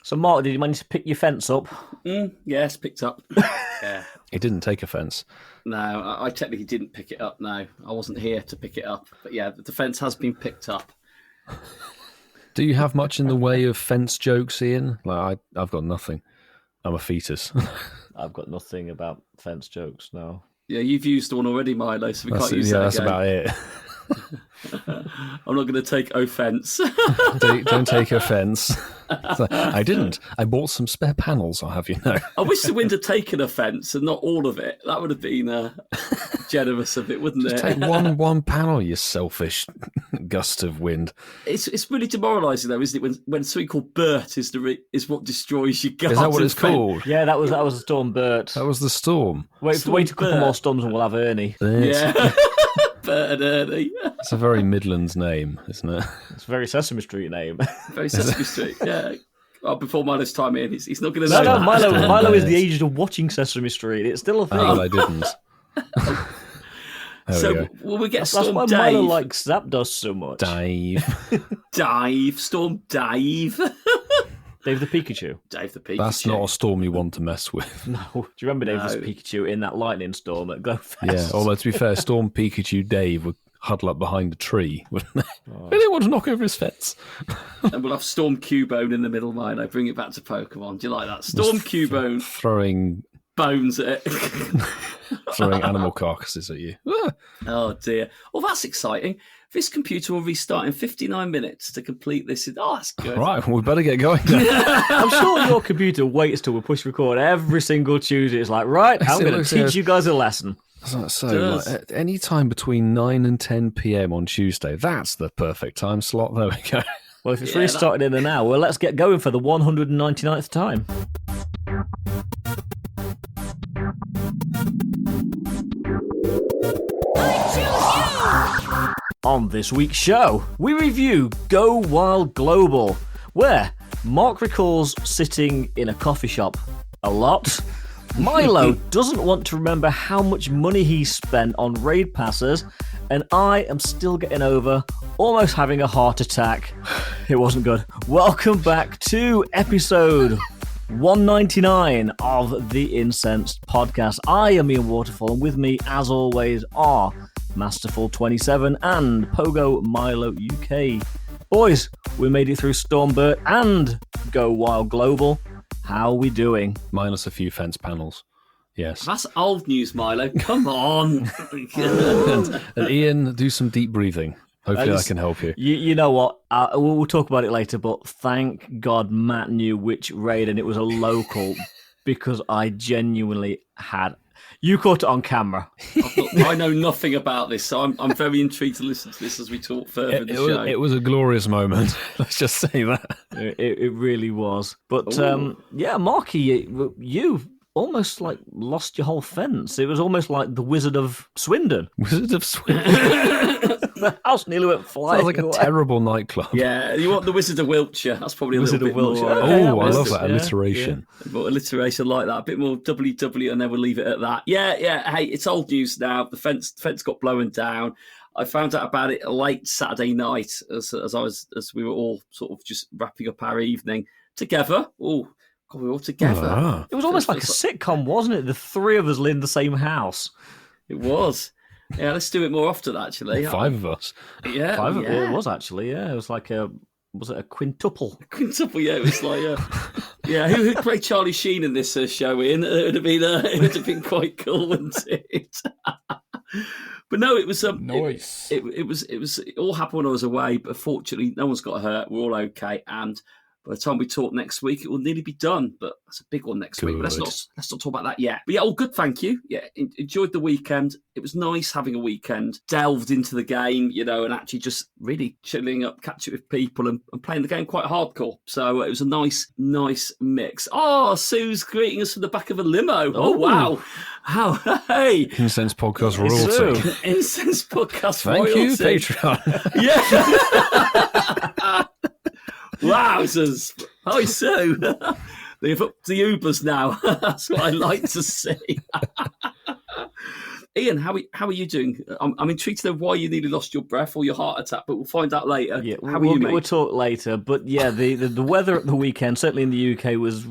So, Mark, did you manage to pick your fence up? Yes, picked up. Yeah. He didn't take offence. No, I technically didn't pick it up, no. I wasn't here to pick it up. But yeah, the fence has been picked up. Do you have much in the way of fence jokes, Ian? I've got nothing. I'm a fetus. I've got nothing about fence jokes, no. Yeah, you've used one already, Milo, so we can't use that that's again. about it. I'm not going to take offence. Don't take offence. I didn't. I bought some spare panels, I'll have you know. I wish the wind had taken offence and not all of it. That would have been generous of it, wouldn't Just it? take one panel, you selfish gust of wind. It's really demoralising, though, isn't it? When something called Bert is what destroys your garden. Is that what it's called? Yeah, that was a Storm Bert. That was the storm. Wait a couple more storms and we'll have Ernie. Yeah. Bert and Ernie. It's a very Midlands name, isn't it? It's a very Sesame Street name. Very Sesame Street, yeah. Well, before Milo's time in, he's not going to know. No, that. Milo is the age of watching Sesame Street. It's still a thing. Oh, I didn't. So will we get That's Storm why Dave? Milo likes Zapdos so much. Storm Dave. Dave the Pikachu. Dave the Pikachu. That's not a storm you want to mess with. No. Do you remember Dave the Pikachu in that lightning storm at GoFest? Yeah, although to be fair, Storm Pikachu Dave would huddle up behind a tree, wouldn't they? Oh. They didn't want to knock over his fence. And we'll have Storm Cubone in the middle, Milo. Bring it back to Pokemon. Do you like that? Storm Cubone. Throwing bones at it. Throwing animal carcasses at you. Oh, dear. Well, that's exciting. This computer will restart in 59 minutes to complete this. Oh, that's good. Right, well, we better get going then. I'm sure your computer waits till we push record every single Tuesday. It's like, right, I'm going to teach you guys a lesson. So, any time between 9 and 10 p.m. on Tuesday, that's the perfect time slot. There we go. Well, if it's restarted in an hour, let's get going for the 199th time. On this week's show, we review Go Wild Global, where Mark recalls sitting in a coffee shop a lot. Milo doesn't want to remember how much money he spent on raid passes, and I am still getting over almost having a heart attack. It wasn't good. Welcome back to episode 199 of the Incensed Podcast. I am Ian Waterfall, and with me, as always, are Masterful27 and Pogo Milo UK. Boys, we made it through Stormbird and Go Wild Global. How are we doing? Minus a few fence panels. Yes. That's old news, Milo. Come on. and Ian, do some deep breathing. Hopefully I can help you. You know what? We'll talk about it later, but thank God Matt knew which raid and it was a local because I genuinely had... You caught it on camera. I know nothing about this, so I'm very intrigued to listen to this as we talk further in the show. It was a glorious moment. Let's just say that. It really was. But yeah, Marky, you almost like lost your whole fence. It was almost like the Wizard of Swindon. Wizard of Swindon. The house nearly went flying. Sounds like a terrible nightclub. Yeah, you want the Wizard of Wiltshire. That's probably a Wizard little bit more. Okay, I love that alliteration. Yeah. More alliteration like that. A bit more WW, and then we'll leave it at that. Yeah. Hey, it's old news now. The fence got blown down. I found out about it late Saturday night as we were all sort of just wrapping up our evening together. Oh, God, we were all together. Ah. It was almost like a sitcom, wasn't it? The three of us in the same house. It was. Yeah, let's do it more often, actually. 5 of us. Yeah. Five of it was actually, yeah. It was like was it a quintuple? Quintuple, yeah. It was like, yeah. Who played Charlie Sheen in this show, Ian? It would have been quite cool, wouldn't it? But no, it was nice. It all happened when I was away, but fortunately, no one's got hurt. We're all okay, and by the time we talk next week, it will nearly be done. But that's a big one next week. But let's not talk about that yet. But yeah, all good, thank you. Yeah, enjoyed the weekend. It was nice having a weekend. Delved into the game, and actually just really chilling up, catching with people and playing the game quite hardcore. So it was a nice mix. Oh, Sue's greeting us from the back of a limo. Oh wow. How, hey. Incense Podcast royalty. Incense Podcast Thank royalty. you, Patreon. Yeah. Wowzers. Hi, Sue. They've upped the Ubers now. That's what I like to see. Ian, how are you doing? I'm intrigued to know why you nearly lost your breath or your heart attack, but we'll find out later. Yeah, how are you, mate? We'll talk later. But yeah, the weather at the weekend, certainly in the UK, it was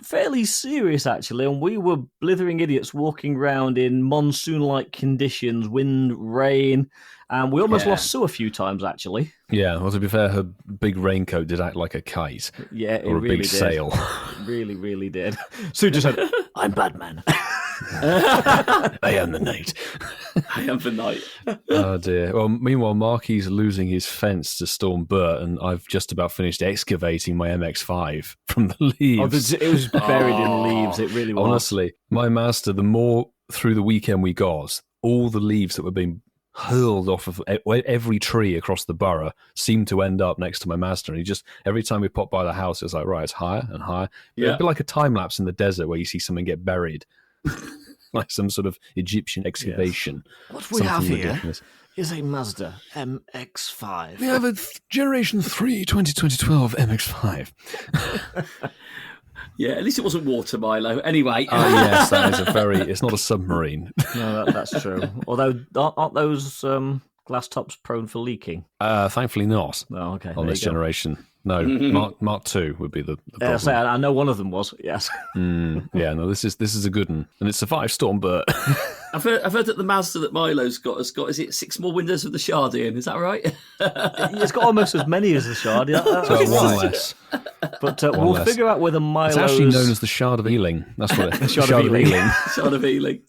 fairly serious, actually, and we were blithering idiots walking around in monsoon-like conditions, wind, rain, and we almost lost Sue a few times, actually. Yeah, well, to be fair, her big raincoat did act like a kite. Yeah, it or a really big did. sail. It really, really did. Sue just said, "I'm Batman." I am the knight. I am the knight. Oh dear. Well, meanwhile, Marky's losing his fence to Storm Burt, and I've just about finished excavating my MX-5 from the leaves. It was buried in leaves. It really was. Honestly, my master, the more through the weekend we got, all the leaves that were being hurled off of every tree across the borough seemed to end up next to my master. And he just, every time we popped by the house, it was like, right, it's higher and higher. Yeah. It'd be like a time lapse in the desert where you see something get buried. Like some sort of Egyptian excavation. Yes. What we have here is a Mazda MX-5. We have a Generation 3 2012 MX-5. Yeah, at least it wasn't water, Milo. Anyway. Oh, yes, that is it's not a submarine. No, that's true. Although, aren't those glass tops prone for leaking? Thankfully not. Oh, okay. On this generation. No, Mark II would be the problem. I know one of them was, yes. Yeah, no, this is a good one. And it survived Storm Burt. I've heard that the Mazda that Milo's got has got, is it 6 more windows with the Shard in? Is that right? It's got almost as many as the Shard. Yeah, So one less. But we'll figure out whether Milo's... It's actually known as the Shard of Ealing. That's what it is. Shard of Ealing. Shard of Ealing.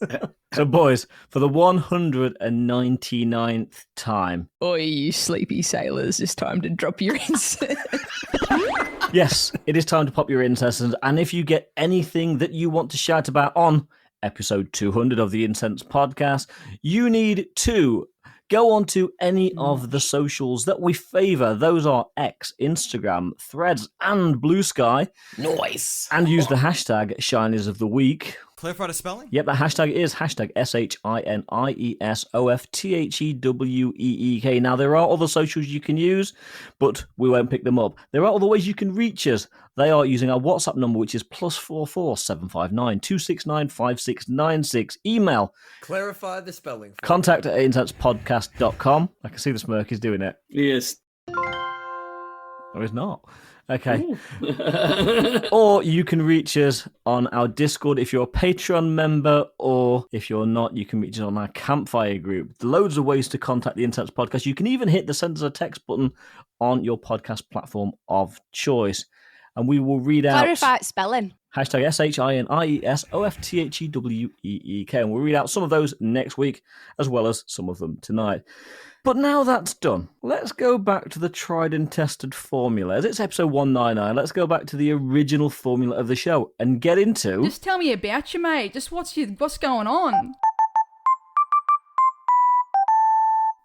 So, boys, for the 199th time... Oi, you sleepy sailors, it's time to drop your incense. Yes, it is time to pop your incessants, and if you get anything that you want to shout about on episode 200 of the Incense Podcast, you need to go on to any of the socials that we favour. Those are X, Instagram, Threads, and Blue Sky. Nice. And use the hashtag Shinies of the Week. Clarify the spelling? Yep, that hashtag is hashtag SHINIESOFTHEWEEK. Now, there are other socials you can use, but we won't pick them up. There are other ways you can reach us. They are using our WhatsApp number, which is +44 759 269 5696. Email. Clarify the spelling. contact@intensepodcast.com. I can see the smirk, he's doing it. Yes. Or he's not. Okay. Or you can reach us on our Discord if you're a Patreon member, or if you're not, you can reach us on our Campfire group. Loads of ways to contact the Intense Podcast. You can even hit the send us a text button on your podcast platform of choice. And we will read out... Clarify spelling. Hashtag SHINIESOFTHEWEEK. And we'll read out some of those next week, as well as some of them tonight. But now that's done, let's go back to the tried and tested formula. As it's episode 199, let's go back to the original formula of the show and get into... Just tell me about you, mate. Just what's going on?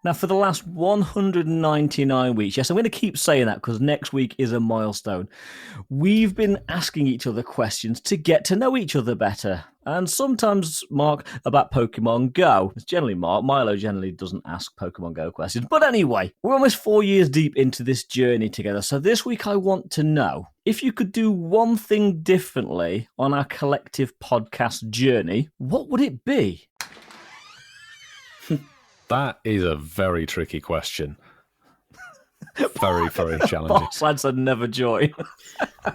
Now, for the last 199 weeks, yes, I'm going to keep saying that because next week is a milestone. We've been asking each other questions to get to know each other better. And sometimes, Mark, about Pokemon Go. It's generally Mark. Milo generally doesn't ask Pokemon Go questions. But anyway, we're almost 4 years deep into this journey together. So this week I want to know, if you could do one thing differently on our collective podcast journey, what would it be? That is a very tricky question. Very, very challenging. Boss lads would never join.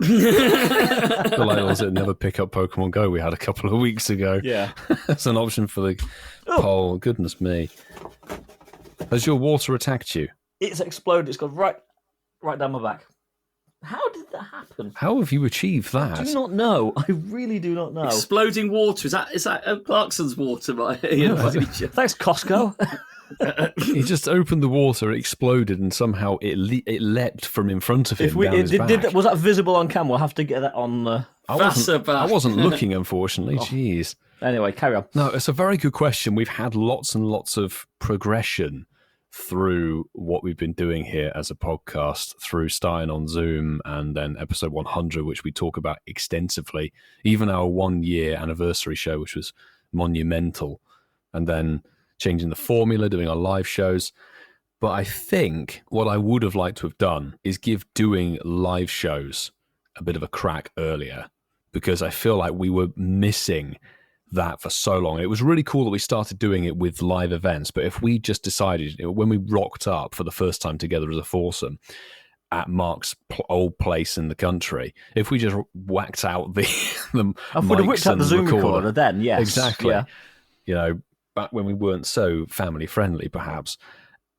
The like those that never pick up Pokemon Go we had a couple of weeks ago. Yeah. That's an option for the poll. Goodness me. Has your water attacked you? It's exploded. It's gone right down my back. How did that happen? How have you achieved that? I do not know. I really do not know. Exploding water. Is that Clarkson's water? Thanks, Costco. He just opened the water, it exploded, and somehow it leapt from in front of him down his back. Was that visible on camera? We'll have to get that on... I wasn't looking, unfortunately. Jeez. Anyway, carry on. No, it's a very good question. We've had lots and lots of progression through what we've been doing here as a podcast, through starting on Zoom and then episode 100, which we talk about extensively, even our 1 year anniversary show, which was monumental, and then changing the formula, doing our live shows. But I think what I would have liked to have done is give doing live shows a bit of a crack earlier, because I feel like we were missing that for so long. It was really cool that we started doing it with live events, but if we just decided, when we rocked up for the first time together as a foursome at Mark's old place in the country, if we just whacked out the If we'd have mics whipped out and the Zoom recorder, recorder, then yes, exactly. Yeah. You know, back when we weren't so family friendly, perhaps,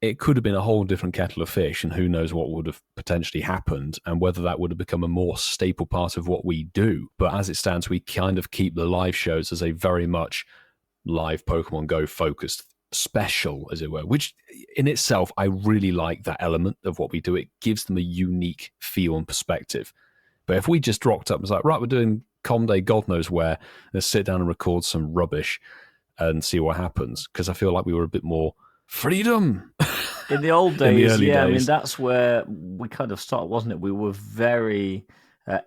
it could have been a whole different kettle of fish, and who knows what would have potentially happened and whether that would have become a more staple part of what we do. But as it stands, we kind of keep the live shows as a very much live Pokemon Go focused special, as it were, which in itself, I really like that element of what we do. It gives them a unique feel and perspective. But if we just rocked up and was like, right, we're doing Com Day, God knows where, let's sit down and record some rubbish and see what happens, because I feel like we were a bit more freedom. In the old In days, the early I mean, days. that's where we kind of started, wasn't it? We were very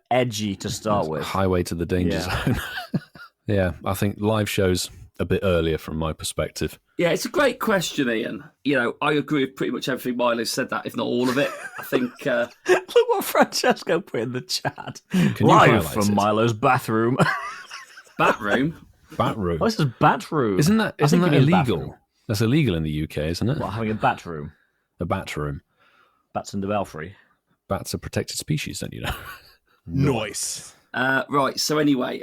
edgy to start with. Highway to the danger zone. Yeah, I think live shows a bit earlier from my perspective. Yeah, it's a great question, Ian. You know, I agree with pretty much everything Milo said, that if not all of it. I think Look what Francesco put in the chat. Can you Live highlight from it? Milo's bathroom. Batroom. Batroom. Oh, this is batroom. Isn't that I think it means illegal? bathroom. That's illegal in the UK, isn't it? What, having a bat room? A bat room. Bats in the belfry. Bats are protected species, don't you know? Noise. Right. So anyway,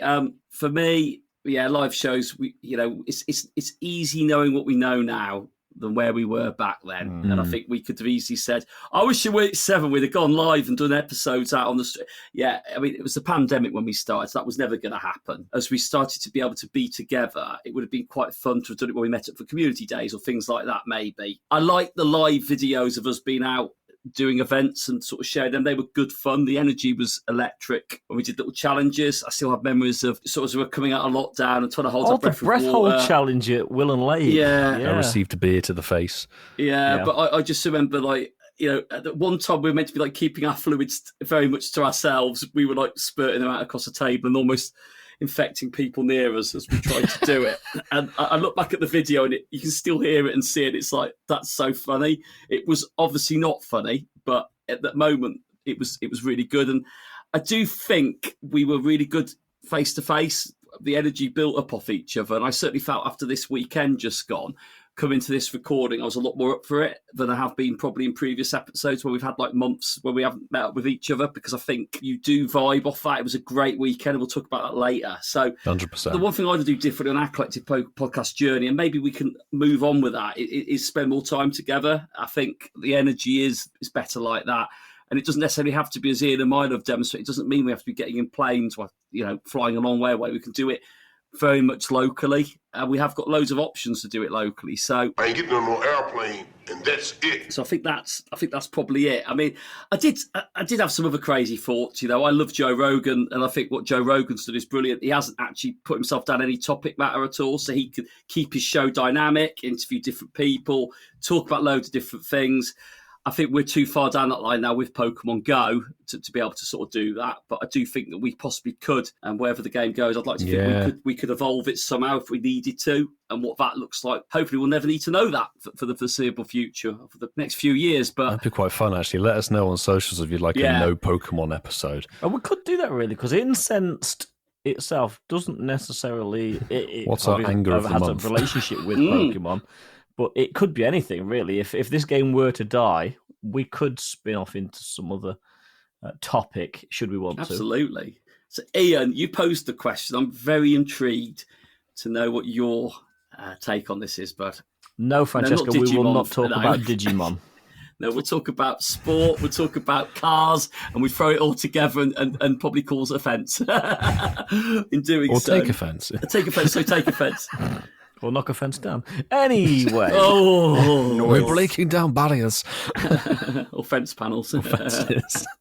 for me, yeah, live shows. It's easy knowing what we know now than where we were back then. And I think we could have easily said, I wish you were 7, we'd have gone live and done episodes out on the street. Yeah, I mean, it was the pandemic when we started, so that was never going to happen. As we started to be able to be together, it would have been quite fun to have done it when we met up for community days or things like that, maybe. I like the live videos of us being out doing events and sort of sharing them. They were good fun. The energy was electric when we did little challenges. I still have memories of sort of as we were coming out of lockdown and trying to hold our The breath breath with hold water. challenge at Will and Lake. Yeah. I received a beer to the face. Yeah, Yeah. but I just remember, like, you know, at one time we were meant to be like keeping our fluids very much to ourselves. We were like spurting them out across the table and almost infecting people near us as we tried to do it. And I look back at the video and you can still hear it and see it. It's like, that's so funny. It was obviously not funny, but at that moment it was really good. And I do think we were really good face to face. The energy built up off each other. And I certainly felt after this weekend just gone, coming to this recording, I was a lot more up for it than I have been probably in previous episodes where we've had like months where we haven't met up with each other, because I think you do vibe off that. It was a great weekend, and we'll talk about that later. So 100%. the one thing I'd do different on our collective podcast journey, and maybe we can move on with that, is spend more time together. I think the energy is better like that. And it doesn't necessarily have to be, as Ian and Milo have demonstrated. It doesn't mean we have to be getting in planes or, you know, flying a long way away. We can do it very much locally. We have got loads of options to do it locally. So I ain't getting on no airplane, and that's it. So I think that's probably it. I mean, I did have some other crazy thoughts. You know, I love Joe Rogan, and I think what Joe Rogan's done is brilliant. He hasn't actually put himself down any topic matter at all, so he could keep his show dynamic, interview different people, talk about loads of different things. I think we're too far down that line now with Pokemon Go to be able to sort of do that. But I do think that we possibly could, and wherever the game goes, I'd like to think we could evolve it somehow if we needed to. And what that looks like, hopefully we'll never need to know that for the foreseeable future, for the next few years. But That'd be quite fun, actually. Let us know on socials if you'd like a no Pokemon episode. And we could do that, really, because Incensed itself doesn't necessarily... What's our anger of the has month? a relationship with Pokemon. But it could be anything, really. If this game were to die, we could spin off into some other topic, should we want to. Absolutely. So, Ian, you posed the question. I'm very intrigued to know what your take on this is, bud. No, Francesca, we will not talk no. about Digimon. No, we'll talk about sport, we'll talk about cars, and we throw it all together and probably cause offence in doing Or so. take offence. Take offence. Or knock a fence down. Anyway. We're breaking down barriers. Or fence panels.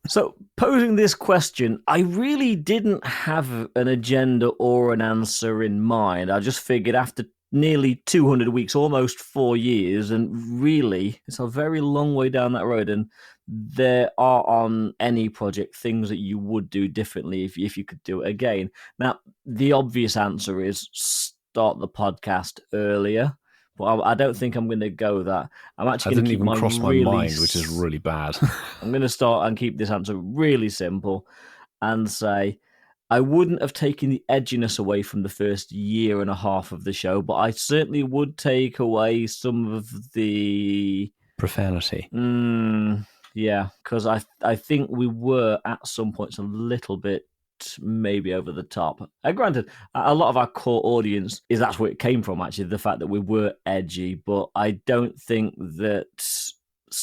So, posing this question, I really didn't have an agenda or an answer in mind. I just figured after nearly 200 weeks, almost 4 years, and really, it's a very long way down that road, and there are on any project things that you would do differently if you could do it again. Now, the obvious answer is start the podcast earlier, but I don't think I'm going to go that. I'm actually going to keep even cross my really mind, which is really bad. I'm going to start and keep this answer really simple and say I wouldn't have taken the edginess away from the first year and a half of the show, but I certainly would take away some of the profanity. Yeah, because I think we were at some points a little bit maybe over the top. Granted, a lot of our core audience that's where it came from, actually, the fact that we were edgy, but I don't think that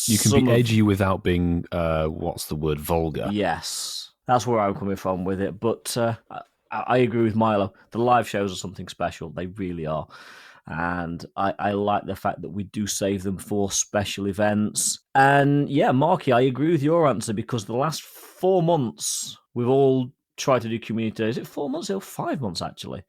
you can be edgy without being, what's the word, vulgar. Yes, that's where I'm coming from with it. But I agree with Milo. The live shows are something special. They really are. And I like the fact that we do save them for special events. And yeah, Marky, I agree with your answer, because the last 4 months, we've all tried to do community days. Is it 4 months or 5 months, actually?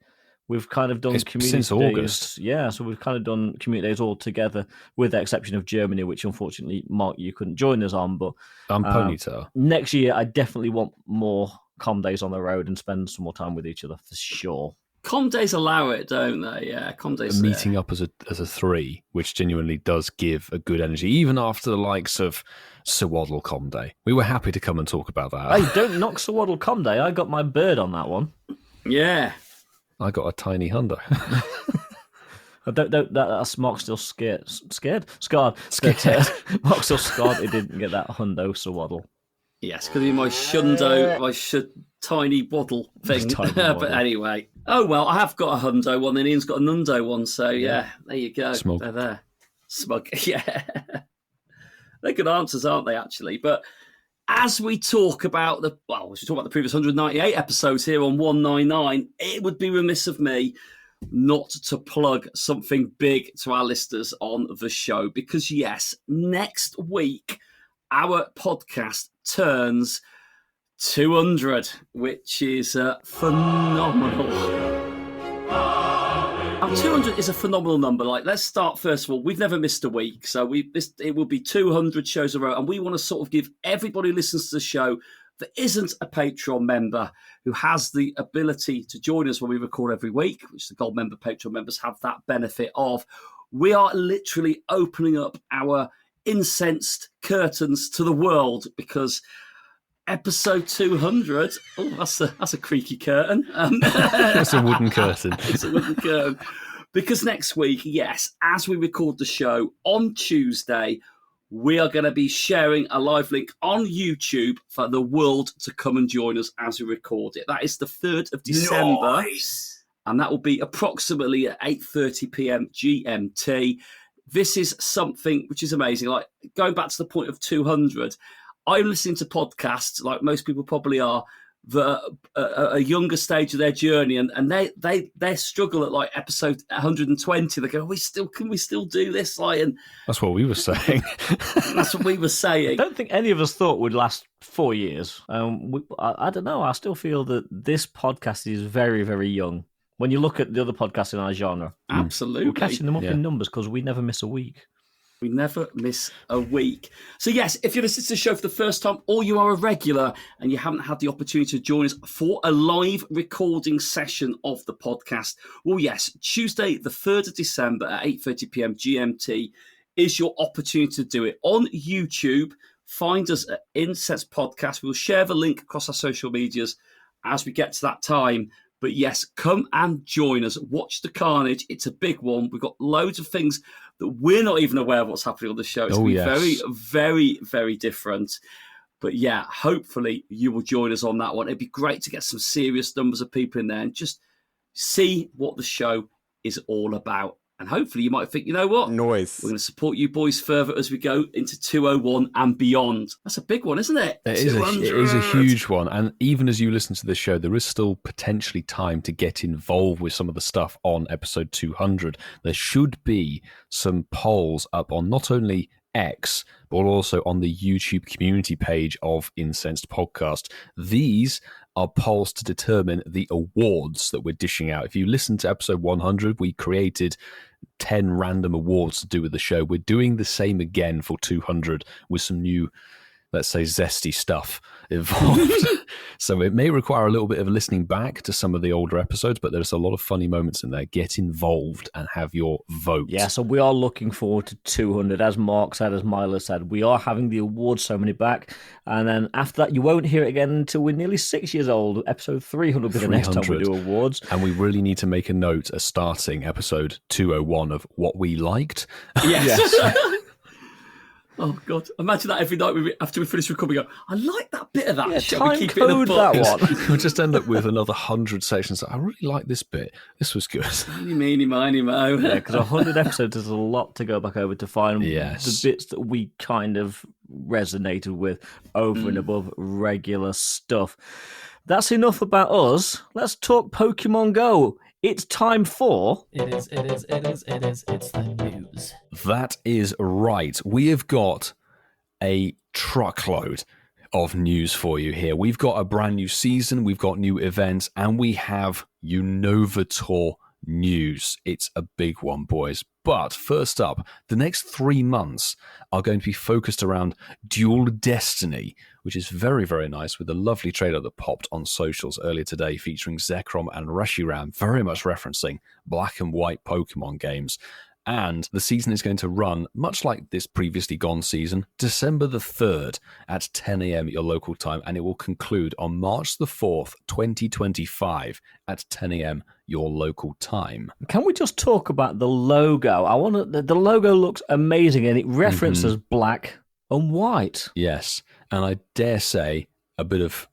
We've kind of done community since days. August. Yeah, so we've kind of done community days all together, with the exception of Germany, which unfortunately, Mark, you couldn't join us on. But I'm Ponytail. Next year, I definitely want more com days on the road and spend some more time with each other, for sure. Com days allow it, don't they? Yeah, com days. Meeting up as a three, which genuinely does give a good energy, even after the likes of Swaddle Com Day. We were happy to come and talk about that. Hey, don't knock Swaddle Com Day. I got my bird on that one. Yeah. I got a tiny hundo. That's Mark still scared. Scarred. Mark's still scarred he didn't get that hundo Swaddle. Yes, because my shundo, my tiny waddle thing. But anyway. Oh, well, I have got a hundo one, and Ian's got a nundo one, so yeah, there you go. Smug. They're there. Smug, yeah. They're good answers, aren't they, actually? But as we talk about we talk about the previous 198 episodes here on 199, it would be remiss of me not to plug something big to our listeners on the show, because yes, next week our podcast turns 200, which is phenomenal. 200 is a phenomenal number. Like, let's start first of all. We've never missed a week, so it will be 200 shows in a row, and we want to sort of give everybody who listens to the show that isn't a Patreon member, who has the ability to join us when we record every week, which the Gold member, Patreon members have that benefit of. We are literally opening up our incensed curtains to the world, because episode 200, that's a creaky curtain. That's a wooden curtain. It's a wooden curtain. Because next week, yes, as we record the show on Tuesday, we are going to be sharing a live link on YouTube for the world to come and join us as we record it. That is the 3rd of December. Nice. And that will be approximately at 8:30 p.m. GMT. This is something which is amazing. Like, going back to the point of 200, I'm listening to podcasts, like most people probably are, that are a younger stage of their journey, and they struggle at like episode 120. They go, can we still do this? Like, and that's what we were saying. That's what we were saying. I don't think any of us thought would last 4 years. I don't know. I still feel that this podcast is very, very young. When you look at the other podcasts in our genre, absolutely, we're catching them up in numbers because we never miss a week. We never miss a week. So yes, if you're listening to the show for the first time, or you are a regular and you haven't had the opportunity to join us for a live recording session of the podcast, well, yes, Tuesday, the 3rd of December at 8:30 p.m. GMT is your opportunity to do it on YouTube. Find us at Incense Podcast. We'll share the link across our social medias as we get to that time. But yes, come and join us. Watch the carnage. It's a big one. We've got loads of things that we're not even aware of what's happening on the show. It's going to be very, very, very different. But yeah, hopefully you will join us on that one. It'd be great to get some serious numbers of people in there and just see what the show is all about. And hopefully you might think, you know what? Noise. We're going to support you boys further as we go into 201 and beyond. That's a big one, isn't it? It is a huge one. And even as you listen to the show, there is still potentially time to get involved with some of the stuff on episode 200. There should be some polls up on not only X, but also on the YouTube community page of Incensed Podcast. These are polls to determine the awards that we're dishing out. If you listen to episode 100, we created 10 random awards to do with the show. We're doing the same again for 200 with some new let's say, zesty stuff involved. So it may require a little bit of listening back to some of the older episodes, but there's a lot of funny moments in there. Get involved and have your vote. Yeah, so we are looking forward to 200. As Mark said, as Milo said, we are having the awards ceremony back. And then after that, you won't hear it again until we're nearly 6 years old. Episode 300 will be the next time we do awards. And we really need to make a note as starting episode 201 of what we liked. Yes. Oh, God. Imagine that every night after we finish recording, we go, I like that bit of that. Yeah, Shall we time keep it in the code book? that one. We'll just end up with another 100 sections. I really like this bit. This was good. Meeny, miny, mo. Yeah, because 100 episodes is a lot to go back over to find the bits that we kind of resonated with over and above regular stuff. That's enough about us. Let's talk Pokemon Go. It's time for... It's the news. That is right. We have got a truckload of news for you here. We've got a brand new season, we've got new events, and we have Unova Tour news. It's a big one, boys. But first up, the next 3 months are going to be focused around Dual Destiny, which is very, very nice, with a lovely trailer that popped on socials earlier today featuring Zekrom and Reshiram, very much referencing black and white Pokemon games. And the season is going to run, much like this previously gone season, December the 3rd at 10 a.m. your local time, and it will conclude on March the 4th, 2025 at 10 a.m. your local time. Can we just talk about the logo? The logo looks amazing, and it references black and white. Yes, and I dare say a bit of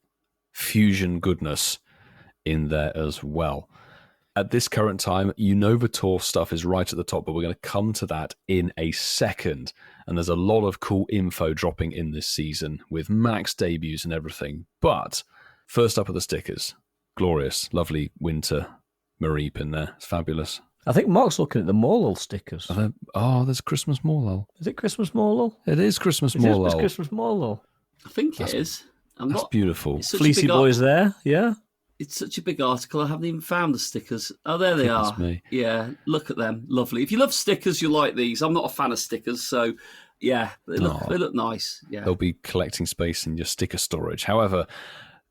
fusion goodness in there as well. At this current time, Unova Tour stuff is right at the top, but we're going to come to that in a second. And there's a lot of cool info dropping in this season with max debuts and everything. But first up are the stickers. Glorious, lovely winter Mareep in there. It's fabulous. I think Mark's looking at the Morlul stickers. There's Christmas Morlul. Is it Christmas Morlul? It is Christmas Morlul. It's Christmas Morlul. I think it is. That's beautiful. Fleecy boys there, yeah. It's such a big article. I haven't even found the stickers. Oh, there they are. Me. Yeah, look at them. Lovely. If you love stickers, you'll like these. I'm not a fan of stickers, so yeah, they look nice. Yeah, they'll be collecting space in your sticker storage. However,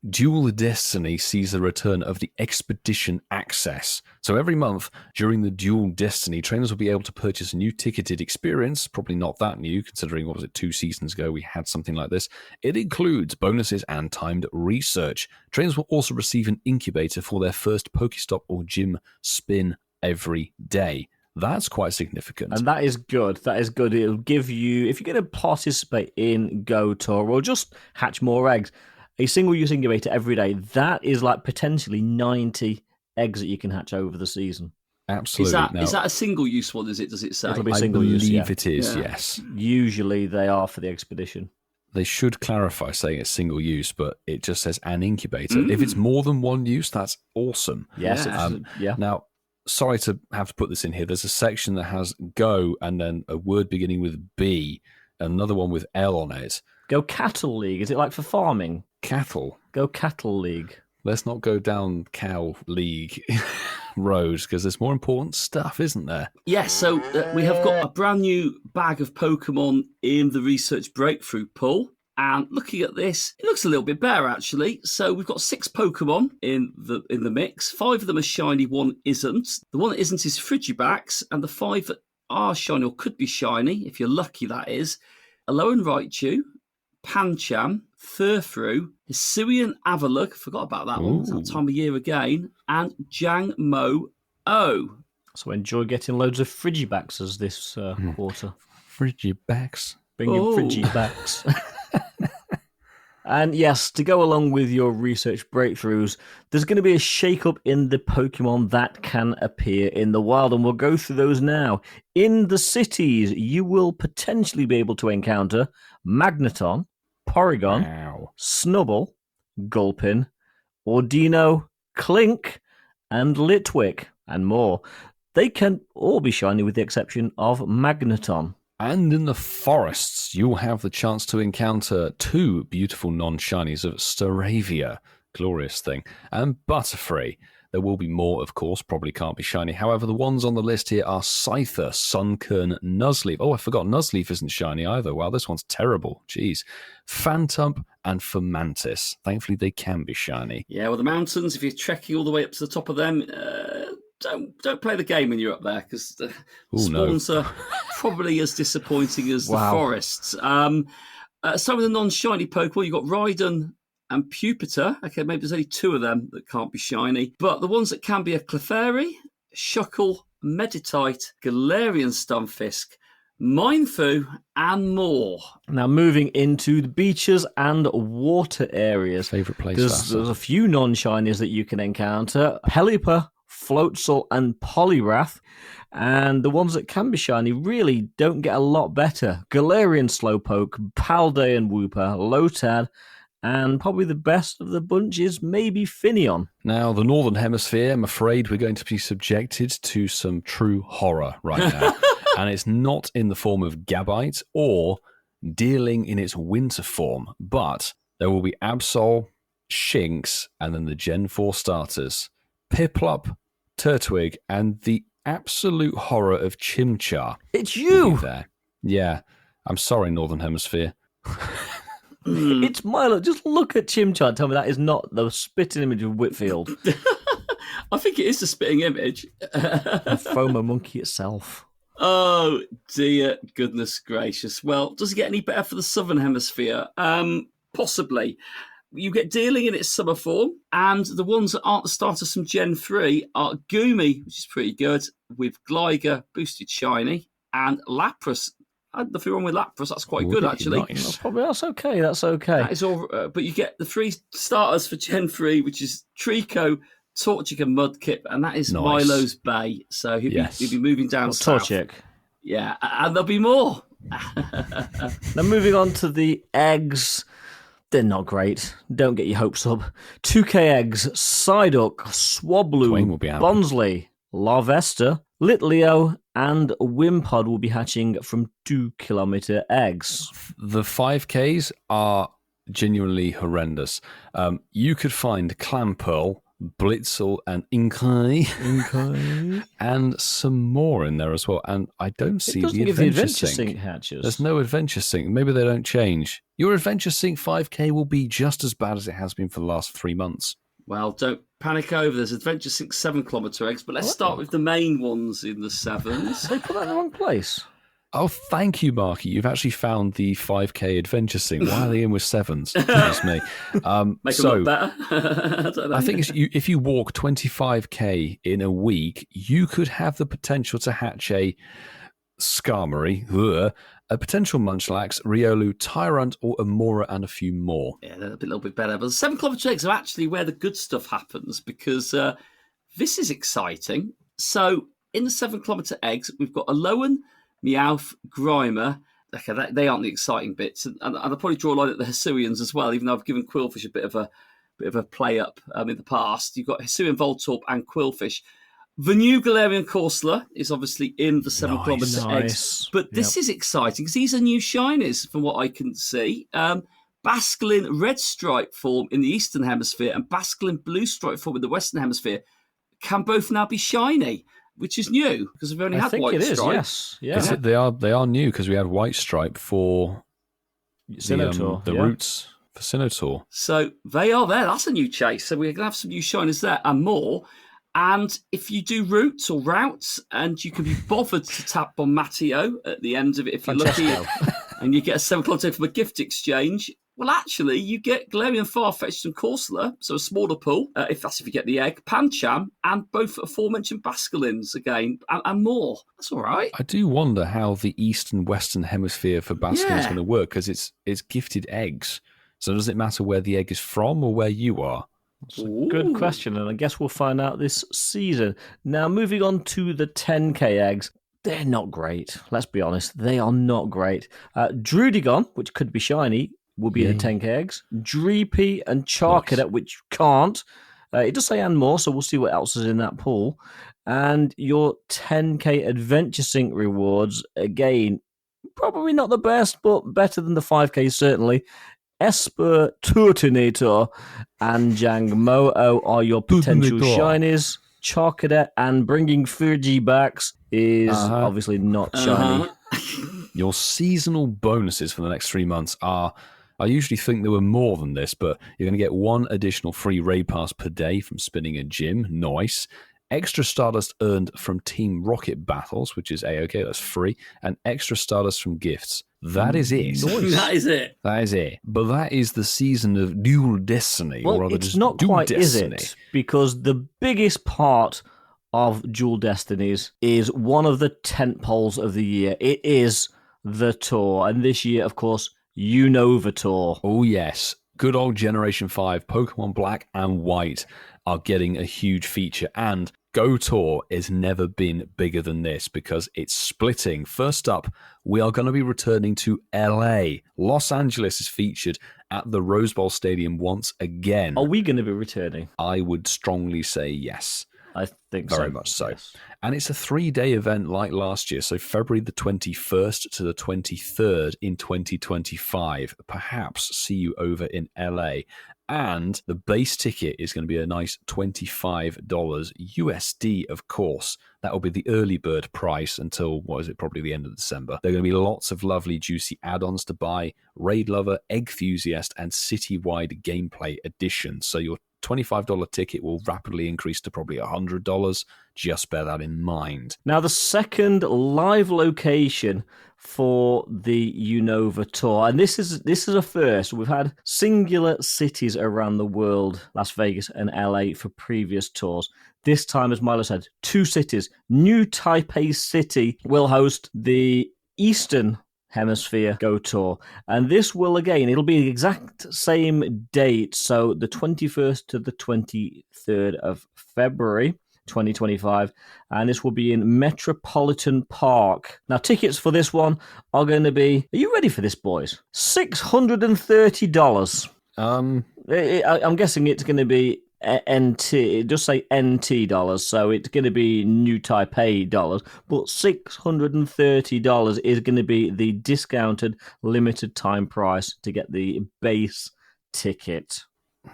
Dual Destiny sees the return of the Expedition Access. So every month during the Dual Destiny, trainers will be able to purchase a new ticketed experience. Probably not that new, considering, 2 seasons ago we had something like this. It includes bonuses and timed research. Trainers will also receive an incubator for their first Pokestop or gym spin every day. That's quite significant. And that is good. That is good. It'll give you, if you're going to participate in Go Tour or just hatch more eggs, a single-use incubator every day, that is like potentially 90 eggs that you can hatch over the season. Absolutely. Is that a single-use one, does it say? It'll be I single-use, believe it is, yes. Usually they are for the expedition. They should clarify saying it's single-use, but it just says an incubator. If it's more than one use, that's awesome. Yes. Yeah. Now, sorry to have to put this in here. There's a section that has Go and then a word beginning with B, another one with L on it. Go Cattle League. Is it like for farming? Cattle. Go Cattle League. Let's not go down Cow League road, because there's more important stuff, isn't there? Yes, so we have got a brand new bag of Pokemon in the research breakthrough pool. And looking at this, it looks a little bit better, actually. So we've got 6 Pokemon in the mix. 5 of them are shiny, 1 isn't. The one that isn't is Frigibax, and the 5 that are shiny or could be shiny, if you're lucky, that is Alolan Raichu, Pancham, Furfrou, Hisuian Avalugg, forgot about that one, it's that time of year again, and Jang Mo-O. So enjoy getting loads of Frigibaxes this quarter. Frigibax. Bring your Frigibax. And yes, to go along with your research breakthroughs, there's going to be a shake-up in the Pokemon that can appear in the wild, and we'll go through those now. In the cities, you will potentially be able to encounter Magneton, Porygon, Snubbull, Gulpin, Ordino, Clink, and Litwick, and more. They can all be shiny with the exception of Magneton. And in the forests, you'll have the chance to encounter 2 beautiful non-shinies of Staravia, glorious thing, and Butterfree. There will be more, of course, probably can't be shiny. However, the ones on the list here are Scyther, Sunkern, Nuzleaf. Oh, I forgot Nuzleaf isn't shiny either. Wow, this one's terrible. Jeez. Phantump and Fomantis. Thankfully, they can be shiny. Yeah, well, the mountains, if you're trekking all the way up to the top of them, don't play the game when you're up there, because the spawns are probably as disappointing as the forests. Some of the non-shiny Pokemon, you've got Rhydon and Pupitar. Okay, maybe there's only 2 of them that can't be shiny. But the ones that can be are Clefairy, Shuckle, Meditite, Galarian Stunfisk, Minefu, and more. Now, moving into the beaches and water areas. Favourite place. There's a few non-shinies that you can encounter. Pelipper, Floatzel, and Poliwrath. And the ones that can be shiny really don't get a lot better. Galarian Slowpoke, Paldean Wooper, Lotad, and probably the best of the bunch is maybe Finneon. Now, the Northern Hemisphere, I'm afraid we're going to be subjected to some true horror right now. And it's not in the form of Gabite or Deerling in its winter form, but there will be Absol, Shinx, and then the Gen 4 starters, Piplup, Turtwig, and the absolute horror of Chimchar. It's you! There. Yeah. I'm sorry, Northern Hemisphere. It's Milo. Just look at Chimchar and tell me that is not the spitting image of Whitfield. I think it is the spitting image. The Fomo monkey itself. Oh, dear goodness gracious. Well, does it get any better for the Southern Hemisphere? Possibly. You get Deerling in its summer form, and the ones that aren't the starters from Gen 3 are Goomy, which is pretty good, with Gligar, boosted shiny, and Lapras. Nothing wrong with Lapras. That's quite good, actually. Nice. That's okay. That's okay. That is all. But you get the 3 starters for Gen 3, which is Trico, Torchic, and Mudkip, and that is Nice. Milo's Bay. So he'll be moving down south. Torchic. Yeah, and there'll be more. Now, moving on to the eggs. They're not great. Don't get your hopes up. 2K eggs, Psyduck, Twain will be Swablu, out. Bonsley, Larvesta, Litleo, and Wimpod will be hatching from 2-kilometre eggs. The 5Ks are genuinely horrendous. You could find Clamperl, Blitzel, and Inkay, and some more in there as well. And I don't see the Adventure Sync hatches. There's no Adventure Sync. Maybe they don't change. Your Adventure Sync 5K will be just as bad as it has been for the last 3 months. Well, don't panic over. There's Adventure Sync 7-kilometre eggs, but let's start with the main ones in the 7s. They put that in the wrong place. Oh, thank you, Marky. You've actually found the 5K Adventure Sync. Why are they in with 7s? Goodness me. Make them look better. I don't know. I think if you walk 25K in a week, you could have the potential to hatch a Skarmory, a potential Munchlax, Riolu, Tyrant, or Amora, and a few more. Yeah, they're a little bit better. But the 7-kilometre eggs are actually where the good stuff happens, because this is exciting. So in the 7-kilometre eggs, we've got Alolan, Meowth, Grimer. Okay, they aren't the exciting bits, and I'll probably draw a line at the Hisuians as well. Even though I've given Quillfish a bit of a play up in the past, you've got Hisuian, Voltorb, and Quillfish. The new Galarian Corsola is obviously in the 7-kilometre eggs, but this is exciting because these are new shinies from what I can see. Basculin Red Stripe form in the Eastern Hemisphere and Basculin Blue Stripe form in the Western Hemisphere can both now be shiny, which is new because we've only had White Stripe. Yes, yeah. They are new because we had White Stripe for Sinnoh, the roots for Sinnoh. So they are there. That's a new chase. So we're going to have some new shinies there and more. And if you do routes or routes and you can be bothered to tap on Mateo at the end of it if you're lucky and you get a 7-kilometre from a gift exchange, well, actually, you get Galarian Farfetch'd and Corsola, so a smaller pool, if you get the egg, Pancham, and both aforementioned Basculins again, and more. That's all right. I do wonder how the East and Western Hemisphere for Basculin is going to work, because it's gifted eggs. So does it matter where the egg is from or where you are? It's a good question, and I guess we'll find out this season. Now, moving on to the 10K eggs. They're not great. Let's be honest. They are not great. Drudigon, which could be shiny, will be in the 10K eggs. Dreepy and Charcadet, which can't. It does say and more, so we'll see what else is in that pool. And your 10K Adventure Sync rewards, again, probably not the best, but better than the 5K certainly. Esper, Turtonator, and Jangmo-O are your potential shinies. Charcadet and bringing Fergie backs is obviously not shiny. Your seasonal bonuses for the next 3 months are, I usually think there were more than this, but you're going to get 1 additional free raid pass per day from spinning a gym. Nice. Extra Stardust earned from Team Rocket battles, which is A-OK, that's free, and extra Stardust from gifts. That is it. That is it. That is it. But that is the season of Dual Destiny. Well, or rather it's just not Dual quite, Destiny. is it? Because the biggest part of Dual Destinies is one of the tent poles of the year. It is the tour. And this year, of course, Unova Tour. Oh, yes. Good old Generation 5, Pokemon Black and White are getting a huge feature. And Go Tour has never been bigger than this because it's splitting. First up, we are going to be returning to LA. Los Angeles is featured at the Rose Bowl Stadium once again. Are we going to be returning? I would strongly say yes. I think Very so. much so. Yes. And it's a 3-day event like last year, so February the 21st to the 23rd in 2025. Perhaps see you over in LA. And the base ticket is going to be a nice $25 USD, of course. That will be the early bird price until, probably the end of December. There are going to be lots of lovely, juicy add-ons to buy, Raid Lover, Eggthusiast, and citywide gameplay editions. So your $25 ticket will rapidly increase to probably $100. Just bear that in mind. Now, the second live location for the Unova Tour, and this is a first. We've had singular cities around the world, Las Vegas and LA, for previous tours. This time, as Milo said, 2 cities. New Taipei City will host the Eastern Hemisphere Go Tour, and this will it'll be the exact same date, so the 21st to the 23rd of February 2025, and this will be in Metropolitan Park. Now, tickets for this one are going to be, are you ready for this, boys? $630. I'm guessing it's going to be NT, it does say NT dollars, so it's going to be New Taipei dollars, but $630 is going to be the discounted limited time price to get the base ticket.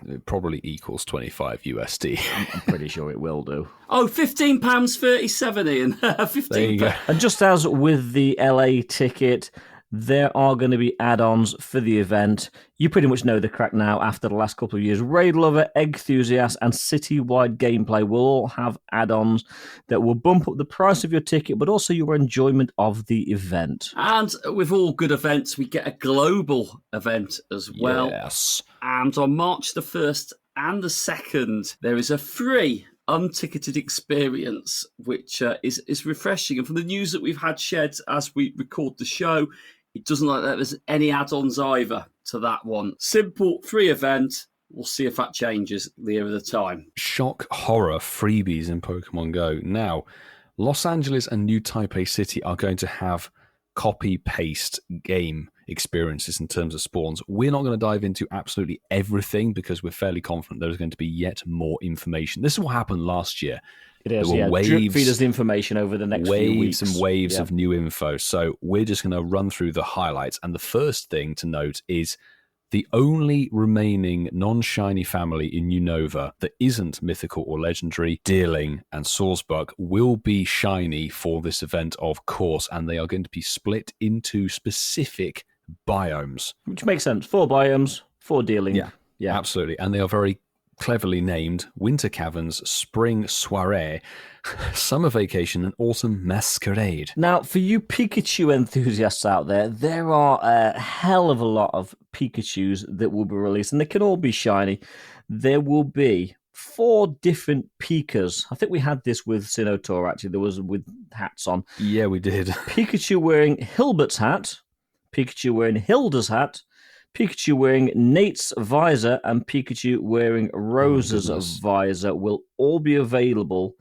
It probably equals 25 USD. I'm pretty sure it will do. Oh, £15.37, Ian. £15. There you go. And just as with the LA ticket, there are going to be add-ons for the event. You pretty much know the crack now after the last couple of years. Raid Lover, Eggthusiast, and citywide gameplay will all have add-ons that will bump up the price of your ticket, but also your enjoyment of the event. And with all good events, we get a global event as well. Yes. And on March the 1st and the 2nd, there is a free unticketed experience, which is refreshing. And from the news that we've had shared as we record the show, it doesn't look like there's any add-ons either to that one. Simple, free event. We'll see if that changes nearer the time. Shock horror freebies in Pokemon Go. Now, Los Angeles and New Taipei City are going to have copy-paste game experiences in terms of spawns. We're not going to dive into absolutely everything because we're fairly confident there's going to be yet more information. This is what happened last year. It is, there were drip feed us the information over the next few weeks. And waves of new info. So we're just going to run through the highlights. And the first thing to note is the only remaining non-shiny family in Unova that isn't mythical or legendary, Deerling and Swordsbuck, will be shiny for this event, of course, and they are going to be split into specific biomes. Which makes sense. 4 biomes, 4 Deerling. Yeah, absolutely. And they are very cleverly named Winter Caverns, Spring Soiree, Summer Vacation, and Autumn Masquerade. Now, for you Pikachu enthusiasts out there, there are a hell of a lot of Pikachus that will be released, and they can all be shiny. There will be 4 different Pikas. I think we had this with Sinnoh, actually. There was with hats on. Yeah, we did. Pikachu wearing Hilbert's hat, Pikachu wearing Hilda's hat, Pikachu wearing Nate's visor, and Pikachu wearing Rose's visor will all be available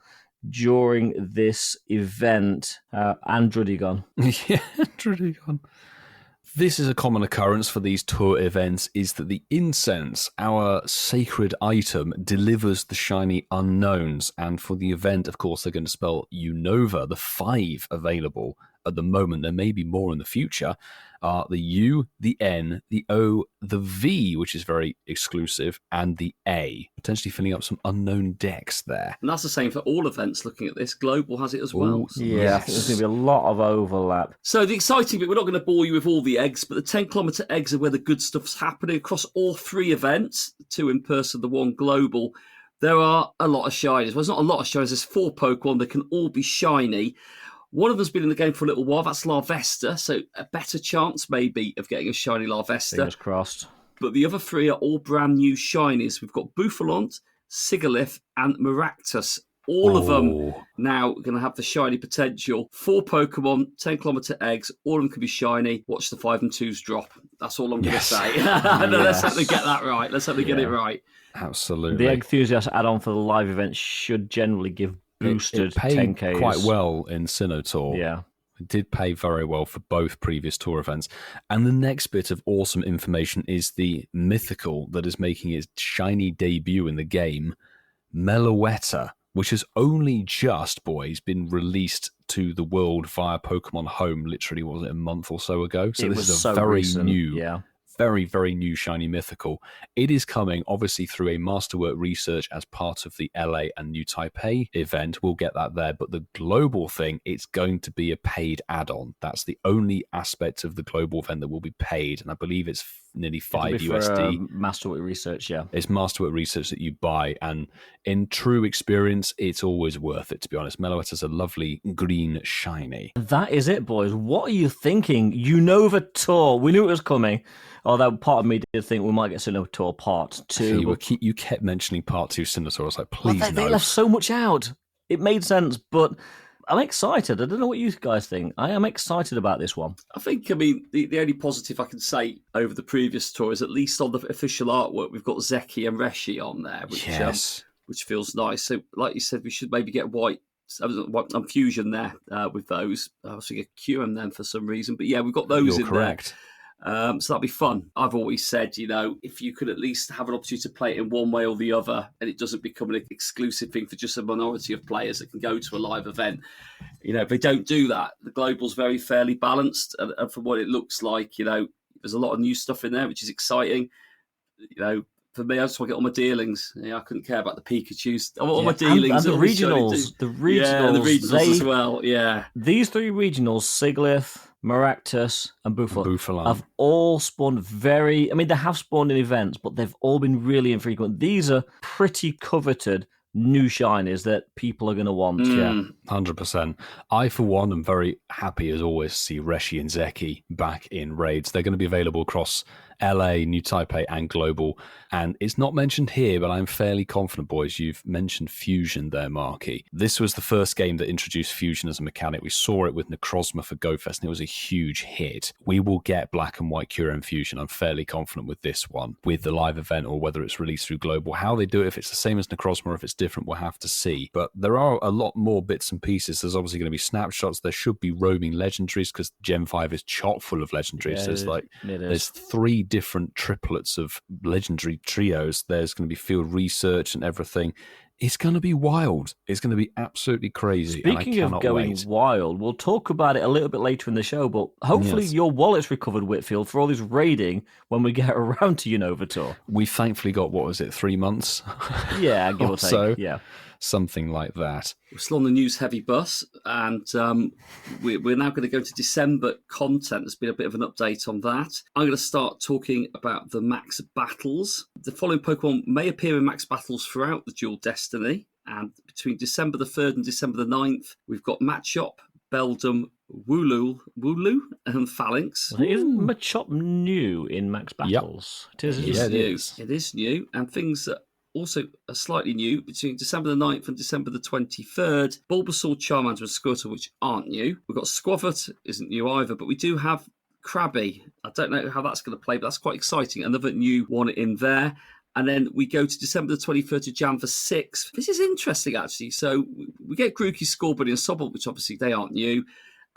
during this event. And Drudigon. Yeah, Drudigon. This is a common occurrence for these tour events, is that the incense, our sacred item, delivers the shiny unknowns. And for the event, of course, they're going to spell Unova, the 5 available at the moment. There may be more in the future. Are the U, the N, the O, the V, which is very exclusive, and the A, potentially filling up some unknown decks there. And that's the same for all events looking at this. Global has it as well. Ooh, Yeah, I think there's going to be a lot of overlap. So the exciting bit, we're not going to bore you with all the eggs, but the 10-kilometre eggs are where the good stuff's happening across all 3 events, the 2 in person, the 1 global. There are a lot of shinies. Well, there's not a lot of shinies. There's 4 Pokemon. They can all be shiny. One of them's been in the game for a little while. That's Larvesta, so a better chance maybe of getting a shiny Larvesta. Fingers crossed. But the other 3 are all brand new shinies. We've got Bouffalont, Sigalith, and Maractus. All of them now going to have the shiny potential. 4 Pokemon, 10-kilometre eggs. All of them can be shiny. Watch the 5 and 2s drop. That's all I'm going to say. Let's hope they get that right. Let's hope they get it right. Absolutely. The Egg Enthusiast add-on for the live event should generally give boosted it paid 10Ks. quite well in Sinnoh. Yeah. It did pay very well for both previous tour events. And the next bit of awesome information is the mythical that is making its shiny debut in the game, Meloetta, which has only just, boys, been released to the world via Pokemon Home, literally, was it a month or so ago? So this is a very new, very, very new shiny mythical. It is coming, obviously, through a Masterwork research as part of the LA and New Taipei event. We'll get that there. But the global thing, it's going to be a paid add-on. That's the only aspect of the global event that will be paid. And I believe it's nearly 5 USD. Masterwork research, yeah. It's Masterwork research that you buy. And in true experience, it's always worth it, to be honest. Meloetta's a lovely green shiny. That is it, boys. What are you thinking? Unova Tour. We knew it was coming. Although part of me did think we might get Sinnoh Tour Part 2. You kept mentioning Part 2 Sinnoh. I was like, please no. They left so much out. It made sense, but I'm excited. I don't know what you guys think. I am excited about this one. I think, the only positive I can say over the previous tour is at least on the official artwork, we've got Zeki and Reshi on there, which feels nice. So, like you said, we should maybe get white and fusion there with those. I was thinking QM then for some reason. But yeah, we've got those in correct. there. So that'll be fun. I've always said, if you could at least have an opportunity to play it in one way or the other, and it doesn't become an exclusive thing for just a minority of players that can go to a live event. If they don't do that, the global's very fairly balanced, and from what it looks like, there's a lot of new stuff in there, which is exciting. For me, I just want to get all my dealings. I couldn't care about the Pikachus. I want all my dealings. And the regionals. The regionals as well, yeah. These 3 regionals, Sigalith, Maractus, and Bouffalont, have all spawned they have spawned in events, but they've all been really infrequent. These are pretty coveted new shinies that people are going to want. Yeah, 100%. I, for one, am very happy, as always, to see Reshi and Zeki back in raids. They're going to be available across LA, New Taipei, and Global. And it's not mentioned here, but I'm fairly confident, boys. You've mentioned Fusion there, Marky. This was the first game that introduced Fusion as a mechanic. We saw it with Necrozma for GoFest, and it was a huge hit. We will get Black and White Kyurem Fusion. I'm fairly confident with this one, with the live event, or whether it's released through Global. How they do it, if it's the same as Necrozma, or if it's different, we'll have to see. But there are a lot more bits and pieces. There's obviously going to be snapshots. There should be roaming legendaries, because Gen 5 is chock full of legendaries. There's 3 different triplets of legendary trios. There's going to be field research and everything. It's going to be wild. It's going to be absolutely crazy. Speaking of going wild, we'll talk about it a little bit later in the show, but hopefully your wallet's recovered, Whitfield, for all this raiding when we get around to Unova Tour. We thankfully got, 3 months? Yeah, give or take. So, yeah. Something like that. We're still on the news heavy bus, and we're now going to go to December content. There's been a bit of an update on that. I'm going to start talking about the Max Battles. The following Pokemon may appear in Max Battles throughout the Dual Destiny, and between December the 3rd and December the 9th, we've got Machop, Beldum, Wooloo, and Phalanx. Well, isn't Machop new in Max Battles? Yep. It is. It is new, and things that also are slightly new between December the 9th and December the 23rd. Bulbasaur, Charmander, and Squirtle, which aren't new. We've got Squavert, isn't new either, but we do have Krabby. I don't know how that's going to play, but that's quite exciting. Another new one in there. And then we go to December the 23rd to Jan the 6th. This is interesting, actually. So we get Grookey, Scorbunny, and Sobble, which obviously they aren't new.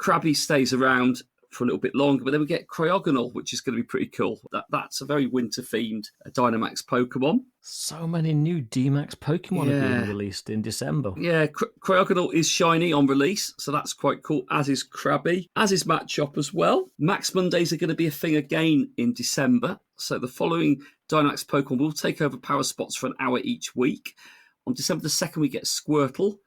Krabby stays around. for a little bit longer. But then we get Cryogonal, which is going to be pretty cool. That's a very winter-themed Dynamax Pokemon. So many new D-Max Pokemon are being released in December. Yeah, Cryogonal is shiny on release, so that's quite cool, as is Krabby, as is Matchop as well. Max Mondays are going to be a thing again in December. So the following Dynamax Pokemon will take over power spots for an hour each week. On December the 2nd, we get Squirtle.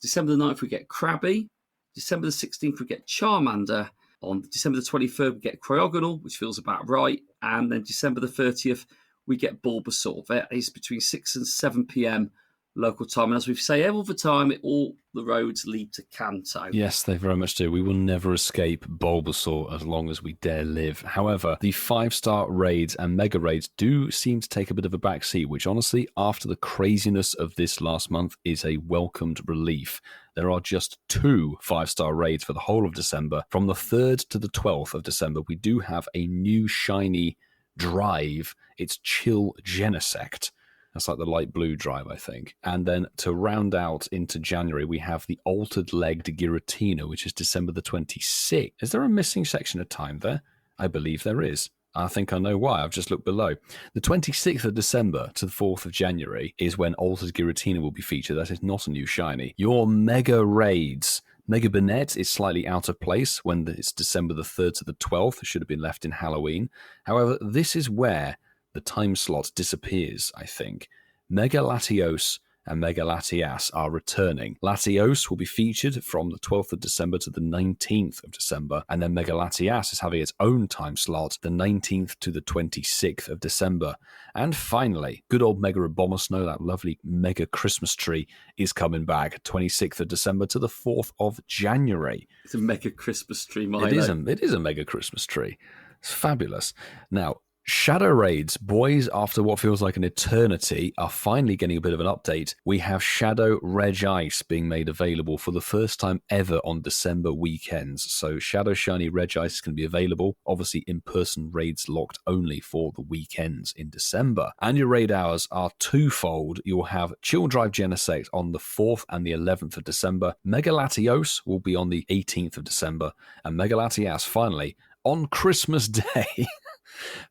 December the 9th, we get Krabby. December the 16th, we get Charmander. On December the 23rd, we get Cryogonal, which feels about right. And then December the 30th, we get Bulbasaur. That is between 6 and 7 p.m. local time. And as we say all the time, all the roads lead to Kanto. Yes, they very much do. We will never escape Bulbasaur as long as we dare live. However, the 5-star raids and mega raids do seem to take a bit of a backseat, which honestly, after the craziness of this last month, is a welcomed relief. There are just 2 5-star raids for the whole of December. From the 3rd to the 12th of December, we do have a new shiny drive. It's Chill Genesect. That's like the light blue drive, I think. And then to round out into January, we have the altered-legged Giratina, which is December the 26th. Is there a missing section of time there? I believe there is. I think I know why. I've just looked below. The 26th of December to the 4th of January is when Altered Giratina will be featured. That is not a new shiny. Your mega raids. Mega Banette is slightly out of place when it's December the 3rd to the 12th. It should have been left in Halloween. However, this is where the time slot disappears, I think. Mega Latios and Mega Latias are returning. Latios will be featured from the 12th of December to the 19th of December, and then Mega Latias is having its own time slot, the 19th to the 26th of December. And finally, good old Mega Abomasnow, that lovely Mega Christmas tree, is coming back, 26th of December to the 4th of January. It's a Mega Christmas tree, Milo. It is a Mega Christmas tree. It's fabulous. Now, Shadow Raids, boys, after what feels like an eternity, are finally getting a bit of an update. We have Shadow Reg Ice being made available for the first time ever on December weekends. So Shadow Shiny Reg Ice is going to be available, obviously in-person raids locked only for the weekends in December. And your raid hours are twofold. You'll have Chill Drive Genesect on the 4th and the 11th of December. Mega Latios will be on the 18th of December. And Mega Latias, finally, on Christmas Day.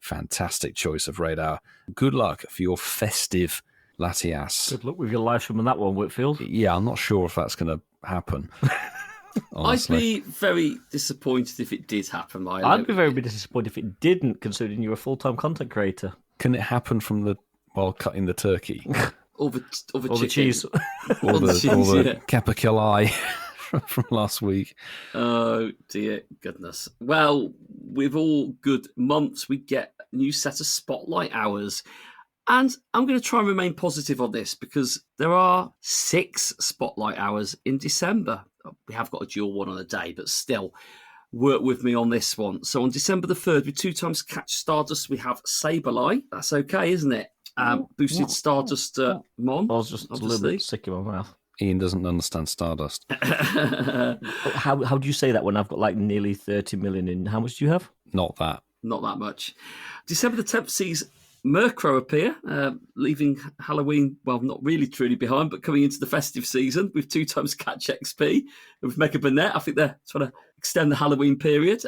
Fantastic choice of raid hour. Good luck for your festive Latias. Good luck with your live stream on that one, Whitfield. Yeah, I'm not sure if that's going to happen. I'd be very disappointed if it did happen, Milo. I'd be very disappointed if it didn't, considering you're a full-time content creator. Can it happen from while cutting the turkey? All the cheese. All the capercaillie from last week. Oh, dear goodness. Well, with all good months, we get a new set of spotlight hours. And I'm going to try and remain positive on this because there are 6 spotlight hours in December. We have got a dual one on a day, but still, work with me on this one. So on December the 3rd, with 2 times Catch Stardust, we have Sableye. That's okay, isn't it? Boosted Stardust Mon. I was just obviously a little bit sick in my mouth. Ian doesn't understand Stardust. How do you say that when I've got like nearly 30 million in? How much do you have? Not that. Not that much. December the 10th sees Murkrow appear, leaving Halloween, well, not really truly behind, but coming into the festive season with 2 times Catch XP. With Mega Banette, I think they're trying to extend the Halloween period.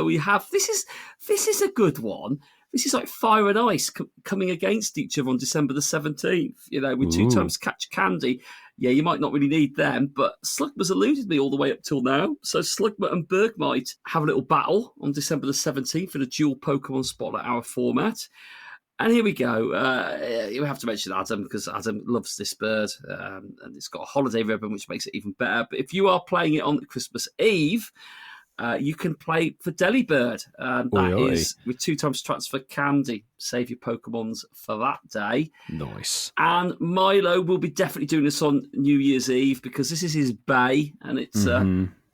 We have, this is a good one. This is like Fire and Ice coming against each other on December the 17th, with 2 times Catch Candy. Yeah, you might not really need them, but Slugma's eluded me all the way up till now. So Slugma and Bergmite have a little battle on December the 17th in a dual Pokemon Spotlight Hour format. And here we go. You have to mention Adam because Adam loves this bird. And it's got a holiday ribbon, which makes it even better. But if you are playing it on Christmas Eve, you can play for Delibird. And that is with 2 times Transfer Candy. Save your Pokemons for that day. Nice. And Milo will be definitely doing this on New Year's Eve because this is his bay and it's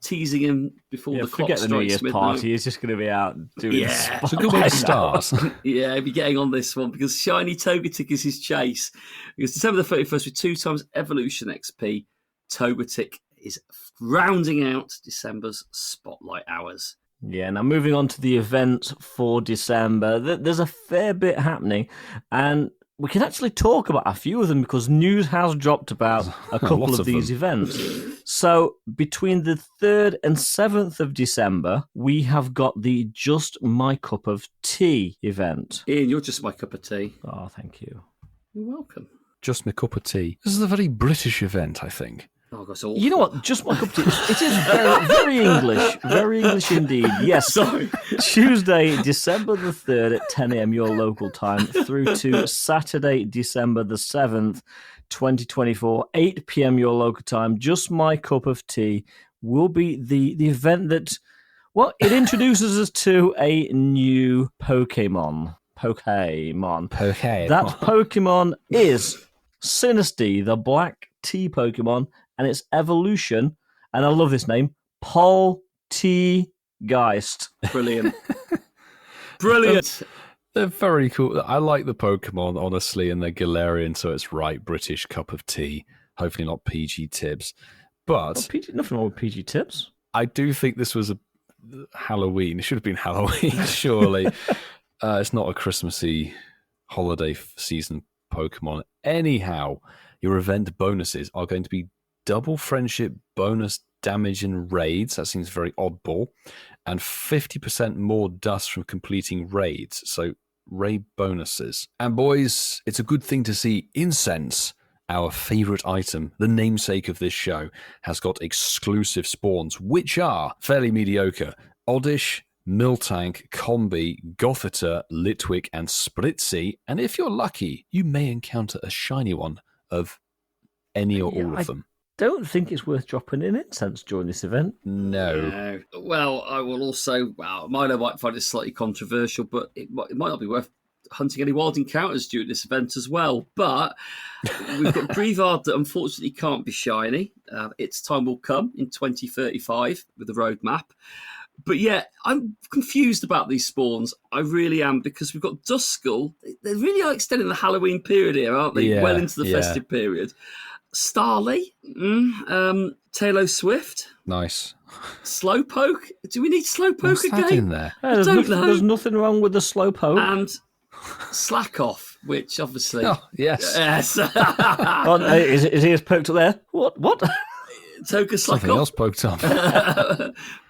teasing him before the clock strikes midnight. Forget the New Year's party. He's just going to be out doing It's a good way to start. Yeah, he'll be getting on this one because Shiny Togetic is his chase. Because December the 31st with 2 times Evolution XP, Togetic is rounding out December's spotlight hours. Yeah, now moving on to the events for December, there's a fair bit happening, and we can actually talk about a few of them because news has dropped about a couple of these events. So between the 3rd and 7th of December, we have got the Just My Cup of Tea event. Ian, you're just my cup of tea. Oh, thank you. You're welcome. Just my cup of tea. This is a very British event, I think. Oh, that's awful. You know what? Just My Cup of Tea. It is very English. Very English indeed. Yes. Sorry. Tuesday, December the 3rd at 10 a.m. your local time through to Saturday, December the 7th, 2024, 8 p.m. your local time. Just My Cup of Tea will be the event that, well, it introduces us to a new Pokemon. That Pokemon is Sinistea, the black tea Pokemon, and its evolution, and I love this name, Poltegeist. Brilliant. Brilliant. They're very cool. I like the Pokemon, honestly, and they're Galarian, so it's right British cup of tea. Hopefully not PG tips. But Nothing wrong with PG tips. I do think this was a Halloween. It should have been Halloween, surely. It's not a Christmassy holiday season Pokemon. Anyhow, your event bonuses are going to be double friendship bonus damage in raids. That seems very oddball. And 50% more dust from completing raids. So raid bonuses. And boys, it's a good thing to see incense, our favourite item, the namesake of this show, has got exclusive spawns, which are fairly mediocre. Oddish, Miltank, Combi, Gothita, Litwick, and Spritzy. And if you're lucky, you may encounter a shiny one of any or all of them. Don't think it's worth dropping in incense during this event. No. Well, I will also... Well, Milo might find it slightly controversial, but it might not be worth hunting any wild encounters during this event as well. But we've got Brevard that unfortunately can't be shiny. Its time will come in 2035 with the roadmap. But yeah, I'm confused about these spawns. I really am, because we've got Duskull. They really are extending the Halloween period here, aren't they? Yeah, well into the festive period. Starly, Taylor Swift, Nice. Slowpoke. Do we need Slowpoke What's again? that in there? There's nothing wrong with the Slowpoke. And Slack Off, which obviously. Oh, yes. Yes. Oh, is he as poked up there? What? Toka Slack Something Off. else poked up.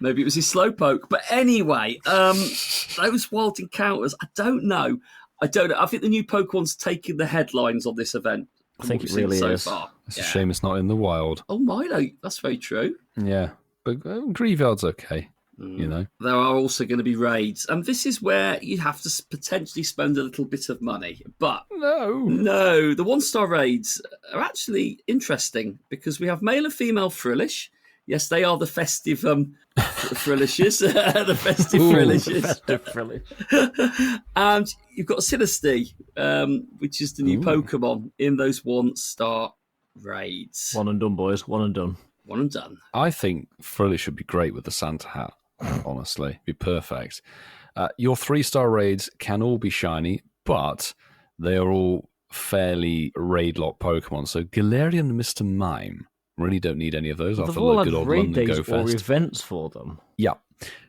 Maybe it was his Slowpoke. But anyway, those wild encounters, I don't know. I think the new Pokemon's taking the headlines on this event. I think what it we've really seen is. so far. It's a shame it's not in the wild. Oh, Milo, that's very true. Yeah. But Greavard's okay, you know. There are also going to be raids, and this is where you have to potentially spend a little bit of money. But no, the 1-star raids are actually interesting, because we have male and female Frillish. Yes, they are the festive Frillishes. The festive Frillishes. Festive Frillish. And you've got Sinistea, which is the new Pokemon in those 1-star raids. One and done, boys. One and done. One and done. I think Frillish should be great with the Santa hat, honestly. Be perfect. Your 3-star raids can all be shiny, but they are all fairly raid-locked Pokemon. So Galarian and Mr. Mime really don't need any of those after They've all the had good old raid London days Go or Fest. events for them. Yeah.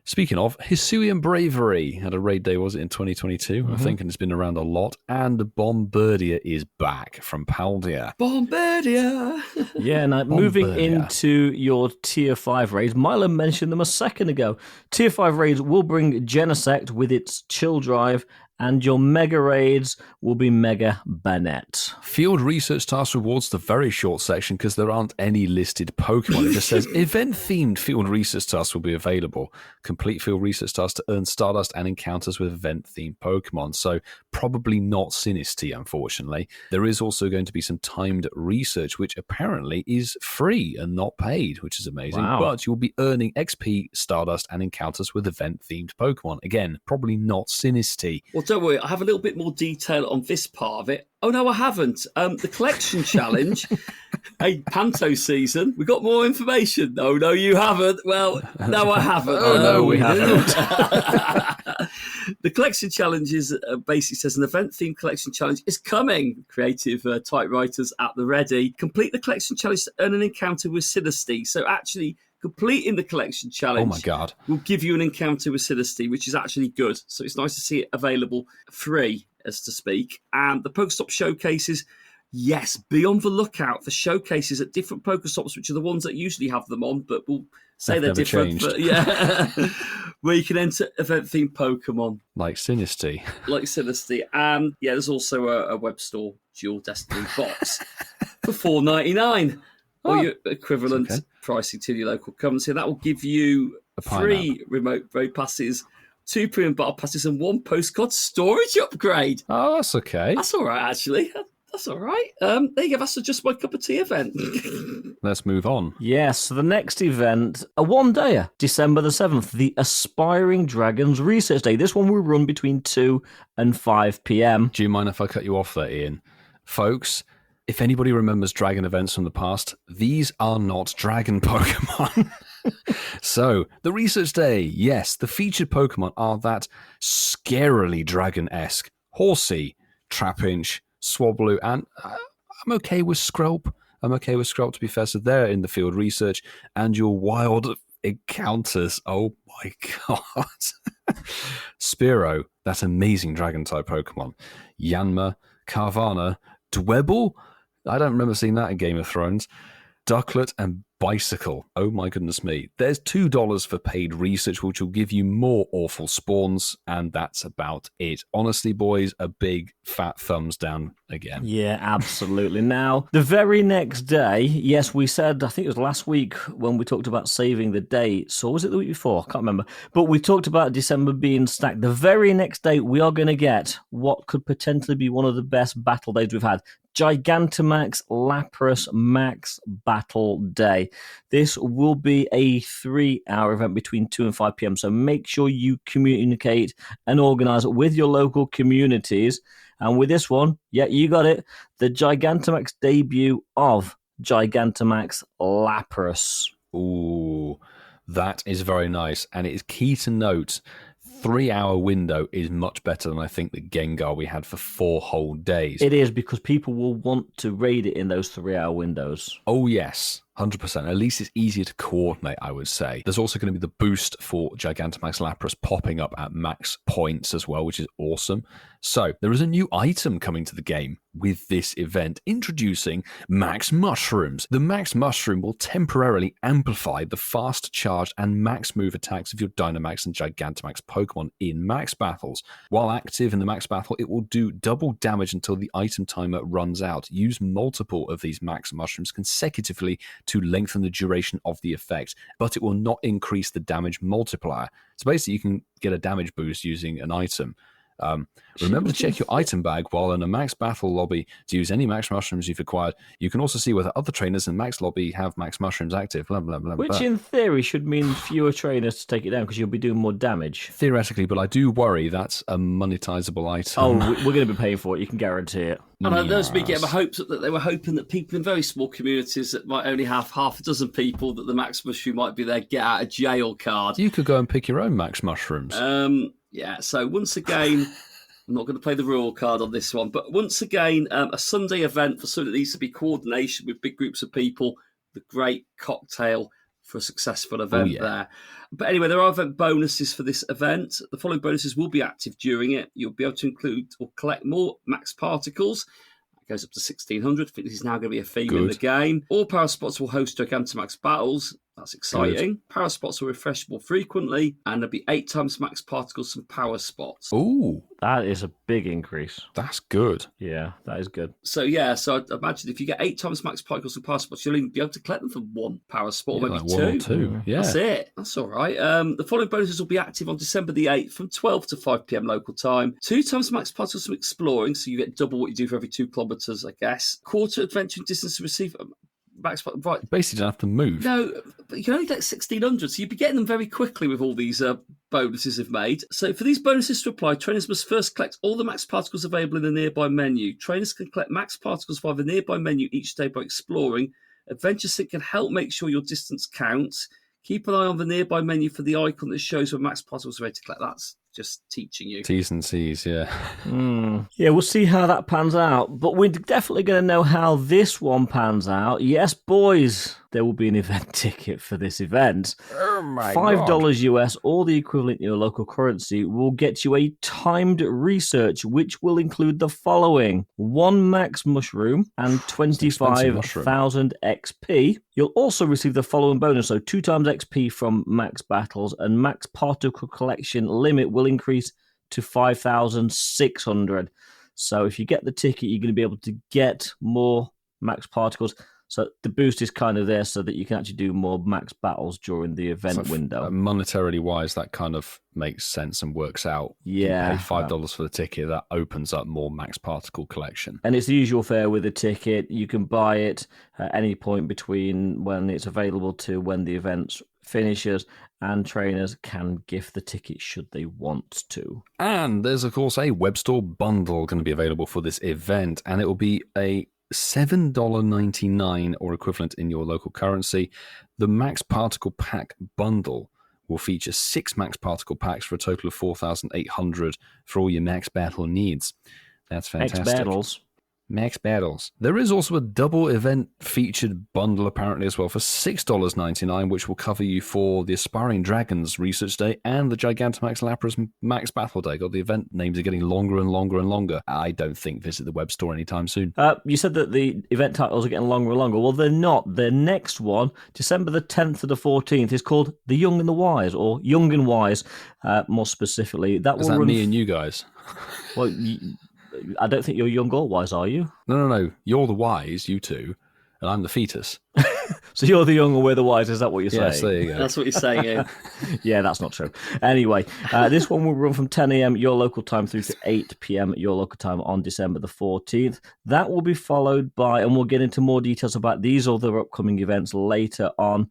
Speaking of, Hisuian Bravery had a raid day, was it, in 2022, I think, and it's been around a lot. And Bombardier is back from Paldea. Bombardier! Yeah, now moving Bombardier. into your Tier 5 raids, Milo mentioned them a second ago. Tier 5 raids will bring Genesect with its Chill Drive, and your Mega raids will be Mega Banette. Field Research Task rewards the very short section because there aren't any listed Pokemon. It just says event-themed Field Research Tasks will be available. Complete Field Research Tasks to earn Stardust and encounters with event-themed Pokemon. So probably not Sinistea, unfortunately. There is also going to be some timed research, which apparently is free and not paid, which is amazing. Wow. But you'll be earning XP, Stardust, and encounters with event-themed Pokemon. Again, probably not Sinistea. Well, don't worry, I have a little bit more detail on this part of it. Oh, no, I haven't. The collection challenge, hey, Panto season, we got more information. No, you haven't. Well, no, I haven't. Oh, no, we haven't. The collection challenge is basically says an event-themed collection challenge is coming. Creative typewriters at the ready. Complete the collection challenge to earn an encounter with Sinistea. So actually, completing the collection challenge Oh my God. will give you an encounter with Sinistea, which is actually good. So it's nice to see it available free, as to speak. And the Pokestop showcases Yes, be on the lookout for showcases at different Pokestops, which are the ones that usually have them on, but we'll say they're Never different. changed. But yeah, where you can enter event-themed Pokemon. Like Sinisty. Like Sinisty. And yeah, there's also a web store, Dual Destiny box, for $4.99. Or your equivalent pricing to your local currency. That will give you 3 remote road passes, 2 premium battle passes, and 1 postcard storage upgrade. Oh, that's okay. That's all right, actually. That's all right. There you go. That's just my cup of tea event. Let's move on. Yes, so the next event, a one-dayer, December the 7th, the Aspiring Dragons Research Day. This one will run between 2 and 5 p.m. Do you mind if I cut you off there, Ian? Folks, if anybody remembers dragon events from the past, these are not dragon Pokemon. So, the Research Day, yes, the featured Pokemon are that scarily dragon-esque Horsey, Trapinch, Swablu, and I'm okay with Skrelp. To be fair, so they're in the field research, and your wild encounters. Oh my god. Spearow, that amazing dragon-type Pokemon. Yanma, Carvana, Dwebble, I don't remember seeing that in Game of Thrones. Ducklet and Bicycle. Oh my goodness me. There's $2 for paid research, which will give you more awful spawns, and that's about it. Honestly, boys, a big fat thumbs down again. Yeah, absolutely. Now, the very next day, yes, we said, I think it was last week when we talked about saving the dates, or was it the week before? I can't remember. But we talked about December being stacked. The very next day, we are going to get what could potentially be one of the best battle days we've had. Gigantamax Lapras Max Battle Day. This will be a 3-hour event between 2 and 5 p.m. So make sure you communicate and organize with your local communities. And with this one, yeah, you got it. The Gigantamax debut of Gigantamax Lapras. Ooh, that is very nice. And it is key to note, 3-hour window is much better than I think the Gengar we had for 4 whole days. It is, because people will want to raid it in those 3-hour windows. Oh, yes. 100%. At least it's easier to coordinate, I would say. There's also going to be the boost for Gigantamax Lapras popping up at max points as well, which is awesome. So, there is a new item coming to the game with this event, introducing Max Mushrooms. The Max Mushroom will temporarily amplify the fast charge and max move attacks of your Dynamax and Gigantamax Pokemon in max battles. While active in the max battle, it will do double damage until the item timer runs out. Use multiple of these Max Mushrooms consecutively to lengthen the duration of the effect, but it will not increase the damage multiplier. So basically, you can get a damage boost using an item. Remember to check your item bag while in a max battle lobby to use any max mushrooms you've acquired. You can also see whether other trainers in max lobby have max mushrooms active. Blah, blah, blah, Which blah. in theory should mean fewer trainers to take it down, because you'll be doing more damage. Theoretically, but I do worry that's a monetizable item. Oh, we're going to be paying for it. You can guarantee it. And I know me getting my hopes up that they were hoping that people in very small communities that might only have half a dozen people, that the Max Mushroom might be their get out of jail card. You could go and pick your own max mushrooms. Yeah, so once again, I'm not going to play the rule card on this one, but once again, a Sunday event for something that needs to be coordination with big groups of people, the great cocktail for a successful event there. But anyway, there are event bonuses for this event. The following bonuses will be active during it. You'll be able to include or collect more max particles. It goes up to 1,600. I think this is now going to be a theme in the game. All power spots will host Gigantamax battles. That's exciting. Good. Power spots will refresh more frequently, and there'll be 8 times max particles from power spots. Ooh. That is a big increase. That's good. Yeah, that is good. So I'd imagine if you get 8 times max particles from power spots, you'll only be able to collect them from 1 power spot, or maybe like 2. 1 or 2. Yeah. That's it. That's all right. The following bonuses will be active on December the 8th from 12 to 5 p.m. local time. 2 times max particles from exploring, so you get double what you do for every 2 kilometres, I guess. Quarter adventure distance to receive max, right. You basically don't have to move. No, but you can only get 1,600, so you'd be getting them very quickly with all these bonuses they've made. So for these bonuses to apply, trainers must first collect all the max particles available in the nearby menu. Trainers can collect max particles via the nearby menu each day by exploring. Adventure Sync can help make sure your distance counts. Keep an eye on the nearby menu for the icon that shows where max particles are ready to collect. That's just teaching you. T's and C's, yeah. Yeah, we'll see how that pans out. But we're definitely going to know how this one pans out. Yes, boys, there will be an event ticket for this event. Oh my $5 US, or the equivalent in your local currency, will get you a timed research, which will include the following: 1 max mushroom and 25,000 XP. You'll also receive the following bonus, so 2 times XP from max battles, and max particle collection limit will increase to 5,600. So if you get the ticket, you're going to be able to get more max particles. So the boost is kind of there so that you can actually do more max battles during the event window. Monetarily wise, that kind of makes sense and works out. Yeah. You pay $5 for the ticket, that opens up more max particle collection. And it's the usual fare with a ticket. You can buy it at any point between when it's available to when the event finishes, and trainers can gift the ticket should they want to. And there's, of course, a web store bundle going to be available for this event, and it will be a $7.99 or equivalent in your local currency. The Max Particle Pack bundle will feature 6 Max Particle Packs for a total of 4,800 for all your Max Battle needs. That's fantastic. Max Battles. There is also a double event featured bundle apparently as well for $6.99, which will cover you for the Aspiring Dragons Research Day and the Gigantamax Lapras Max Battle Day. God, the event names are getting longer and longer and longer. I don't think visit the web store anytime soon. You said that the event titles are getting longer and longer. Well, they're not. The next one, December the 10th to the 14th, is called The Young and the Wise, or Young and Wise, more specifically. Is that me and you guys? Well, I don't think you're young or wise, are you? No. You're the wise, you two, and I'm the fetus. So you're the young and we're the wise, is that what you're saying? Yes, there you go. That's what you're saying, Ian. Yeah, that's not true. Anyway, this one will run from 10 a.m. your local time through to 8 p.m. your local time on December the 14th. That will be followed by, and we'll get into more details about these other upcoming events later on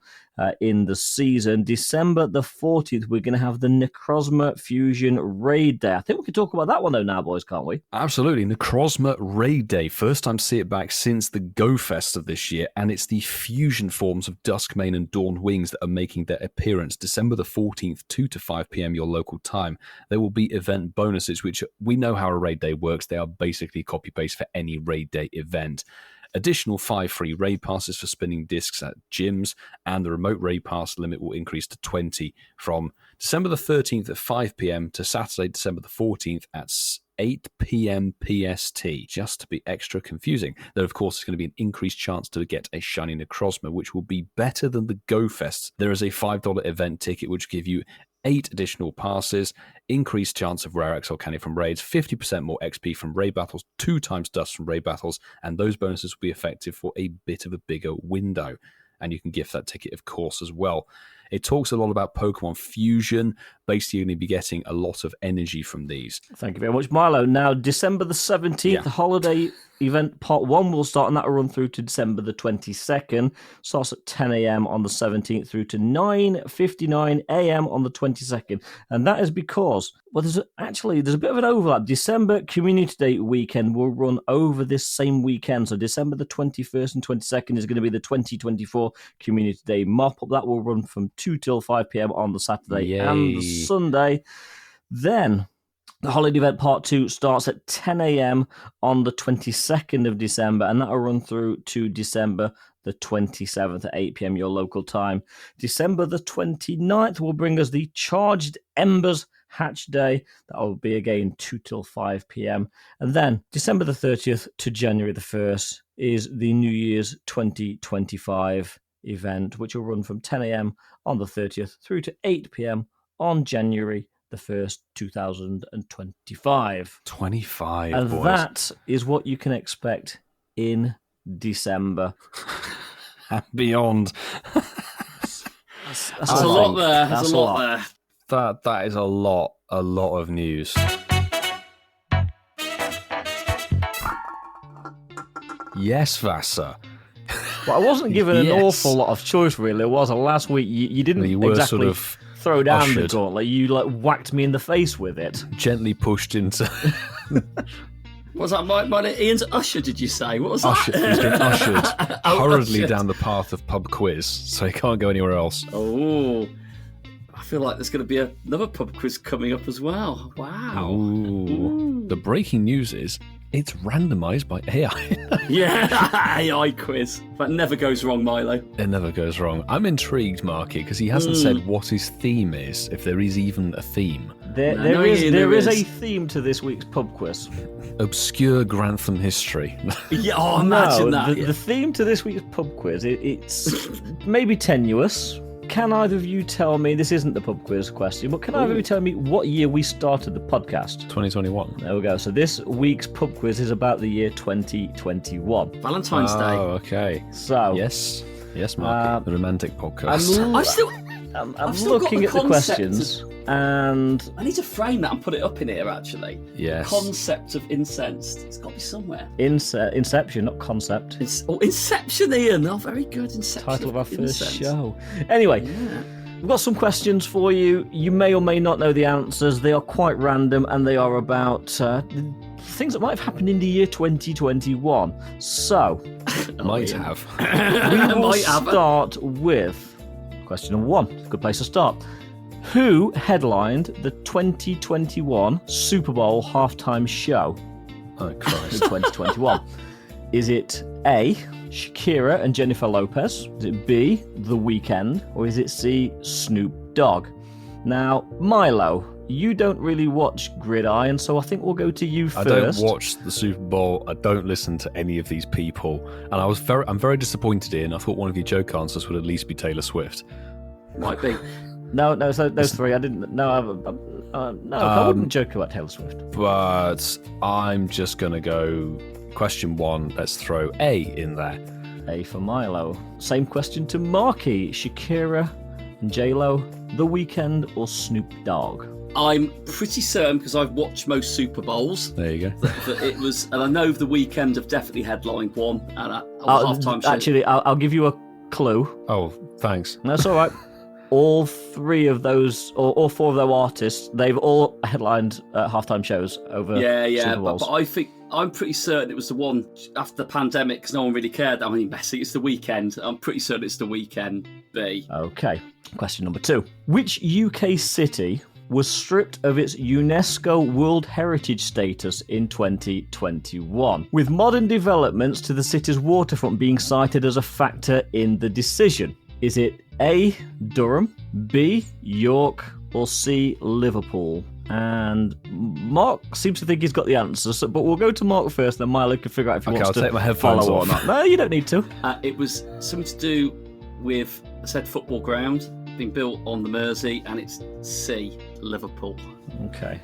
in the season. December the 14th, we're going to have the Necrozma Fusion Raid Day. I think we can talk about that one though now, boys, can't we? Absolutely. Necrozma Raid Day. First time to see it back since the Go Fest of this year, and it's the fusion forms of Duskmane and Dawn Wings that are making their appearance December the 14th, 2 to 5 p.m. your local time. There will be event bonuses, which we know how a raid day works. They are basically copy-paste for any raid day event. Additional 5 free raid passes for spinning discs at gyms, and the remote raid pass limit will increase to 20 from December the 13th at 5 p.m. to Saturday, December the 14th at 8 p.m. PST, just to be extra confusing. There, of course, is going to be an increased chance to get a shiny Necrozma, which will be better than the Go Fest. There is a $5 event ticket, which will give you 8 additional passes, increased chance of rare XL candy from raids, 50% more XP from raid battles, 2 times dust from raid battles, and those bonuses will be effective for a bit of a bigger window. And you can gift that ticket, of course, as well. It talks a lot about Pokemon Fusion. Basically, you're going to be getting a lot of energy from these. Thank you very much, Milo. Now, December the 17th, the holiday event part 1 will start, and that will run through to December the 22nd. Starts at 10 a.m. on the 17th through to 9:59 a.m. on the 22nd. And that is because, well, there's a bit of an overlap. December Community Day weekend will run over this same weekend. So December the 21st and 22nd is going to be the 2024 Community Day mop-up. That will run from 2 till 5 p.m. on the Saturday and the Sunday. Then the holiday event part 2 starts at 10 a.m. on the 22nd of December, and that will run through to December the 27th at 8 p.m. your local time. December the 29th will bring us the Charged Embers Hatch Day. That will be again 2 till 5 p.m. And then December the 30th to January the 1st is the New Year's 2025 event, which will run from 10 a.m. on the 30th through to 8 p.m. on January the 1st, 2025. 25, and boys. That is what you can expect in December. And beyond. That's a lot there. That's a lot there. That is a lot of news. Yes, Vasa. Well, I wasn't given an awful lot of choice, really, was I? Last week, you didn't exactly sort of throw down ushered. the gauntlet. You whacked me in the face with it. Gently pushed into... Was that my Ian's usher, did you say? What was that? He's been ushered hurriedly ushered. down the path of pub quiz, so he can't go anywhere else. Oh, feel like there's going to be another pub quiz coming up as well. Wow. Ooh. The breaking news is it's randomised by AI. Yeah, AI quiz. That never goes wrong, Milo. It never goes wrong. I'm intrigued, Marky, because he hasn't said what his theme is, if there is even a theme. There is a theme to this week's pub quiz. Obscure Grantham history. Yeah, oh, imagine that. The theme to this week's pub quiz, it's maybe tenuous. Can either of you tell me, this isn't the pub quiz question, but can either of you tell me what year we started the podcast? 2021. There we go. So this week's pub quiz is about the year 2021. Valentine's Day. Oh, okay. So Yes, Marky, the romantic podcast. I'm still got looking the at the concept questions, and I need to frame that and put it up in here, actually. Yes. Concept of incensed. It's got to be somewhere. Inception, not concept. Inception, Ian. Oh, very good. Inception. Title of our first Incense. show. Anyway, we've got some questions for you. You may or may not know the answers. They are quite random, and they are about things that might have happened in the year 2021. So, Might have. we will start with question number 1. It's a good place to start. Who headlined the 2021 Super Bowl halftime show Oh, in Christ. 2021? Is it A, Shakira and Jennifer Lopez? Is it B, The Weeknd? Or is it C, Snoop Dogg? Now, Milo, you don't really watch Gridiron, so I think we'll go to you first. I don't watch the Super Bowl. I don't listen to any of these people, and I'm very disappointed in. I thought one of your joke answers would at least be Taylor Swift. Might be. No, so those three. I didn't. No, I wouldn't joke about Taylor Swift. But I'm just gonna go question 1. Let's throw A in there. A for Milo. Same question to Marky. Shakira and J-Lo, The Weeknd or Snoop Dogg? I'm pretty certain, because I've watched most Super Bowls, There you go. that it was, and I know The Weeknd have definitely headlined one at a halftime show. Actually, I'll give you a clue. Oh, thanks. That's all right. All 3 of those, or all 4 of those artists, they've all headlined halftime shows over Yeah, Super Bowls. but I'm pretty certain it was the one after the pandemic, because no one really cared. I mean, basically, it's The Weeknd. I'm pretty certain it's The Weeknd. B. Okay. Question number 2. Which UK city was stripped of its UNESCO World Heritage status in 2021, with modern developments to the city's waterfront being cited as a factor in the decision? Is it A, Durham, B, York, or C, Liverpool? And Mark seems to think he's got the answers, but we'll go to Mark first, then Milo can figure out if he wants I'll to take my headphones follow off. or not. No, you don't need to. It was something to do with said football ground being built on the Mersey, and it's C, Liverpool. Okay.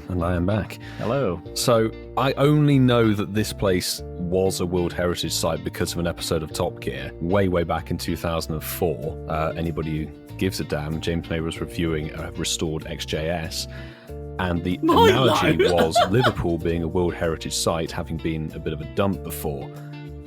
And I am back. Hello. So I only know that this place was a World Heritage Site because of an episode of Top Gear way back in 2004. Anybody who gives a damn, James May was reviewing a restored XJS, and the analogy was Liverpool being a World Heritage Site, having been a bit of a dump before.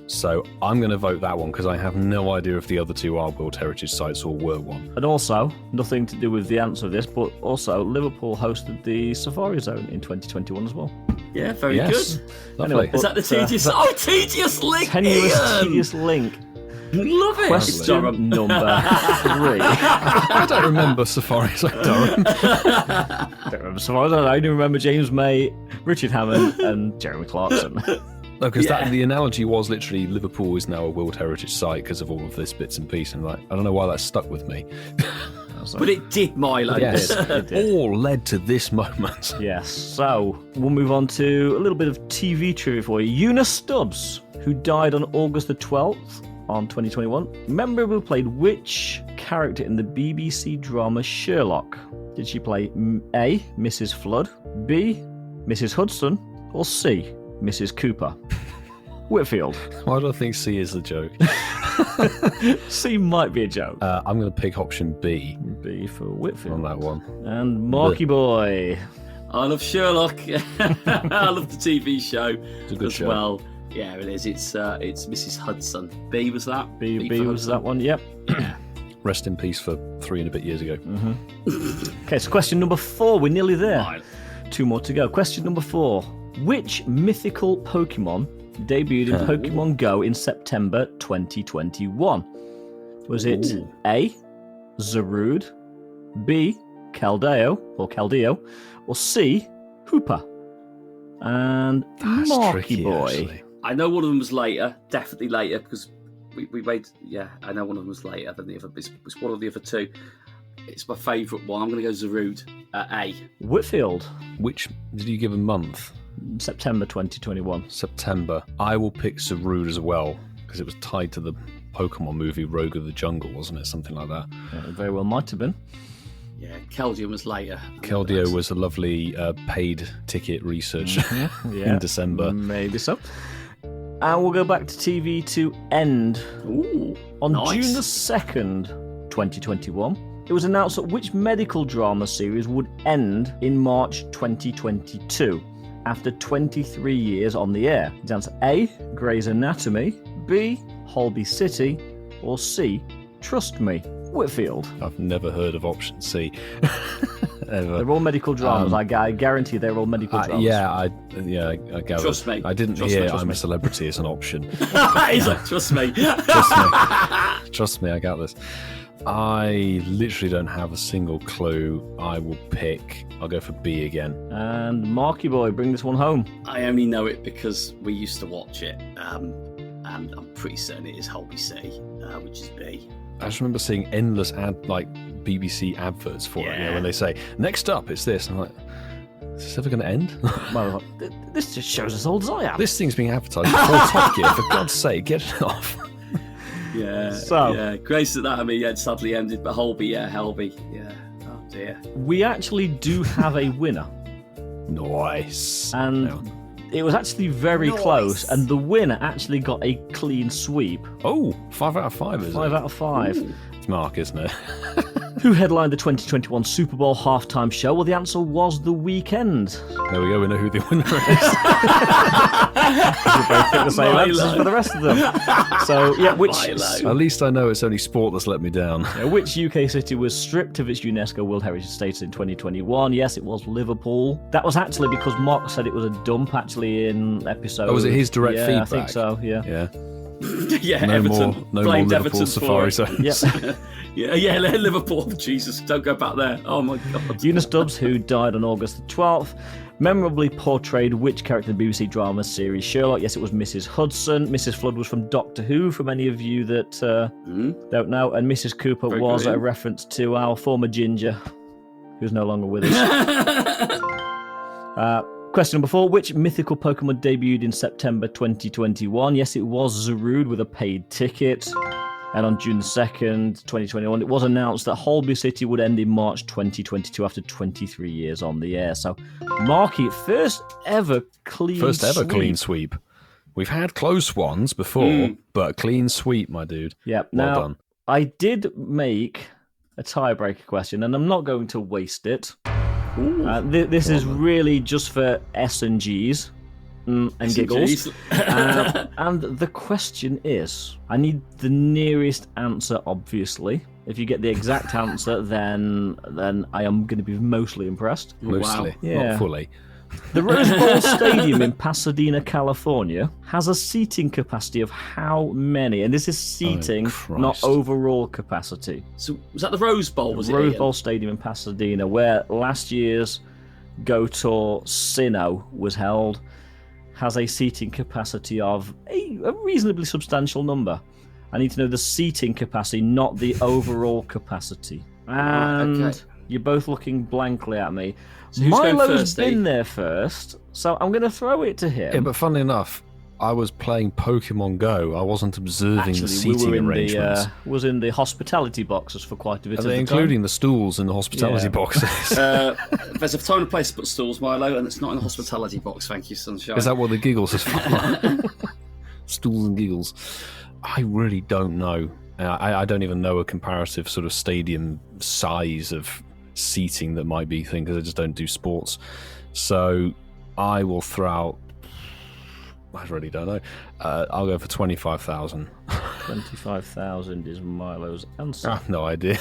So I'm going to vote that one because I have no idea if the other two are World Heritage Sites or were one. And also, nothing to do with the answer of this, but also Liverpool hosted the Safari Zone in 2021 as well. Yeah, very Yes. good. Lovely. Anyway, Is that the tedious? Tedious link. Tedious link. Love it. Question number 3. I don't remember Safari Zone Durham. I don't remember Safari Zone. I only remember James May, Richard Hammond, and Jeremy Clarkson. No, because the analogy was literally Liverpool is now a World Heritage Site because of all of this bits and pieces. And I don't know why that stuck with me. But it did, Milo. Yes, It did. all led to this moment. Yes, so we'll move on to a little bit of TV trivia for you. Eunice Stubbs, who died on August the 12th on 2021, memorably played which character in the BBC drama Sherlock? Did she play A, Mrs. Flood, B, Mrs. Hudson, or C, Mrs. Cooper? Whitfield. Why do I think C is the joke? C might be a joke. I'm going to pick option B B for Whitfield. on that one. And Marky Boy. I love Sherlock. I love the TV show It's a good as show. well. Yeah, it is. It's Mrs. Hudson. B was that? B for was Hudson? that one, yep. Rest in peace for 3 and a bit years ago. Okay, so question number 4. We're nearly there. Right. 2 more to go. Question number 4. Which mythical Pokemon debuted in Pokemon Go in September 2021? Was it A, Zarude, B. Caldeo, or C. Hooper? And That's Marky tricky, Boy. actually. I know one of them was later, definitely later, because we made. Yeah, I know one of them was later than the other. It's one of the other two. It's my favourite one. I'm going to go Zarude. A. Whitfield, Which did you give a month? September 2021. September. I will pick Zarude as well because it was tied to the Pokemon movie Rogue of the Jungle, wasn't it? Something like that. It very well might have been. Yeah, Keldeo was later. Keldeo was a lovely paid ticket research Yeah, in December. Maybe so. And we'll go back to TV to end. Ooh, On nice. June the 2nd, 2021, it was announced that which medical drama series would end in March 2022 after 23 years on the air. It's answer A, Grey's Anatomy, B, Holby City, or C, Trust Me, Whitfield. I've never heard of option C. Ever. They're all medical dramas. I guarantee they're all medical dramas. I gather. Trust me. I didn't Trust hear me, trust I'm me. a celebrity as an option. He's like, trust me. Trust me, I got this. I literally don't have a single clue. I'll go for B again. And Marky Boy, bring this one home. I only know it because we used to watch it, and I'm pretty certain it is Holby City, which is B. I just remember seeing endless BBC adverts for it. You know, Yeah. when they say, next up, it's this. I'm like, is this ever going to end? Well, this just shows as old as I am. This thing's being advertised before Top Gear. For God's sake, get it off. Yeah. So- yeah, Grey's Anatomy sadly ended, but Holby, Helby, yeah. Oh dear. We actually do have a winner. Nice. And Now- it was actually very close, and the winner actually got a clean sweep. Oh, 5 out of 5, is 5 it? out of 5. It's Mark, isn't it? Who headlined the 2021 Super Bowl halftime show? Well, the answer was The Weeknd. There we go, we know who the winner is. We both picked the same Milo. answers for the rest of them. So, yeah, Milo. At least I know it's only sport that's let me down. which UK city was stripped of its UNESCO World Heritage status in 2021? Yes, it was Liverpool. That was actually because Mark said it was a dump, actually, in episode... Oh, was it his direct yeah, feedback? I think so, yeah. Yeah. Yeah, No Everton. more Blamed Liverpool Everton Safari for it. zones. Yep. Yeah, Liverpool. Jesus, don't go back there. Oh my God. Eunice Stubbs, who died on August the 12th, memorably portrayed which character in the BBC drama series Sherlock? Yes, it was Mrs. Hudson. Mrs. Flood was from Doctor Who, for many of you that don't know. And Mrs. Cooper Very was good. a reference to our former Ginger, who's no longer with us. Question number 4. Which mythical Pokemon debuted in September 2021? Yes, it was Zarude with a paid ticket. And on June 2nd, 2021, it was announced that Holby City would end in March 2022 after 23 years on the air. So, Marky, first ever clean Clean sweep. We've had close ones before, but a clean sweep, my dude. Yep. Well Now, done. I did make a tiebreaker question, and I'm not going to waste it. This is really just for S and G's and giggles. And the question is, I need the nearest answer, obviously. If you get the exact answer, then I am going to be mostly impressed. Mostly, Yeah. not fully. The Rose Bowl Stadium in Pasadena, California, has a seating capacity of how many? And this is seating, not Christ. overall capacity. So was that the Rose Bowl? Was Rose it? Bowl Stadium in Pasadena, where last year's Go Tour Sinnoh was held, has a seating capacity of a reasonably substantial number. I need to know the seating capacity, not the overall capacity. And okay. you're both looking blankly at me. So who's going Milo's first, been Steve? there first, so I'm going to throw it to him. Yeah, but funnily enough, I was playing Pokemon Go. I wasn't observing Actually, the seating we were in arrangements. was in the hospitality boxes for quite a bit Are of they the including the stools in the hospitality Yeah. boxes? There's a time and place to put stools, Milo, and it's not in the hospitality box. Thank you, Sunshine. Is that what the giggles is for? Stools and giggles. I really don't know. I don't even know a comparative sort of stadium size of seating that might be thing because I just don't do sports. So I will throw out. I really don't know. I'll go for 25,000. 25,000 is Milo's answer. I have no idea.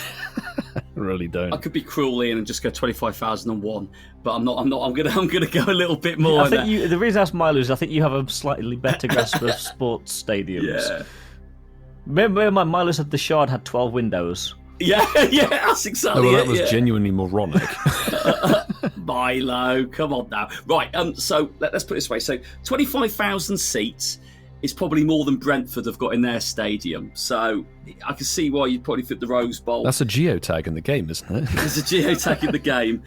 I really don't. I could be cruel, Ian, and just go 25,001, but I'm not. I'm gonna go a little bit more. I think the reason I asked Milo is I think you have a slightly better grasp of sports stadiums. Yeah. Remember, Milo said the Shard had 12 windows. Yeah, yeah, that's exactly well, it. that was yeah. genuinely moronic. Milo, come on now. Right, so let's put it this way. So 25,000 seats is probably more than Brentford have got in their stadium. So I can see why you'd probably fit the Rose Bowl. That's a geotag in the game, isn't it? There's a geotag in the game.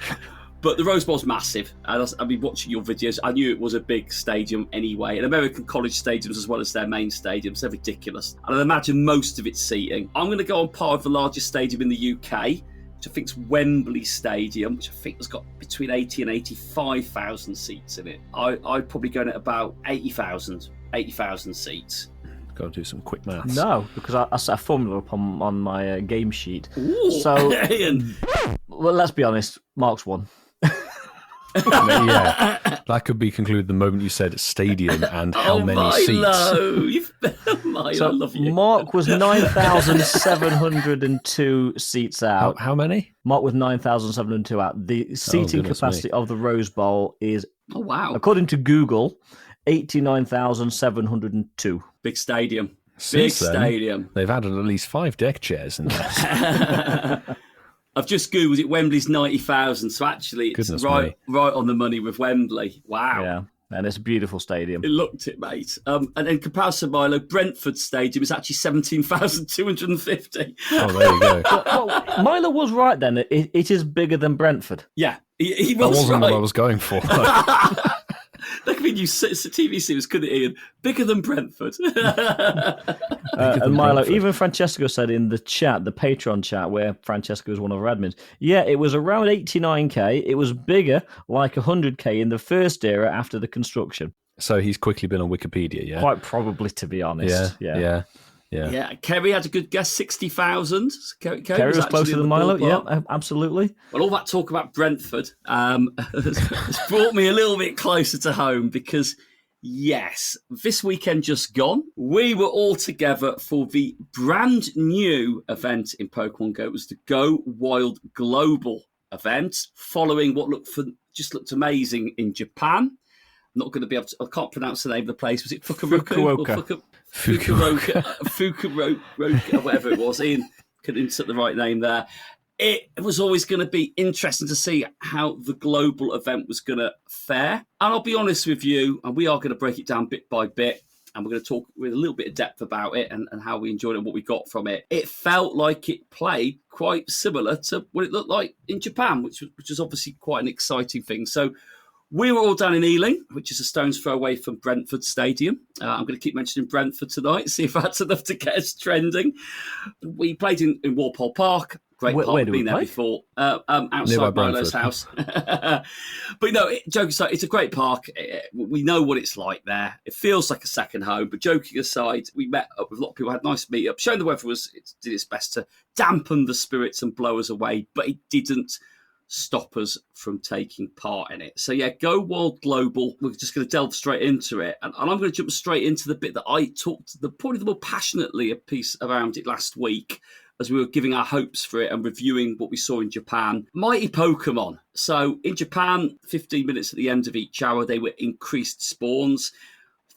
But the Rose Bowl's massive. I've been watching your videos. I knew it was a big stadium anyway. And American college stadiums as well as their main stadiums, they're ridiculous. And I'd imagine most of it's seating. I'm going to go on par with the largest stadium in the UK, which I think is Wembley Stadium, which I think has got between 80 and 85,000 seats in it. I'd probably go in at about 80,000 seats. Got to do some quick maths. No, because I set a formula up on my game sheet. Ooh, So, Ian. well, let's be honest, Mark's won. Yeah, that could be concluded the moment you said stadium and how many seats. Milo, So I love you. Mark was 9,702 seats out. How many? Mark was 9,702 out. The seating goodness capacity of the Rose Bowl is, Oh, wow. according to Google, 89,702. Big stadium. Big Since then, stadium. They've added at least 5 deck chairs in there. I've just Googled it. Wembley's 90,000. So actually, it's Goodness right on the money with Wembley. Wow. Yeah, and it's a beautiful stadium. It looked it, mate. And in comparison, Milo, Brentford Stadium is actually 17,250. Oh, there you go. Well, Milo was right then. It is bigger than Brentford. Yeah, he That was wasn't right. what I was going for. That could be new TV series, couldn't it, Ian? Bigger than Brentford. And Milo, even Francesco said in the chat, the Patreon chat, where Francesco is one of our admins, yeah, it was around 89k. It was bigger, like 100k in the first era after the construction. So he's quickly been on Wikipedia, yeah? Quite probably, to be honest. Yeah. Yeah, Kerry had a good guess, 60,000. Kerry Kerry was closer than Milo. ballpark. Yeah, absolutely. Well, all that talk about Brentford has brought me a little bit closer to home because, yes, this weekend just gone, we were all together for the brand new event in Pokemon Go. It was the Go Wild Global event, following what looked amazing in Japan. I'm not going to be able to, I can't pronounce the name of the place. Was it Fukuoka? Fukuoka, whatever it was. Ian couldn't insert the right name there. It was always going to be interesting to see how the global event was going to fare. And I'll be honest with you, and we are going to break it down bit by bit, and we're going to talk with a little bit of depth about it and how we enjoyed it and what we got from it. It felt like it played quite similar to what it looked like in Japan, which was obviously quite an exciting thing. So we were all down in Ealing, which is a stone's throw away from Brentford Stadium. I'm going to keep mentioning Brentford tonight, see if that's enough to get us trending. We played in Walpole Park. Great park, where do we been there play? before. Outside Milo's house. But no, joking aside, it's a great park. We know what it's like there. It feels like a second home. But joking aside, we met up with a lot of people, had a nice meet up. Showing the weather did its best to dampen the spirits and blow us away, but it didn't stop us from taking part in it. So yeah, Go Wild Global. We're just going to delve straight into it, and I'm going to jump straight into the bit that I talked probably the more passionately a piece around it last week, as we were giving our hopes for it and reviewing what we saw in Japan. Mighty Pokemon. So in Japan, 15 minutes at the end of each hour, they were increased spawns.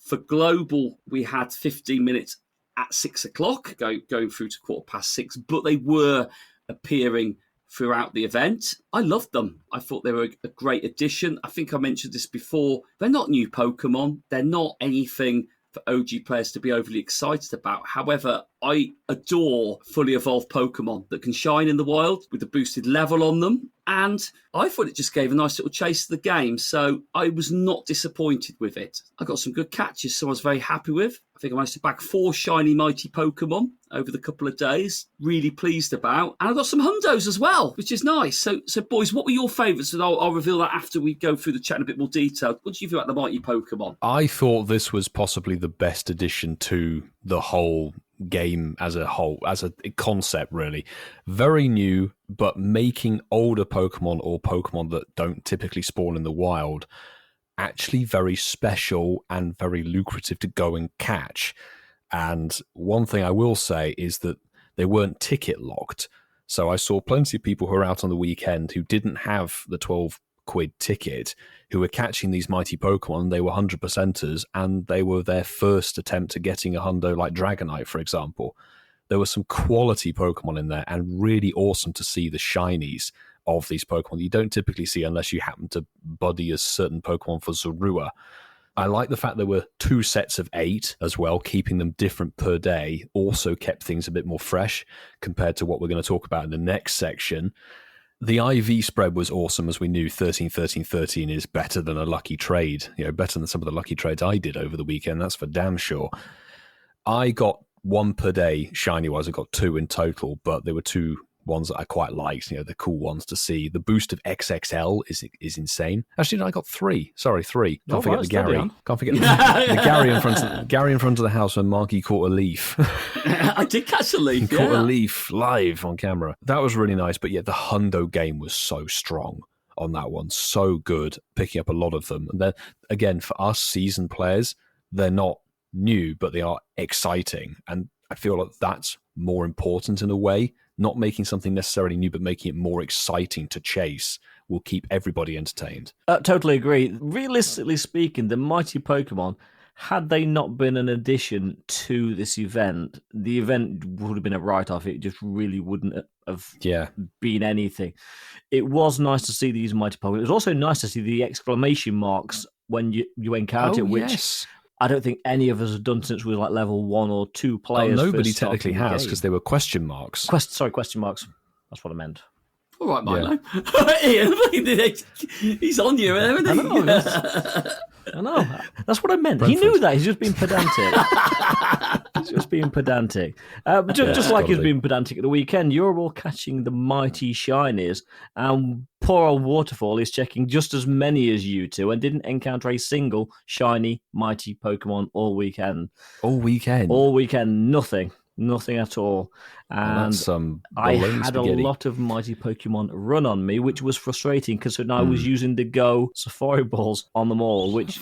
For Global, we had 15 minutes at 6 o'clock, going through to 6:15, but they were appearing throughout the event. I loved them. I thought they were a great addition. I think I mentioned this before. They're not new Pokemon. They're not anything for OG players to be overly excited about. However, I adore fully evolved Pokemon that can shine in the wild with a boosted level on them. And I thought it just gave a nice little chase to the game. So I was not disappointed with it. I got some good catches, so I was very happy with. I think I managed to bag 4 shiny mighty Pokemon over the couple of days. Really pleased about. And I got some hundos as well, which is nice. So boys, what were your favourites? And I'll reveal that after we go through the chat in a bit more detail. What did you think about the mighty Pokemon? I thought this was possibly the best addition to the whole game as a whole, as a concept, really. Very new, but making older Pokemon or Pokemon that don't typically spawn in the wild actually very special and very lucrative to go and catch. And one thing I will say is that they weren't ticket locked. So I saw plenty of people who were out on the weekend who didn't have the 12 quid ticket, who were catching these mighty Pokemon. They were 100%ers, and they were their first attempt at getting a hundo like Dragonite, for example. there were some quality Pokemon in there, and really awesome to see the shinies of these Pokemon you don't typically see unless you happen to buddy a certain Pokemon for Zorua. I like the fact there were 2 sets of 8 as well, keeping them different per day, also kept things a bit more fresh compared to what we're going to talk about in the next section. The IV spread was awesome, as we knew 13, 13, 13 is better than a lucky trade, better than some of the lucky trades I did over the weekend, that's for damn sure. I got 1 per day, shiny-wise, I got 2 in total, but there were 2 ones that I quite liked, the cool ones to see. The boost of XXL is insane. Actually, no, I got 3. Sorry, 3. Can't forget the Gary. Can't forget the Gary in front of the house when Marky caught a leaf. I did catch a leaf. He caught a leaf live on camera. That was really nice, but the Hundo game was so strong on that one. So good, picking up a lot of them. And then, again, for us seasoned players, they're not new, but they are exciting. And I feel like that's more important in a way. Not making something necessarily new, but making it more exciting to chase will keep everybody entertained. Totally agree. Realistically speaking, the mighty Pokemon, had they not been an addition to this event, the event would have been a write-off. It just really wouldn't have been anything. It was nice to see these mighty Pokemon. It was also nice to see the exclamation marks when you encounter which... Yes. I don't think any of us have done since we were like level 1 or 2 players. Nobody technically has, because they were question marks. Question marks. That's what I meant. All right, Milo. Ian, he's on you, isn't he? I know. That's what I meant. Brentford. He knew that. He's just being pedantic. Just like he was being pedantic at the weekend, you're all catching the mighty shinies, and poor old Waterfall is checking just as many as you two and didn't encounter a single shiny mighty Pokemon all weekend. All weekend? All weekend. Nothing at all. And I had a lot of mighty Pokemon run on me, which was frustrating because I was using the Go Safari Balls on them all, which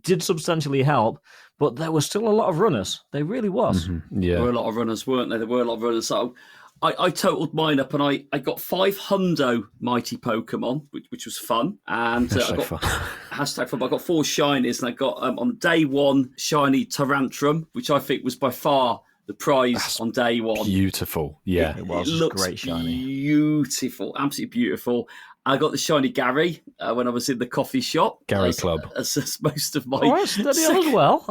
did substantially help, but there was still a lot of runners. There really was. Mm-hmm. Yeah. There were a lot of runners, weren't there? There were a lot of runners. So I totaled mine up, and I got 5 hundo mighty Pokemon, which was fun. And I got hashtag fun. I got 4 shinies, and I got on day 1 shiny Tyrantrum, which I think was by far the prize on day 1. Beautiful, yeah, it was. It looked great, shiny, beautiful, absolutely beautiful. I got the shiny Gary when I was in the coffee shop. Gary Club. As most of my... Oh, that's as well.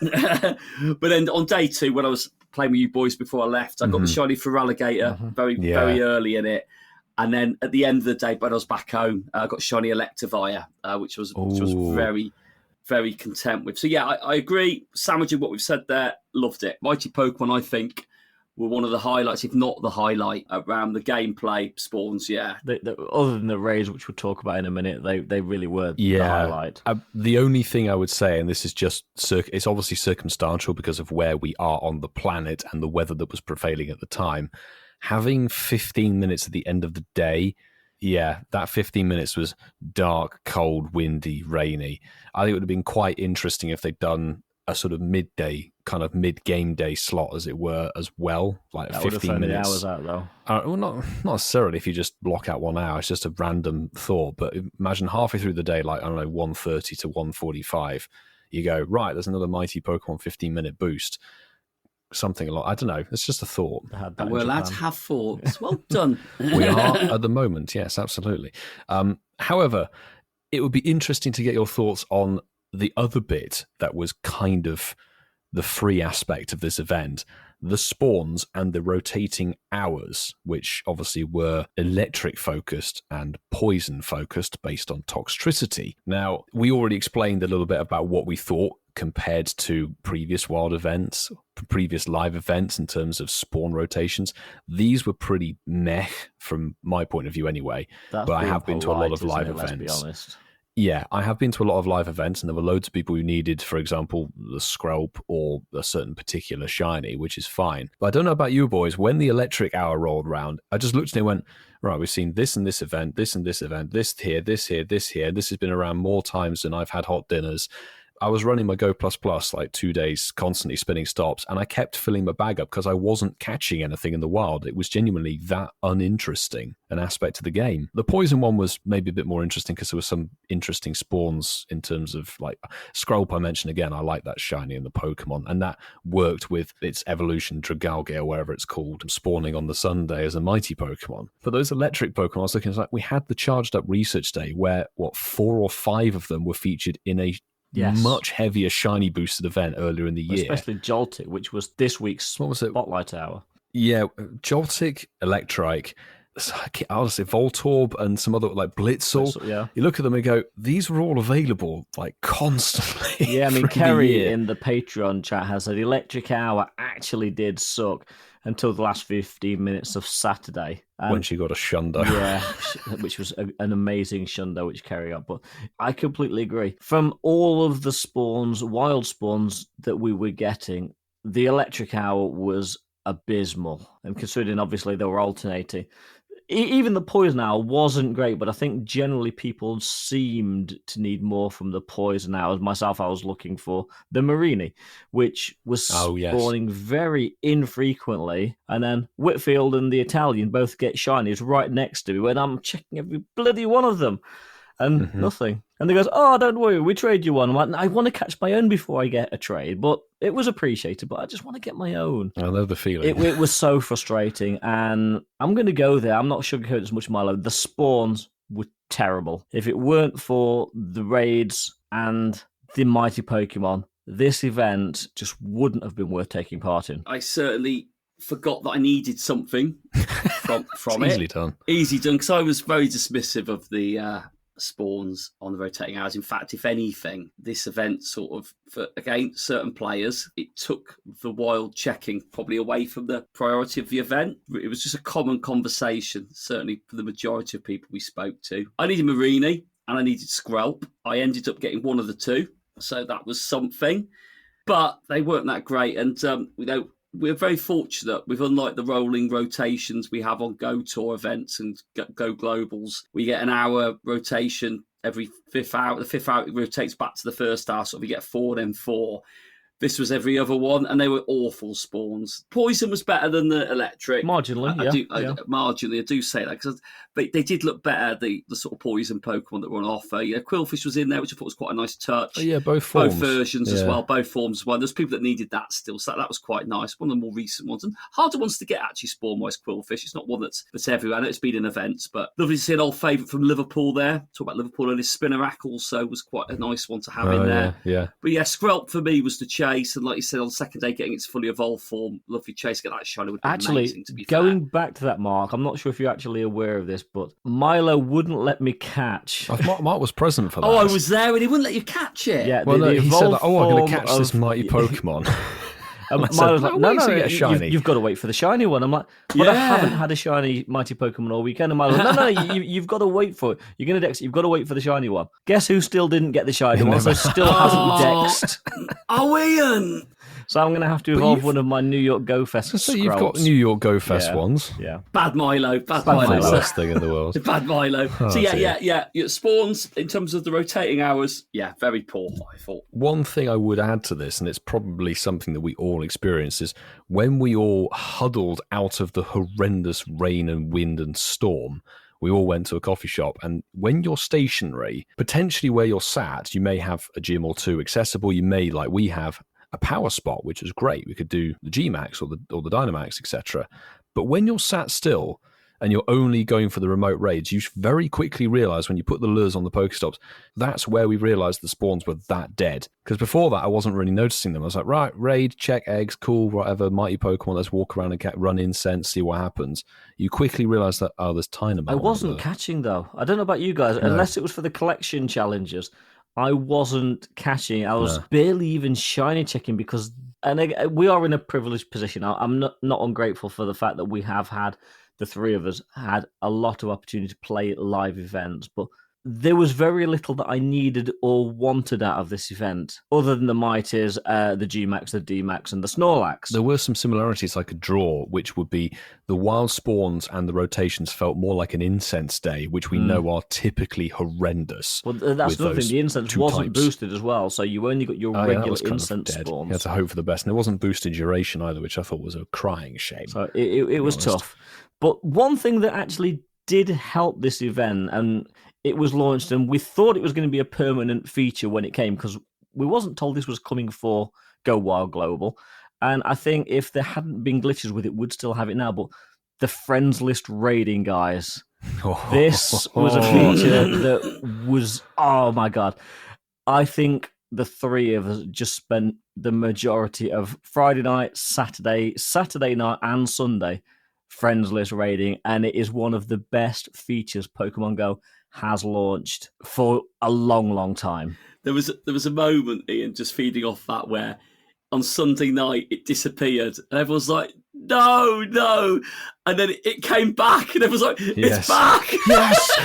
But then on day 2, when I was playing with you boys before I left, I got the shiny Feraligatr very early in it. And then at the end of the day, when I was back home, I got shiny Electivire, which was very, very content with. So yeah, I agree. Sandwiching what we've said there, loved it. Mighty Pokemon, I think, were one of the highlights, if not the highlight, around the gameplay spawns, other than the raids, which we'll talk about in a minute, they really were the highlight. The only thing I would say, and this is just, it's obviously circumstantial because of where we are on the planet and the weather that was prevailing at the time, having 15 minutes at the end of the day, that 15 minutes was dark, cold, windy, rainy. I think it would have been quite interesting if they'd done a sort of midday, kind of mid-game day slot, as it were, as well, like that 15 minutes. Hours out though. Well, not necessarily if you just block out 1 hour. It's just a random thought. But imagine halfway through the day, like, I don't know, 1:30 to 1:45, you go, right, there's another mighty Pokemon 15-minute boost. Something a lot. I don't know. It's just a thought. We're allowed to have thoughts. Well done. We are at the moment. Yes, absolutely. However, it would be interesting to get your thoughts on the other bit that was kind of the free aspect of this event, the spawns and the rotating hours, which obviously were electric focused and poison focused based on toxicity. Now, we already explained a little bit about what we thought compared to previous wild events, previous live events in terms of spawn rotations. These were pretty meh from my point of view anyway, but I have been to a lot of live events. Let's be honest. Yeah, I have been to a lot of live events, and there were loads of people who needed, for example, the Skrelp or a certain particular shiny, which is fine. But I don't know about you boys, when the electric hour rolled around, I just looked at it and went, right, we've seen this and this event, this and this event, this here, this here, this here. This has been around more times than I've had hot dinners. I was running my Go Plus Plus like 2 days, constantly spinning stops, and I kept filling my bag up because I wasn't catching anything in the wild. It was genuinely that uninteresting an aspect of the game. The poison one was maybe a bit more interesting because there were some interesting spawns in terms of like Scrolp I mentioned again. I like that shiny in the Pokemon, and that worked with its evolution, Dragalge or whatever it's called, spawning on the Sunday as a mighty Pokemon. But those electric Pokemon, I was looking, like we had the Charged Up Research Day where 4 or 5 of them were featured in a much heavier shiny boosted event earlier in the year. Especially Joltik, which was this week's Spotlight Hour. Yeah, Joltik, Electrike, I'll say Voltorb and some other like Blitzel. Yeah. You look at them and go, these were all available like constantly. Yeah, I mean, Kerry in the Patreon chat has said Electric Hour actually did suck until the last 15 minutes of Saturday. When she got a Shundo. Yeah, which was an amazing Shundo, which Kerry got. But I completely agree. From all of the spawns, wild spawns that we were getting, the Electric Hour was abysmal. And considering obviously they were alternating, even the Poison Hour wasn't great, but I think generally people seemed to need more from the Poison Hours. Myself, I was looking for the Marini, which was spawning very infrequently. And then Whitfield and the Italian both get shinies right next to me when I'm checking every bloody one of them. And nothing. And they goes, oh, don't worry, we trade you one. I'm like, I want to catch my own before I get a trade. But it was appreciated, but I just want to get my own. I know the feeling. It was so frustrating. And I'm going to go there. I'm not sugarcoating as much, Milo. The spawns were terrible. If it weren't for the raids and the mighty Pokemon, this event just wouldn't have been worth taking part in. I certainly forgot that I needed something from it. Easily done. Easy done, because I was very dismissive of the spawns on the rotating hours. In fact, if anything, this event sort of, for again, certain players, it took the wild checking probably away from the priority of the event. It was just a common conversation, certainly for the majority of people we spoke to. I needed Marini and I needed Skrelp. I ended up getting one of the two, so that was something. But they weren't that great, and we're very fortunate with, unlike the rolling rotations we have on Go Tour events and Go Globals, we get an hour rotation every 5th hour. The 5th hour rotates back to the first hour, so we get 4, then 4. This was every other one, and they were awful spawns. Poison was better than the Electric. Marginally, marginally, I do say that, because they did look better, the sort of Poison Pokemon that were on offer. Quillfish was in there, which I thought was quite a nice touch. Oh, yeah, both forms. Both versions as well, both forms as well. There's people that needed that still, so that was quite nice. One of the more recent ones, and harder ones to get, actually, spawn-wise, Quillfish. It's not one that's everywhere. I know it's been in events, but lovely to see an old favourite from Liverpool there. Talk about Liverpool, and his Spinnerack also was quite a nice one to have in there. Yeah. But yeah, Skrelp for me was the chase, and like you said, on the second day, getting its fully evolved form, lovely chase, get that shiny would be amazing, to be fair. Going back to that, Mark, I'm not sure if you're actually aware of this, but Milo wouldn't let me catch. Mark was present for that. Oh, I was there, and he wouldn't let you catch it. Yeah, he said, I'm going to catch this mighty Pokemon. Milo's like, no, get a shiny. You've got to wait for the shiny one. I'm like, but I haven't had a shiny mighty Pokemon all weekend. And Milo's like, no, you've got to wait for it. You're going to dex. You've got to wait for the shiny one. Guess who still didn't get the shiny one? So still hasn't dexed. Oh, Ian! So I'm going to have to evolve one of my New York Go Fest. So you've got New York Go Fest ones. Yeah. Bad Milo. Bad Milo. Milo. The worst thing in the world. Bad Milo. Oh, so yeah. Spawns, in terms of the rotating hours, very poor, I thought. One thing I would add to this, and it's probably something that we all experience, is when we all huddled out of the horrendous rain and wind and storm, we all went to a coffee shop, and when you're stationary, potentially where you're sat, you may have a gym or two accessible. You may, like we have, a power spot, which is great. We could do the G-Max or the Dynamax, etc. But when you're sat still and you're only going for the remote raids, you very quickly realize when you put the lures on the Pokestops, that's where we realized the spawns were that dead. Because before that, I wasn't really noticing them. I was like, right, raid, check eggs, cool, whatever, mighty Pokemon, let's walk around and run incense, see what happens. You quickly realize that, there's Tynamo. I wasn't catching, though. I don't know about you guys, unless it was for the collection challenges. I wasn't catching. I was barely even shiny checking because, and we are in a privileged position. I'm not ungrateful for the fact that we have had, the three of us, had a lot of opportunity to play live events. But there was very little that I needed or wanted out of this event, other than the Mighties, the G-Max, the D-Max, and the Snorlax. There were some similarities I could draw, which would be the wild spawns and the rotations felt more like an incense day, which we know are typically horrendous. Well, that's another thing. The incense wasn't boosted as well, so you only got your regular incense spawns. You had to hope for the best, and it wasn't boosted duration either, which I thought was a crying shame. So it was tough. But one thing that actually did help this event, and it was launched, and we thought it was going to be a permanent feature when it came, because we wasn't told this was coming for Go Wild Global. And I think if there hadn't been glitches with it, we'd still have it now. But the friends list raiding, guys, this was a feature that was, oh my God. I think the three of us just spent the majority of Friday night, Saturday night, and Sunday friends list raiding, and it is one of the best features Pokemon Go has launched for a long, long time. There was a moment, Ian, just feeding off that, where on Sunday night it disappeared, and everyone's like, no, and then it came back, and everyone's like, it's back,